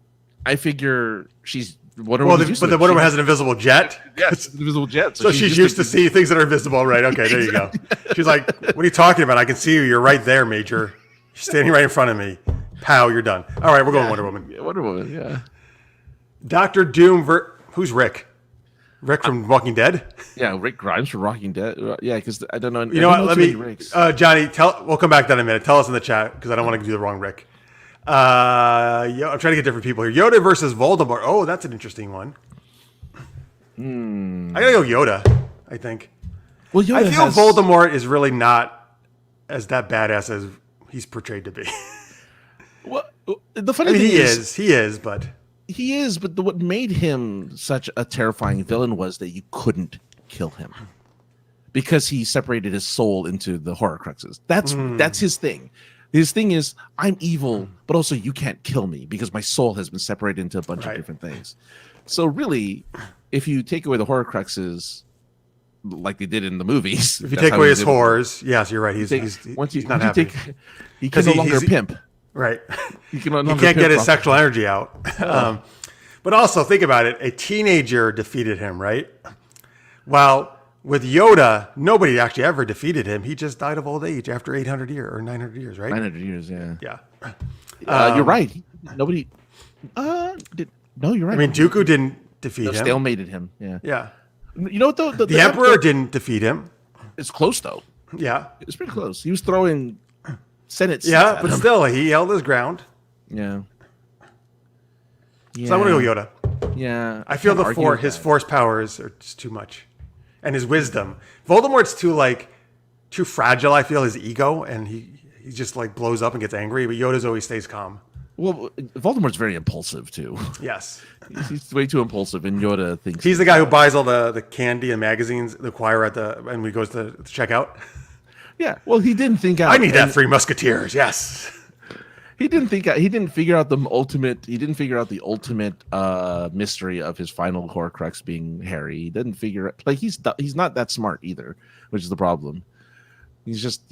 I figure she's Wonder Woman. Well, but the Wonder Woman has an invisible jet. Yes, an invisible jet. So she's used to see things that are invisible, right? Okay, there you go. She's like, "What are you talking about? I can see you. You're right there, Major. You're standing right in front of me. Pow, you're done. All right, we're going Wonder Woman. Yeah, Wonder Woman, yeah. Dr. Doom. Who's Rick? Rick from Walking Dead? Yeah, Rick Grimes from Walking Dead. Yeah, because I don't know. You know what? Let me, Johnny. We'll come back to that in a minute. Tell us in the chat because I don't want to do the wrong Rick. I'm trying to get different people here. Yoda versus Voldemort. Oh, that's an interesting one. I gotta go Yoda. I think. Well, Yoda I feel Voldemort is really not as that badass as he's portrayed to be. Well, the funny thing is, he is, but what made him such a terrifying villain was that you couldn't kill him because he separated his soul into the Horcruxes. That's his thing. His thing is, I'm evil, but also you can't kill me because my soul has been separated into a bunch of different things. So really, if you take away the Horcruxes, like they did in the movies, if you take away his horrors, yes, you're right. He's not happy. He can no longer pimp. Right. He can't get his sexual energy out. But also, think about it. A teenager defeated him, right? While with Yoda, nobody actually ever defeated him. He just died of old age after 800 years or 900 years, right? 900 years, yeah. Yeah. You're right. Nobody... No, you're right. I mean, Dooku didn't defeat him. Stalemated him, yeah. Yeah. You know what, though? The Emperor didn't defeat him. It's close, though. Yeah. It's pretty close. He was throwing Senate seats at him. Still, he held his ground. Yeah. So I'm going to go Yoda. Yeah. I feel his force powers are just too much. And his wisdom. Voldemort's too fragile, I feel, his ego, and he just like blows up and gets angry, but Yoda's always stays calm. Well, Voldemort's very impulsive, too. Yes. He's way too impulsive, and Yoda thinks... He's the guy who buys all the candy and magazines, the choir and he goes to checkout. Yeah, well, he didn't think out... I need that Three Musketeers, yes. He didn't figure out the ultimate. He didn't figure out the ultimate mystery of his final Horcrux being Harry. He didn't figure it. Like he's not that smart either, which is the problem. He just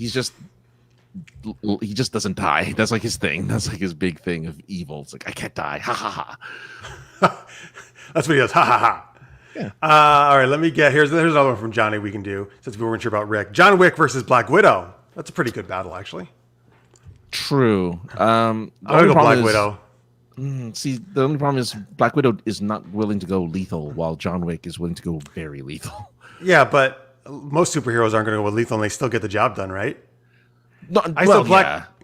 doesn't die. That's like his thing. That's like his big thing of evil. It's like I can't die. Ha ha ha. That's what he does. Ha ha ha. Yeah. All right, let me get here's another one from Johnny we can do since we weren't sure about Rick. John Wick versus Black Widow. That's a pretty good battle, actually. True. I'm gonna go Black Widow. See, the only problem is Black Widow is not willing to go lethal, while John Wick is willing to go very lethal. Yeah, but most superheroes aren't going to go with lethal, and they still get the job done, right? No,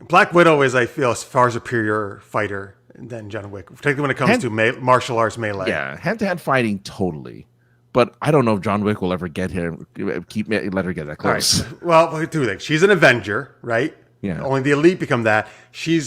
Black Widow is, I feel, a far superior fighter than John Wick, particularly when it comes to martial arts melee. Yeah, hand-to-hand fighting, totally. But I don't know if John Wick will ever let her get that close. Right. Well, two things. She's an Avenger, right? Yeah. Only the elite become that. She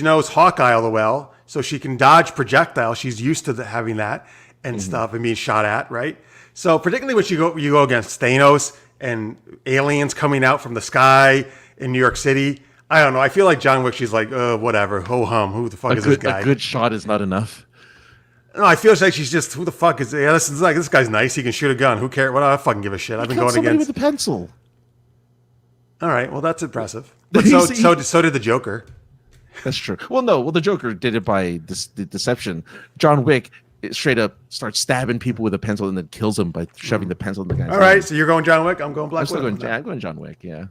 knows Hawkeye all the well, so she can dodge projectiles. She's used to having that and stuff and being shot at, right? So particularly when you go against Thanos and aliens coming out from the sky in New York City. I don't know. I feel like John Wick, she's like, whatever, ho-hum. Who the fuck is this guy? A good shot is not enough. No, I feel like she's just, who the fuck is this guy's nice. He can shoot a gun. Who cares? What do I fucking give a shit? I've been going against with a pencil. All right, well that's impressive. But so did the Joker. That's true. Well, the Joker did it by deception. John Wick straight up starts stabbing people with a pencil and then kills them by shoving the pencil in the guy's All right, so you're going John Wick. I'm going Black Widow. I'm going John Wick. Yeah.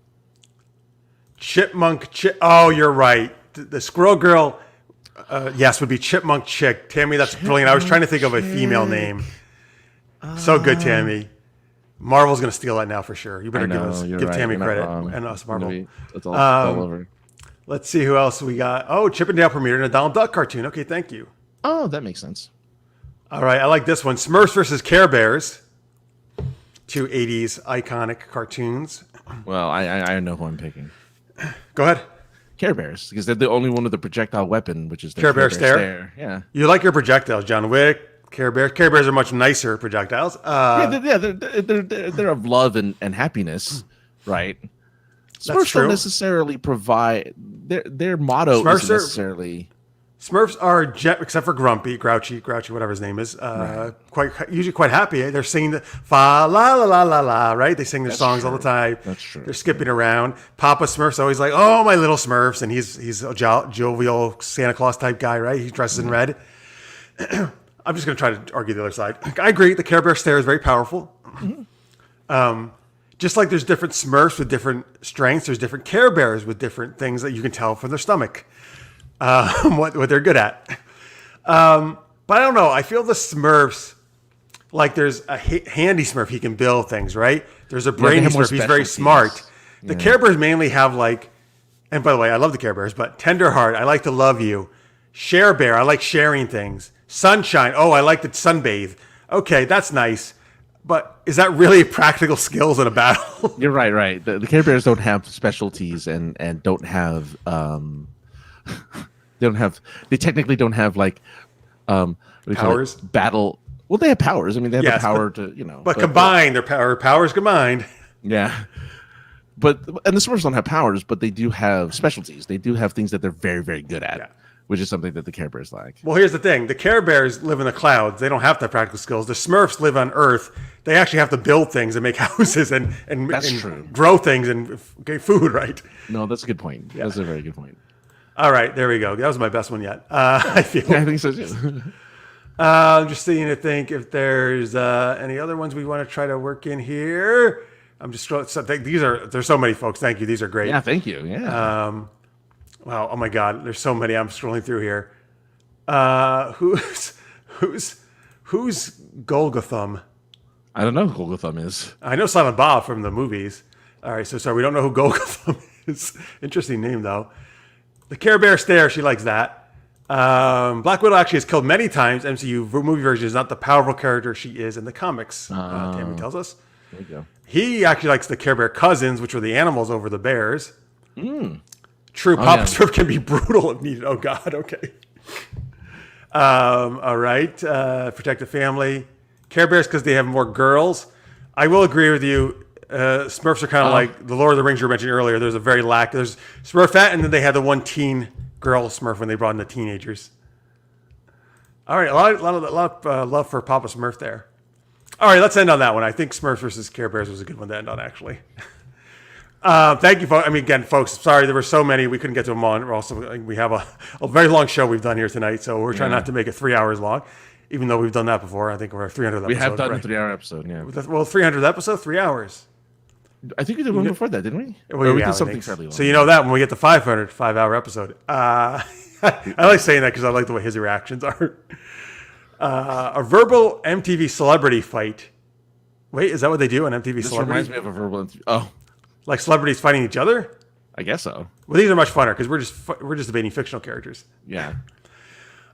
Oh, you're right. The Squirrel Girl, yes, would be Chipmunk Chick. Tammy, that's brilliant. I was trying to think of a female name. So good, Tammy. Marvel's going to steal that now for sure. You better give Tammy credit and us, Marvel. It's all over. Let's see who else we got. Oh, Chip and Dale premiered in a Donald Duck cartoon. Okay, thank you. Oh, that makes sense. All right, I like this one. Smurfs versus Care Bears. Two 80s iconic cartoons. Well, I know who I'm picking. Go ahead. Care Bears, because they're the only one with a projectile weapon, which is the Care Bear stare. Yeah. You like your projectiles, John Wick. Care Bears. Care Bears are much nicer projectiles. They're of love and happiness, right? Smurfs don't necessarily provide their motto isn't necessarily. Smurfs are except for Grumpy, Grouchy, whatever his name is. Usually quite happy. They're singing the fa la la la la la. Right? They sing their songs all the time. That's true. They're skipping around. Papa Smurf's always like, "Oh, my little Smurfs," and he's a jovial Santa Claus type guy, right? He dresses in red. I'm just going to try to argue the other side. I agree. The Care Bear stare is very powerful. Just like there's different Smurfs with different strengths, there's different Care Bears with different things that you can tell from their stomach, what they're good at. But I don't know. I feel the Smurfs, like there's a handy Smurf. He can build things, right? There's a brainy Smurf. He's very smart. The Care Bears mainly have like, and by the way, I love the Care Bears, but Tender Heart, I like to love you. Share Bear, I like sharing things. Sunshine, oh, I like to sunbathe. Okay, that's nice. But is that really practical skills in a battle? You're right. The Care Bears don't have specialties and don't have they technically don't have like powers? Battle. Well, they have powers. I mean, they have the power to, But combined, their powers combined. Yeah. And the Smurfs don't have powers, but they do have specialties. They do have things that they're very, very good at. Yeah. Which is something that the Care Bears lack. Well, here's the thing. The Care Bears live in the clouds. They don't have to have practical skills. The Smurfs live on Earth. They actually have to build things and make houses and grow things and get food, right? No, that's a good point. Yeah. That's a very good point. All right, there we go. That was my best one yet. I feel. Yeah, I think so too. I'm just seeing to think if there's any other ones we want to try to work in here. I'm just there's so many folks. Thank you. These are great. Yeah, thank you. Yeah. Wow! Oh my God! There's so many. I'm scrolling through here. Who's Golgothum? I don't know who Golgothum is. I know Silent Bob from the movies. All right, so sorry, we don't know who Golgothum is. Interesting name though. The Care Bear stare. She likes that. Black Widow actually has killed many times. MCU movie version is not the powerful character she is in the comics. Tammy tells us. There you go. He actually likes the Care Bear cousins, which were the animals over the bears. True, Papa Smurf can be brutal if needed. Oh, God, okay. All right, protect the family. Care Bears because they have more girls. I will agree with you. Smurfs are kind of like the Lord of the Rings you were mentioning earlier. There's a very there's Smurfette, and then they had the one teen girl Smurf when they brought in the teenagers. All right, a lot of love for Papa Smurf there. All right, let's end on that one. I think Smurfs versus Care Bears was a good one to end on, actually. Thank you, folks. I mean, again, folks, sorry there were so many. We couldn't get to them all. We have a very long show we've done here tonight, so we're trying not to make it 3 hours long, even though we've done that before. I think we're 300th episode. We have done a 3-hour episode, yeah. Well, 300th episode, 3 hours. I think we did one before that, didn't we? Well, we did something fairly long. So you know that when we get to 500, 5-hour episode. I like saying that because I like the way his reactions are. A verbal MTV celebrity fight. Wait, is that what they do on MTV This Celebrity? reminds me of a verbal. Oh, Like celebrities fighting each other? I guess so. Well, these are much funner because we're just debating fictional characters. Yeah.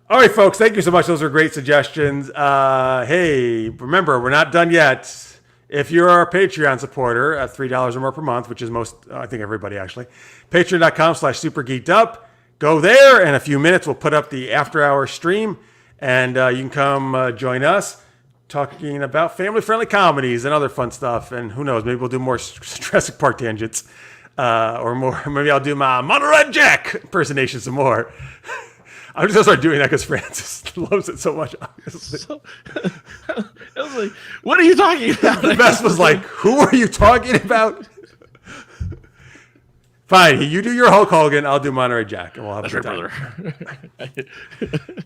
All right, folks. Thank you so much. Those are great suggestions. Hey, remember, we're not done yet. If you're a Patreon supporter at $3 or more per month, which is most, I think everybody actually, patreon.com/supergeekedup. Go there. In a few minutes, we'll put up the after-hour stream, and you can come join us talking about family-friendly comedies and other fun stuff. And who knows, maybe we'll do more Jurassic Park tangents, or more. Maybe I'll do my Monterey Jack impersonation some more. I'm just gonna start doing that because Francis loves it so much. Obviously, So, I was like, "What are you talking about?" the best was like, "Who are you talking about?" Fine, you do your Hulk Hogan, I'll do Monterey Jack, and we'll have a good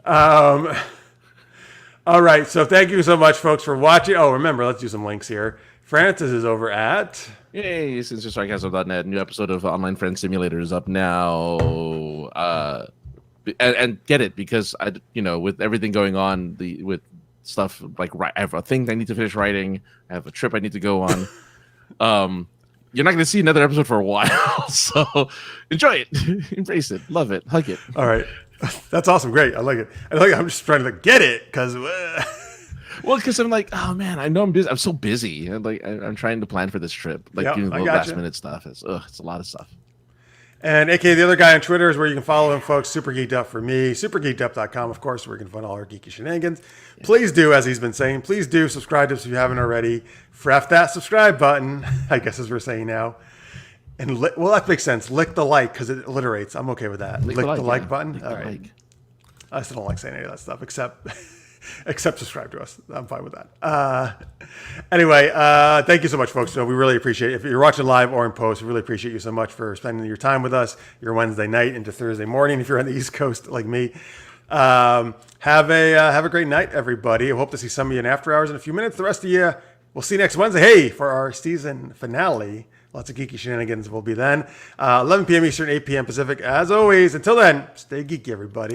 time. All right, so thank you so much, folks, for watching. Oh, remember, let's do some links here. Francis is over at... Yay, SinisterSarcasm.net. New episode of Online Friend Simulator is up now. And get it, because, with everything going on, with stuff, like, I have a thing I need to finish writing. I have a trip I need to go on. You're not going to see another episode for a while, so enjoy it. Embrace it. Love it. Hug it. All right. That's awesome. Great. I like it. I'm just trying to get it because... Well, because I'm like, oh man, I know I'm busy. I'm so busy. And I'm trying to plan for this trip, doing the last minute stuff. It's a lot of stuff. And AKA the other guy on Twitter is where you can follow him, folks. Super Geeked Up for me. Supergeekedup.com, of course, where you can find all our geeky shenanigans. Yeah. Please do, as he's been saying, please do subscribe to us if you haven't already. Frap that subscribe button, I guess as we're saying now. And that makes sense. Lick the like because it alliterates. I'm okay with that. Lick the like button. All right. I still don't like saying any of that stuff except subscribe to us. I'm fine with that. Anyway, thank you so much, folks. So we really appreciate it. If you're watching live or in post, we really appreciate you so much for spending your time with us, your Wednesday night into Thursday morning. If you're on the East Coast like me, have a great night, everybody. I hope to see some of you in after hours in a few minutes. The rest of you, we'll see you next Wednesday. Hey, for our season finale. Lots of geeky shenanigans will be then. 11 p.m. Eastern, 8 p.m. Pacific. As always, until then, stay geeky, everybody.